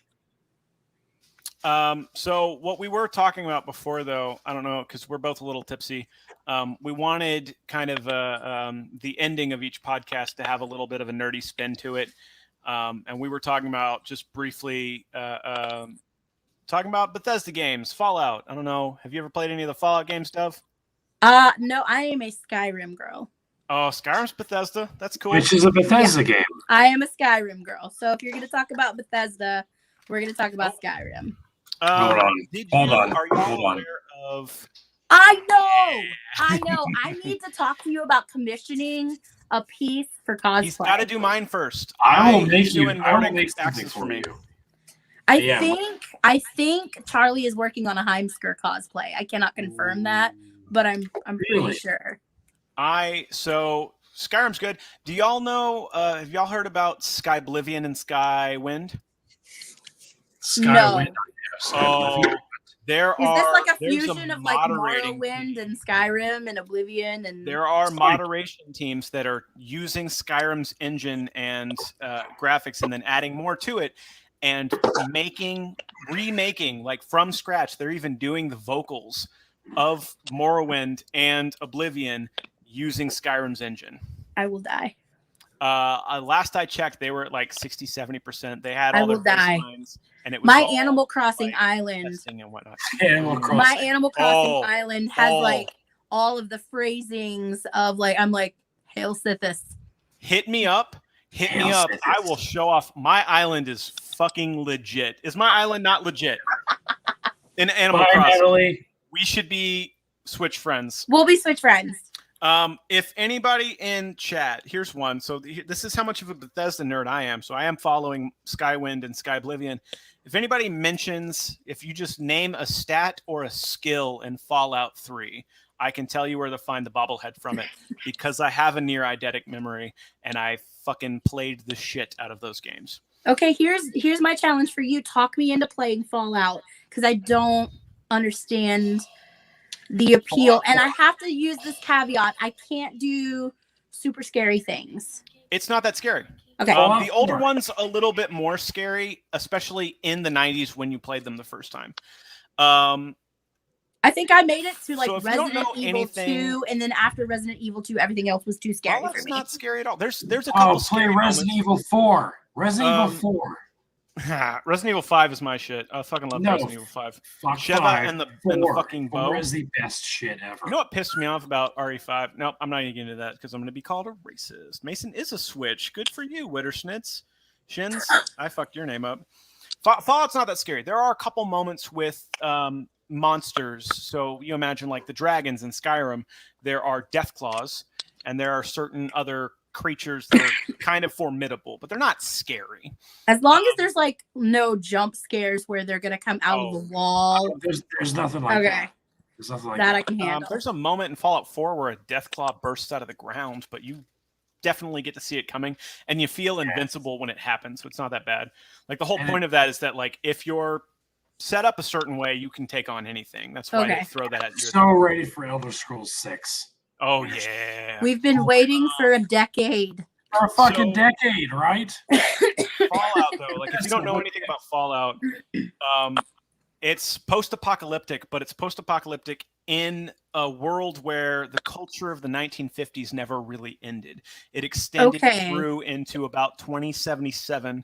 So what we were talking about before, though, I don't know, because we're both a little tipsy. We wanted kind of the ending of each podcast to have a little bit of a nerdy spin to it. And we were talking about just briefly talking about Bethesda games, Fallout. I don't know. Have you ever played any of the Fallout game stuff? No, I am a Skyrim girl. Oh, Skyrim's Bethesda. That's cool. Which is a Bethesda game. I am a Skyrim girl. So if you're going to talk about Bethesda, we're going to talk about Skyrim. Hold on. Are you aware of... I know. I need to talk to you about commissioning a piece for cosplay. He's got to do mine first. I will make something for you. I think Charlie is working on a Heimsker cosplay. I cannot confirm that, but I'm pretty sure. So Skyrim's good. Do y'all know? Have y'all heard about Skyblivion and Skywind? Skywind. Oh, Is this like a fusion of like Morrowind and Skyrim and Oblivion? And there are moderation teams that are using Skyrim's engine and graphics, and then adding more to it, and remaking like from scratch. They're even doing the vocals of Morrowind and Oblivion using Skyrim's engine. I will die. Last I checked, they were at like 60-70%. They had I all their will die. baselines, and it was My all, Animal Crossing like, island. testing and whatnot. Animal My Crossing. Animal Crossing Oh. island has Oh. like all of the phrasings of like I'm like Hail Sithis. Hit me up. Hit me Hail up. Sithis. I will show off. My island is fucking legit. Is my island not legit? In Animal Bye, Crossing, Natalie. we should be Switch friends. We'll be Switch friends. If anybody in chat, here's one. So this is how much of a Bethesda nerd I am. So I am following Skywind and Skyblivion. If anybody mentions, if you just name a stat or a skill in Fallout 3, I can tell you where to find the bobblehead from it because I have a near eidetic memory and I fucking played the shit out of those games. Okay, here's my challenge for you. Talk me into playing Fallout because I don't understand the appeal, and I have to use this caveat. I can't do super scary things. It's not that scary. Okay. The older one's a little bit more scary, especially in the 90s when you played them the first time. I think I made it to like So if you don't Resident know Evil anything- 2, and then after Resident Evil 2, everything else was too scary Fallout's for me. not scary at all. There's a couple Oh, play scary Resident moments. Evil 4. Resident Evil Um, 4. Resident Evil 5 is my shit. I fucking love No, Resident Evil 5. Fuck Sheva 5. and the 4. fucking bow. 4 is the best shit ever. You know what pissed me off about RE5? Nope, I'm not even getting into that because I'm going to be called a racist. Mason is a Switch. Good for you, Witterschnitz. Shins, I fucked your name up. Fallout's not that scary. There are a couple moments with monsters. So you imagine like the dragons in Skyrim. There are Deathclaws, and there are certain other creatures that are kind of formidable, but they're not scary. As long as there's like no jump scares where they're gonna come out of the wall. There's nothing like Okay. that. There's nothing like That that. I can handle. There's a moment in Fallout 4 where a Deathclaw bursts out of the ground, but you definitely get to see it coming, and you feel invincible when it happens, so it's not that bad. Like the whole point of that is that like if you're set up a certain way, you can take on anything. That's why they throw that at you. So ready for Elder Scrolls 6. Oh yeah. We've been waiting for a decade. For a fucking decade, right? Fallout though, like if you don't know anything about Fallout, it's post-apocalyptic, but it's post-apocalyptic in a world where the culture of the 1950s never really ended. It extended through into about 2077,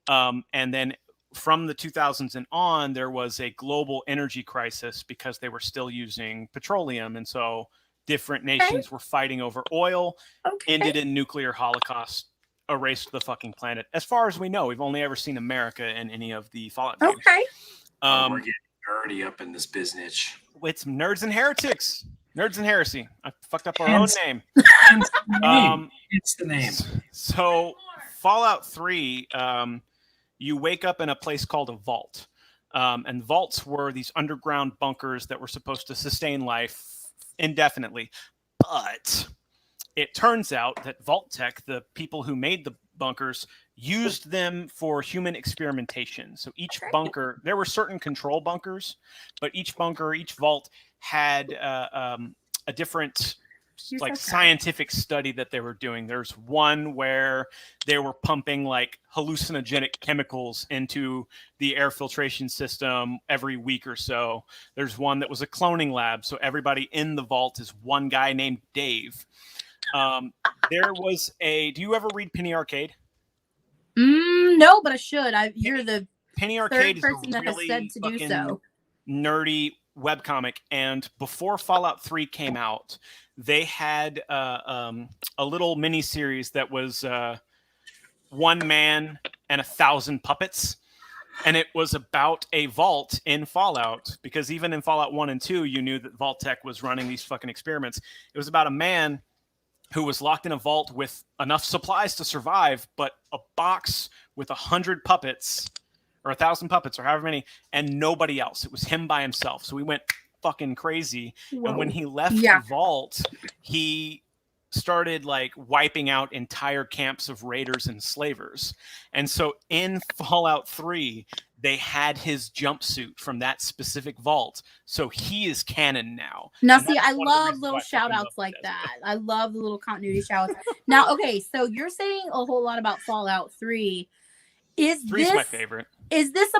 and then from the 2000s and on, there was a global energy crisis because they were still using petroleum, and so different nations were fighting over oil, ended in nuclear holocaust, erased the fucking planet. As far as we know, we've only ever seen America in any of the Fallout games. We're getting nerdy up in this business. It's Nerds and Heretics. Nerds and Heresy. I fucked up our own name. It's the name. So Fallout 3, you wake up in a place called a vault. And vaults were these underground bunkers that were supposed to sustain life indefinitely. But it turns out that Vault Tech, the people who made the bunkers, used them for human experimentation. So each bunker, there were certain control bunkers, but each bunker, each vault had a different like scientific study that they were doing. There's one where they were pumping like hallucinogenic chemicals into the air filtration system every week or so. There's one that was a cloning lab. So everybody in the vault is one guy named Dave. There was do you ever read Penny Arcade? No, but I should. You're the Penny Arcade third is person a that has really said to do fucking so. nerdy webcomic, and before Fallout 3 came out, they had a little mini series that was one man and 1,000 puppets, and it was about a vault in Fallout, because even in Fallout 1 and 2 you knew that Vault Tech was running these fucking experiments. It was about a man who was locked in a vault with enough supplies to survive, but a box with 100 puppets or 1,000 puppets or however many, and nobody else. It was him by himself. So he went fucking crazy. Whoa. And when he left the vault, he started like wiping out entire camps of raiders and slavers. And so in Fallout 3, they had his jumpsuit from that specific vault. So he is canon now. Now, And see, that's I one of the love reasons little why I fucking shout outs love like Bethesda. that. I love the little continuity shout outs. Now, okay, so you're saying a whole lot about Fallout 3. Is 3's this my favorite. Is this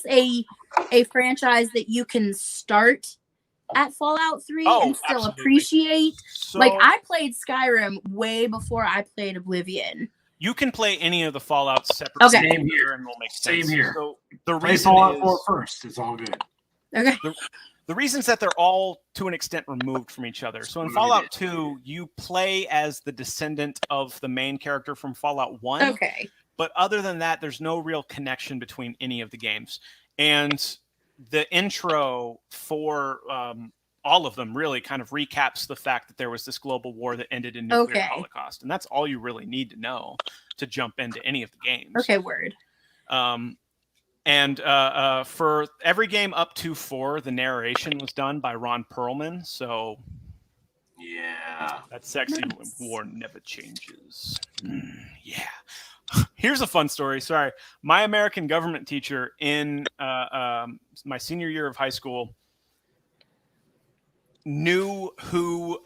a franchise that you can start at Fallout 3 Oh, and still absolutely. appreciate. So Like, I played Skyrim way before I played Oblivion. you can play any of the Fallouts separately. Okay. Same here. And will make Same sense. here. So the Play reason Fallout is 4 first. It's all good. Okay. the reasons that they're all to an extent removed from each other. So in Fallout 2, you play as the descendant of the main character from Fallout 1. Okay. But other than that, there's no real connection between any of the games. And the intro for all of them really kind of recaps the fact that there was this global war that ended in nuclear holocaust. And that's all you really need to know to jump into any of the games. Okay, word. And for every game up to 4, the narration was done by Ron Perlman. So Yeah. that sexy war never changes. Yeah. Here's a fun story. Sorry. My American government teacher in my senior year of high school knew who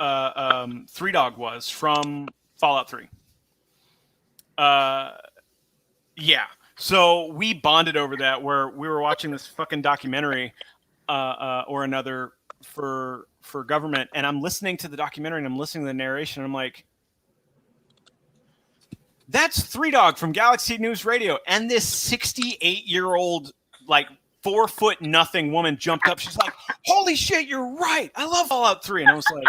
Three Dog was from Fallout 3. Yeah. So we bonded over that, where we were watching this fucking documentary or another for government, and I'm listening to the documentary and I'm listening to the narration, and I'm like, that's Three Dog from Galaxy News Radio. And this 68-year-old, like 4'0" woman jumped up. She's like, holy shit, you're right. I love Fallout 3. And I was like,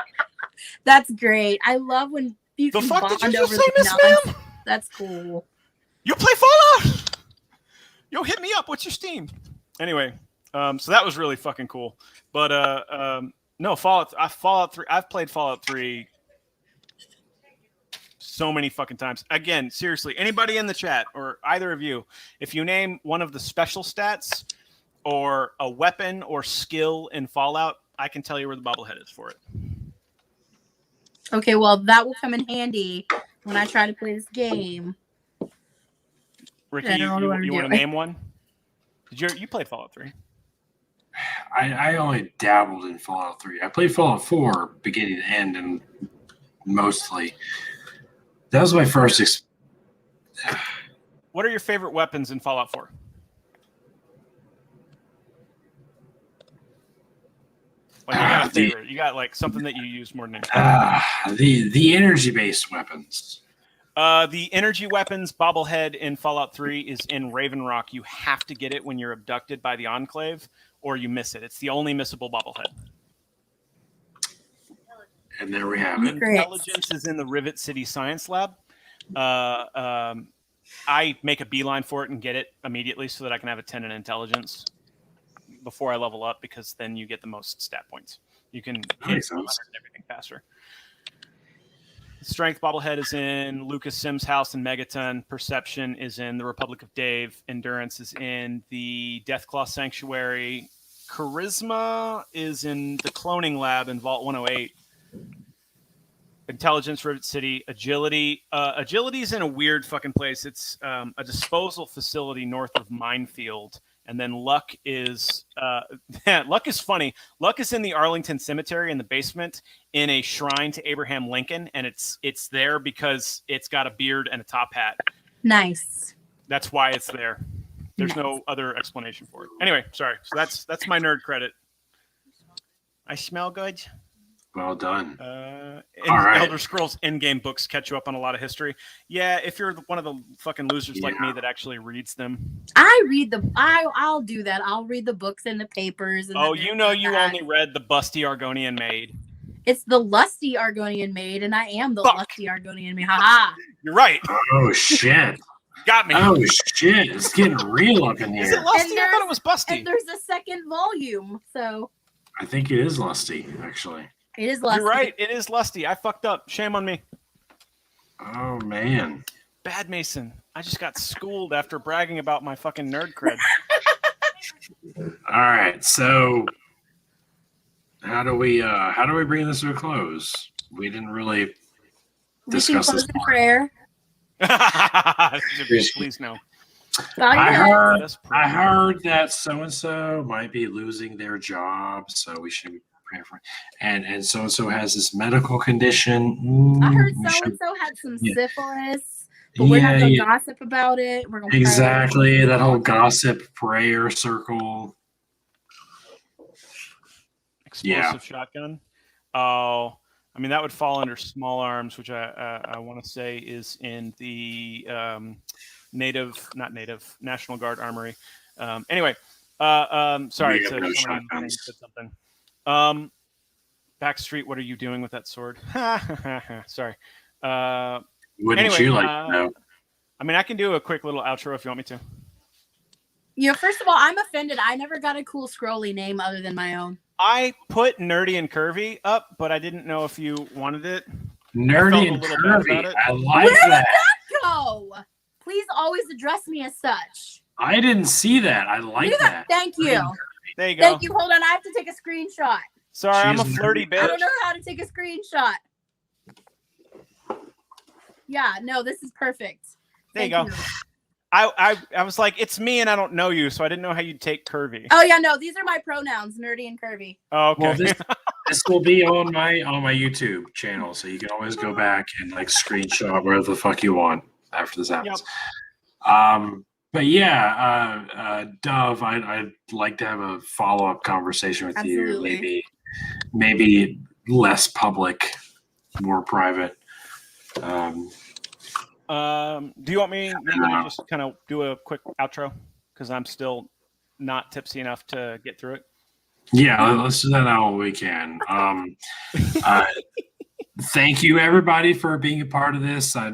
That's great. I love when you the can fuck bond did you over just say, the Miss knowledge. Ma'am? That's cool. You play Fallout? Yo, hit me up. What's your Steam? Anyway, so that was really fucking cool. But no, Fallout 3. I've played Fallout 3 so many fucking times. Again, seriously, anybody in the chat or either of you, if you name one of the special stats or a weapon or skill in Fallout, I can tell you where the bobblehead is for it. Okay, well, that will come in handy when I try to play this game. Ricky, I you don't know what I'm want to doing. name one? You played Fallout 3? I only dabbled in Fallout 3. I played Fallout 4 beginning to end, and mostly. That was my first What are your favorite weapons in Fallout 4? Like, you got a favorite. You got like something that you use more than anything. the energy-based weapons. The energy weapons bobblehead in Fallout 3 is in Raven Rock. You have to get it when you're abducted by the Enclave, or you miss it. It's the only missable bobblehead. And there we have it. Intelligence is in the Rivet City Science Lab. I make a beeline for it and get it immediately so that I can have a 10 in intelligence before I level up, because then you get the most stat points. You can hit everything faster. Strength bobblehead is in Lucas Sims' house in Megaton. Perception is in the Republic of Dave. Endurance is in the Deathclaw Sanctuary. Charisma is in the Cloning Lab in Vault 108. Intelligence, Rivet City. Agility. Agility is in a weird fucking place. It's a disposal facility north of Minefield. And then luck is luck is funny. Luck is in the Arlington Cemetery in the basement in a shrine to Abraham Lincoln, and it's there because it's got a beard and a top hat. Nice. That's why it's there. There's no other explanation for it. Anyway, sorry. So that's my nerd credit. I smell good. Well done. All right. Elder Scrolls in-game books catch you up on a lot of history. Yeah, if you're one of the fucking losers like me that actually reads them. I'll do that. I'll read the books and the papers. And you only read the Busty Argonian Maid. It's the Lusty Argonian Maid, and I am the Lusty Argonian Maid. Haha. You're right. Oh, shit. Got me. Oh, shit. It's getting real up in here. Is it Lusty? I thought it was Busty. And there's a second volume, so. I think it is Lusty, actually. It is Lusty. You're right. It is Lusty. I fucked up. Shame on me. Oh, man. Bad Mason. I just got schooled after bragging about my fucking nerd cred. All right. So how do we bring this to a close? We didn't really discuss we can this close in prayer. Please no. I heard that so-and-so might be losing their job, so we should be praying for it. And so-and-so has this medical condition. I heard so-and-so had some syphilis, but we're not going to gossip about it. We're gonna exactly, that whole gossip prayer circle. explosive shotgun. Oh, I mean that would fall under small arms, which I want to say is in the National Guard Armory. Anyway, sorry, We have no someone shotguns. said something. Backstreet, what are you doing with that sword? Sorry. Wouldn't Anyway, you like to know? I mean, I can do a quick little outro if you want me to. You know, first of all, I'm offended. I never got a cool scrolly name other than my own. I put Nerdy and Curvy up, but I didn't know if you wanted it. Nerdy and curvy. I like that. Go. Please always address me as such. I didn't see that. I like that. Thank you. There you go. Thank you. Hold on. I have to take a screenshot. Sorry, I'm a She's flirty nerdy. bitch. I don't know how to take a screenshot. Yeah, no, this is perfect. There you Thank go. I was like, it's me and I don't know you, so I didn't know how you'd take curvy. Oh yeah, no, these are my pronouns, nerdy and curvy. Oh, okay. Well, this will be on my YouTube channel, so you can always go back and like screenshot wherever the fuck you want after this happens. But yeah, Dove, I'd like to have a follow-up conversation with Absolutely. you. Maybe less public, more private. Do you want me to just kind of do a quick outro? Because I'm still not tipsy enough to get through it. Yeah, let's do that now when we can. Thank you, everybody, for being a part of this. I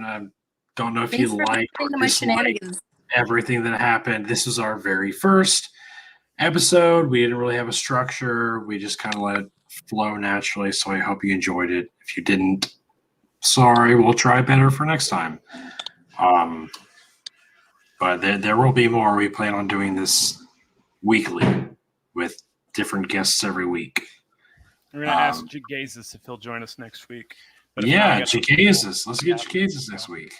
don't know if Thanks you for like or listening to my dislike shenanigans. everything that happened. This was our very first episode. We didn't really have a structure. We just kind of let it flow naturally. So I hope you enjoyed it. If you didn't, sorry, we'll try better for next time. But there will be more. We plan on doing this weekly with different guests every week. We're going to ask Jagazis if he'll join us next week. But Yeah, Jagazis. Let's get Jagazis next week.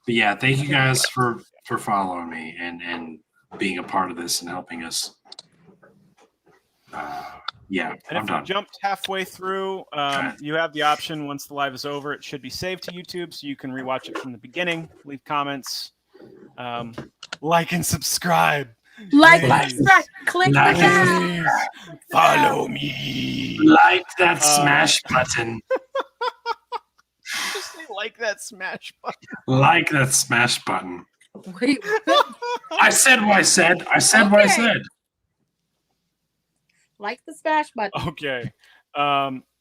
But yeah, thank you guys for following me and being a part of this and helping us. Yeah, and I'm if done. you jumped halfway through, you have the option once the live is over. It should be saved to YouTube, so you can rewatch it from the beginning. Leave comments, like and subscribe. Like, Please. click the Like- bell. Follow me. Like that smash button. Just say like that smash button. Like that smash button. Wait, I said what I said. I said what I Okay. said. like the smash button. Okay.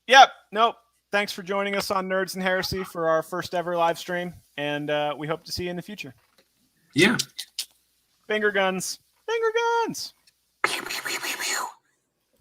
Yep. Nope. Thanks for joining us on Nerds and Heresy for our first ever live stream, and we hope to see you in the future. Yeah. Finger guns. Finger guns. Pew, pew.